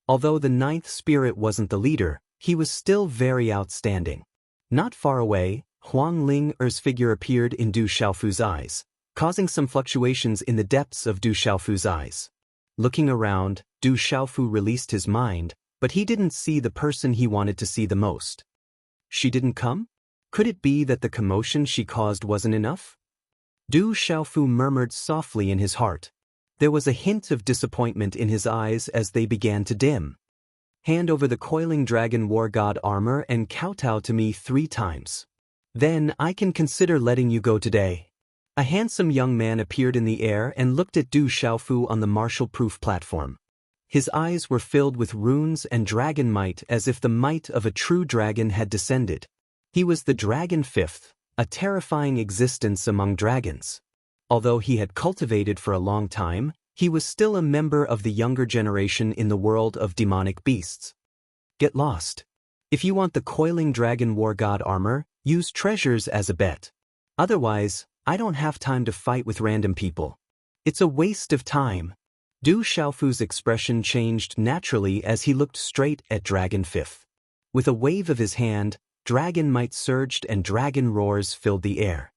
Although the 9th spirit wasn't the leader, he was still very outstanding. Not far away, Huang Ling-er's figure appeared in Du Xiaofu's eyes, causing some fluctuations in the depths of Du Xiaofu's eyes. Looking around, Du Xiaofu released his mind, but he didn't see the person he wanted to see the most. She didn't come? Could it be that the commotion she caused wasn't enough? Du Xiaofu murmured softly in his heart. There was a hint of disappointment in his eyes as they began to dim. Hand over the coiling dragon war god armor and kowtow to me 3 times. Then I can consider letting you go today. A handsome young man appeared in the air and looked at Du Xiaofu on the martial-proof platform. His eyes were filled with runes and dragon might as if the might of a true dragon had descended. He was the Dragon 5th, a terrifying existence among dragons. Although he had cultivated for a long time, he was still a member of the younger generation in the world of demonic beasts. Get lost. If you want the coiling dragon war god armor, use treasures as a bet. Otherwise, I don't have time to fight with random people. It's a waste of time. Du Xiaofu's expression changed naturally as he looked straight at Dragon 5th. With a wave of his hand, dragon might surged and dragon roars filled the air.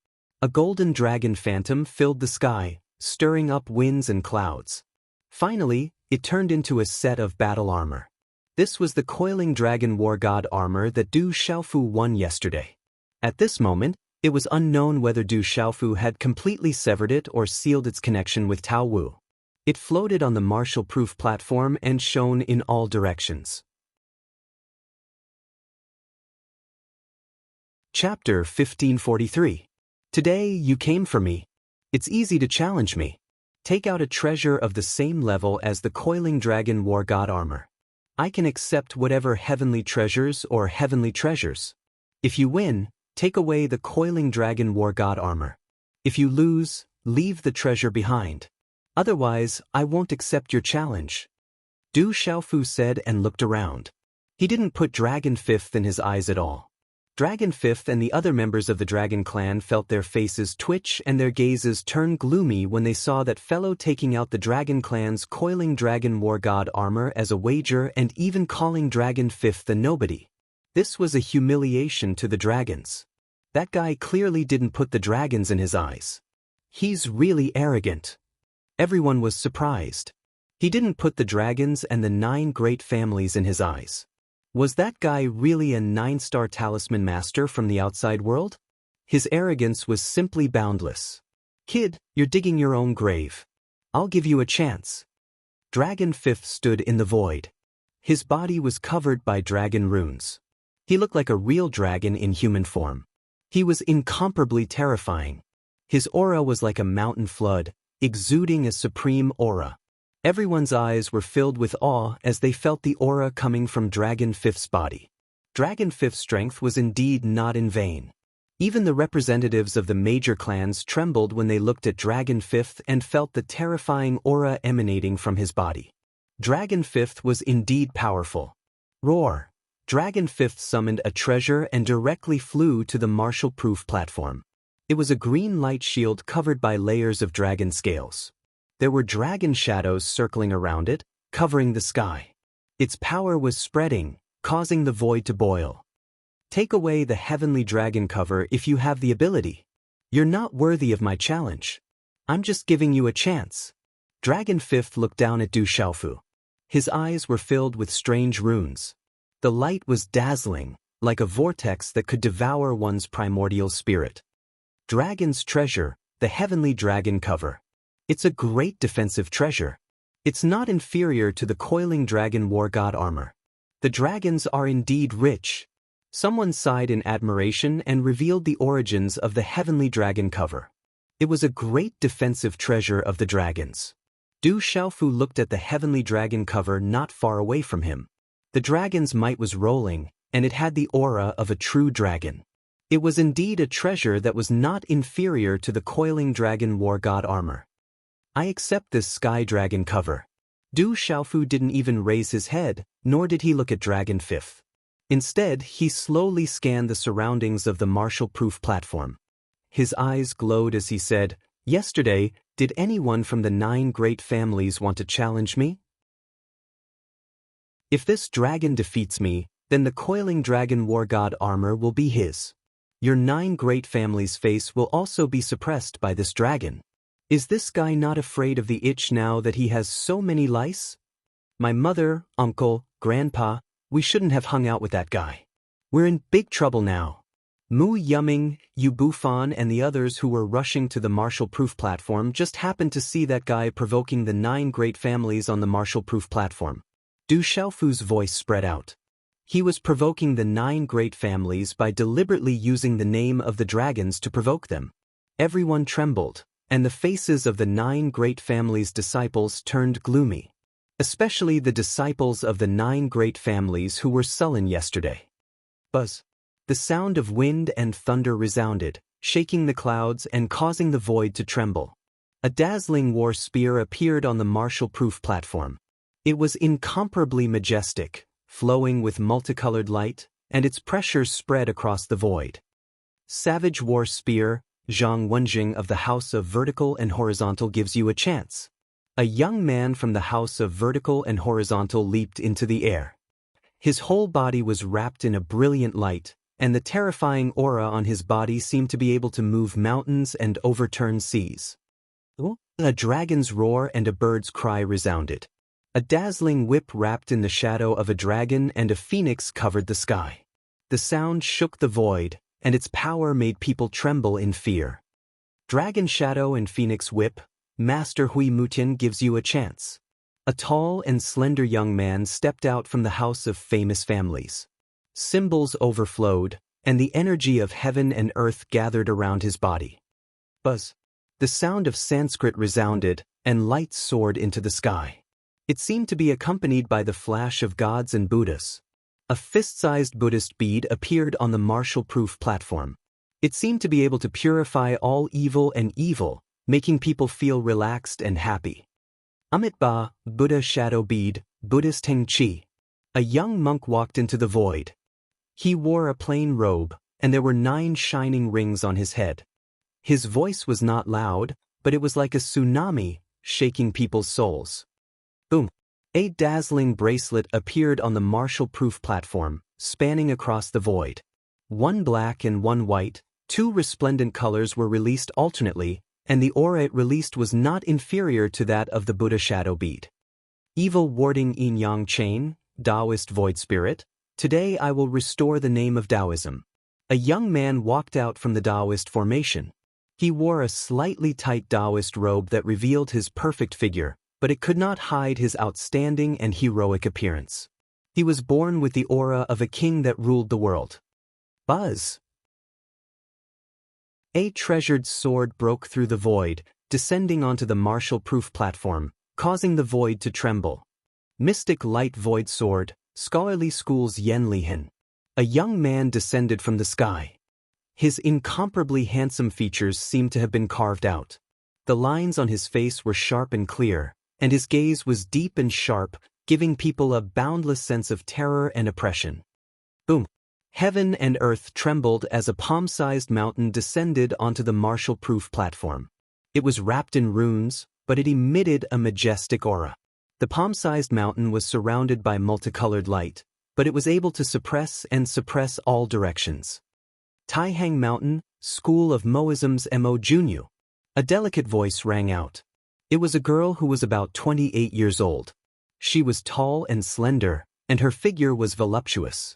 A golden dragon phantom filled the sky, stirring up winds and clouds. Finally, it turned into a set of battle armor. This was the coiling dragon war god armor that Du Xiaofu won yesterday. At this moment, it was unknown whether Du Xiaofu had completely severed it or sealed its connection with Tao Wu. It floated on the martial-proof platform and shone in all directions. Chapter 1543. Today you came for me. It's easy to challenge me. Take out a treasure of the same level as the coiling dragon war god armor. I can accept whatever heavenly treasures or heavenly treasures. If you win, take away the coiling dragon war god armor. If you lose, leave the treasure behind. Otherwise, I won't accept your challenge. Du Xiaofu said and looked around. He didn't put Dragon 5th in his eyes at all. Dragon 5th and the other members of the Dragon clan felt their faces twitch and their gazes turn gloomy when they saw that fellow taking out the Dragon clan's coiling dragon war god armor as a wager and even calling Dragon 5th a nobody. This was a humiliation to the dragons. That guy clearly didn't put the dragons in his eyes. He's really arrogant. Everyone was surprised. He didn't put the dragons and the 9 great families in his eyes. Was that guy really a 9-star talisman master from the outside world? His arrogance was simply boundless. Kid, you're digging your own grave. I'll give you a chance. Dragon 5th stood in the void. His body was covered by dragon runes. He looked like a real dragon in human form. He was incomparably terrifying. His aura was like a mountain flood, exuding a supreme aura. Everyone's eyes were filled with awe as they felt the aura coming from Dragon 5th's body. Dragon 5th's strength was indeed not in vain. Even the representatives of the major clans trembled when they looked at Dragon 5th and felt the terrifying aura emanating from his body. Dragon 5th was indeed powerful. Roar! Dragon 5th summoned a treasure and directly flew to the martial-proof platform. It was a green light shield covered by layers of dragon scales. There were dragon shadows circling around it, covering the sky. Its power was spreading, causing the void to boil. Take away the heavenly dragon cover if you have the ability. You're not worthy of my challenge. I'm just giving you a chance. Dragon 5th looked down at Du Xiaofu. His eyes were filled with strange runes. The light was dazzling, like a vortex that could devour one's primordial spirit. Dragon's treasure, the heavenly dragon cover. It's a great defensive treasure. It's not inferior to the coiling dragon war god armor. The dragons are indeed rich. Someone sighed in admiration and revealed the origins of the heavenly dragon cover. It was a great defensive treasure of the dragons. Du Xiaofu looked at the heavenly dragon cover not far away from him. The dragon's might was rolling, and it had the aura of a true dragon. It was indeed a treasure that was not inferior to the coiling dragon war god armor. I accept this sky dragon cover. Du Xiaofu didn't even raise his head, nor did he look at Dragon Fifth. Instead, he slowly scanned the surroundings of the martial-proof platform. His eyes glowed as he said, "Yesterday, did anyone from the 9 great families want to challenge me? If this dragon defeats me, then the coiling dragon war god armor will be his. Your 9 great families' face will also be suppressed by this dragon. Is this guy not afraid of the itch now that he has so many lice? My mother, uncle, grandpa, we shouldn't have hung out with that guy. We're in big trouble now." Mu Yuming, Yu Bufan and the others who were rushing to the martial-proof platform just happened to see that guy provoking the 9 great families on the martial-proof platform. Du Xiaofu's voice spread out. He was provoking the 9 great families by deliberately using the name of the dragons to provoke them. Everyone trembled, and the faces of the 9 great families' disciples turned gloomy. Especially the disciples of the 9 great families who were sullen yesterday. Buzz. The sound of wind and thunder resounded, shaking the clouds and causing the void to tremble. A dazzling war spear appeared on the martial-proof platform. It was incomparably majestic, flowing with multicolored light, and its pressure spread across the void. Savage war spear, Zhang Wenjing of the House of Vertical and Horizontal gives you a chance. A young man from the House of Vertical and Horizontal leaped into the air. His whole body was wrapped in a brilliant light, and the terrifying aura on his body seemed to be able to move mountains and overturn seas. A dragon's roar and a bird's cry resounded. A dazzling whip wrapped in the shadow of a dragon and a phoenix covered the sky. The sound shook the void, and its power made people tremble in fear. Dragon Shadow and Phoenix Whip, Master Hui Mutian gives you a chance. A tall and slender young man stepped out from the house of famous families. Symbols overflowed, and the energy of heaven and earth gathered around his body. Buzz. The sound of Sanskrit resounded, and light soared into the sky. It seemed to be accompanied by the flash of gods and Buddhas. A fist-sized Buddhist bead appeared on the martial-proof platform. It seemed to be able to purify all evil and evil, making people feel relaxed and happy. Amitabha, Buddha Shadow Bead, Buddhist Heng Chi. A young monk walked into the void. He wore a plain robe, and there were 9 shining rings on his head. His voice was not loud, but it was like a tsunami, shaking people's souls. Boom! A dazzling bracelet appeared on the martial-proof platform, spanning across the void. 1 black and 1 white, 2 resplendent colors were released alternately, and the aura it released was not inferior to that of the Buddha Shadow Bead. Evil warding Yin Yang Chain, Taoist Void Spirit. Today I will restore the name of Taoism. A young man walked out from the Taoist formation. He wore a slightly tight Taoist robe that revealed his perfect figure, but it could not hide his outstanding and heroic appearance. He was born with the aura of a king that ruled the world. Buzz! A treasured sword broke through the void, descending onto the martial-proof platform, causing the void to tremble. Mystic Light Void Sword, Scholarly School's Yen Lihan. A young man descended from the sky. His incomparably handsome features seemed to have been carved out. The lines on his face were sharp and clear, and his gaze was deep and sharp, giving people a boundless sense of terror and oppression. Boom! Heaven and earth trembled as a palm-sized mountain descended onto the martial-proof platform. It was wrapped in runes, but it emitted a majestic aura. The palm-sized mountain was surrounded by multicolored light, but it was able to suppress all directions. Taihang Mountain, School of Moism's Mo Junyu. A delicate voice rang out. It was a girl who was about 28 years old. She was tall and slender, and her figure was voluptuous.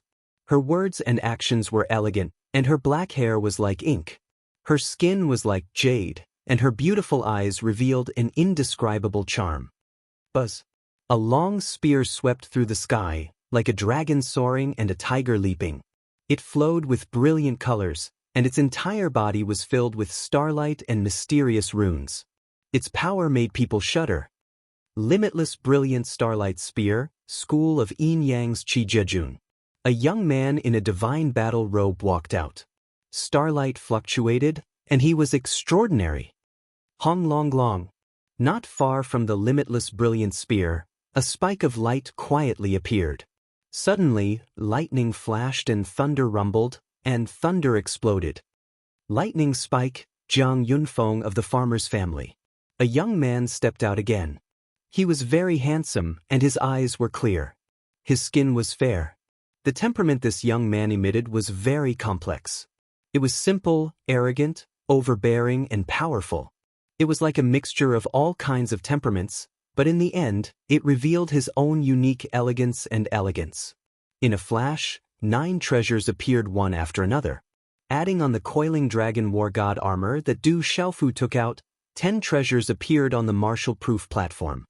Her words and actions were elegant, and her black hair was like ink. Her skin was like jade, and her beautiful eyes revealed an indescribable charm. Buzz. A long spear swept through the sky, like a dragon soaring and a tiger leaping. It flowed with brilliant colors, and its entire body was filled with starlight and mysterious runes. Its power made people shudder. Limitless brilliant starlight spear, school of Yin Yang's Qi Jejun. A young man in a divine battle robe walked out. Starlight fluctuated, and he was extraordinary. Hong Long Long. Not far from the limitless brilliant spear, a spike of light quietly appeared. Suddenly, lightning flashed and thunder rumbled, and thunder exploded. Lightning spike, Jiang Yunfeng of the farmer's family. A young man stepped out again. He was very handsome, and his eyes were clear. His skin was fair. The temperament this young man emitted was very complex. It was simple, arrogant, overbearing, and powerful. It was like a mixture of all kinds of temperaments, but in the end, it revealed his own unique elegance and elegance. In a flash, 9 treasures appeared one after another. Adding on the coiling dragon war god armor that Du Xiaofu took out, 10 treasures appeared on the martial-proof platform.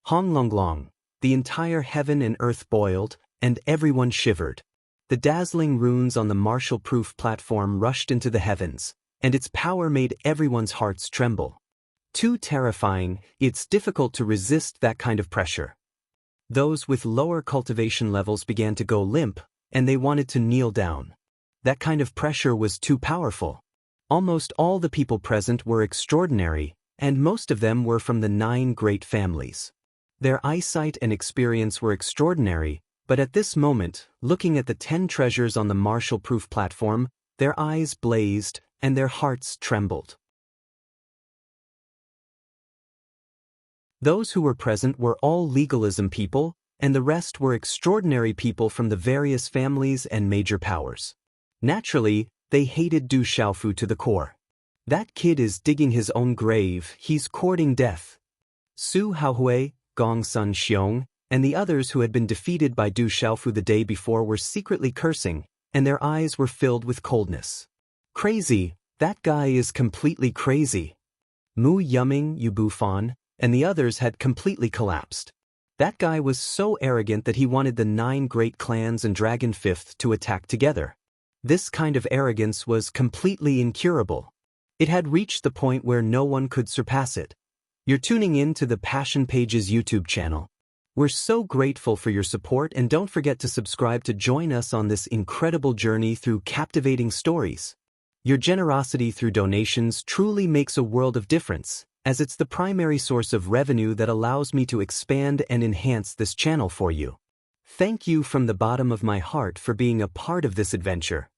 Hong Long Long. The entire heaven and earth boiled, and everyone shivered. The dazzling runes on the martial-proof platform rushed into the heavens, and its power made everyone's hearts tremble. Too terrifying, it's difficult to resist that kind of pressure. Those with lower cultivation levels began to go limp, and they wanted to kneel down. That kind of pressure was too powerful. Almost all the people present were extraordinary, and most of them were from the 9 great families. Their eyesight and experience were extraordinary, but at this moment, looking at the 10 treasures on the martial-proof platform, their eyes blazed, and their hearts trembled. Those who were present were all legalism people, and the rest were extraordinary people from the various families and major powers. Naturally, they hated Du Xiaofu to the core. That kid is digging his own grave, he's courting death. Su Haohui, Gong Sun Xiong, and the others who had been defeated by Du Xiaofu the day before were secretly cursing, and their eyes were filled with coldness. Crazy, that guy is completely crazy. Mu Yuming, Yu Bufan, and the others had completely collapsed. That guy was so arrogant that he wanted the 9 great clans and Dragon Fifth to attack together. This kind of arrogance was completely incurable. It had reached the point where no one could surpass it. You're tuning in to the Passion Pages YouTube channel. We're so grateful for your support, and don't forget to subscribe to join us on this incredible journey through captivating stories. Your generosity through donations truly makes a world of difference, as it's the primary source of revenue that allows me to expand and enhance this channel for you. Thank you from the bottom of my heart for being a part of this adventure.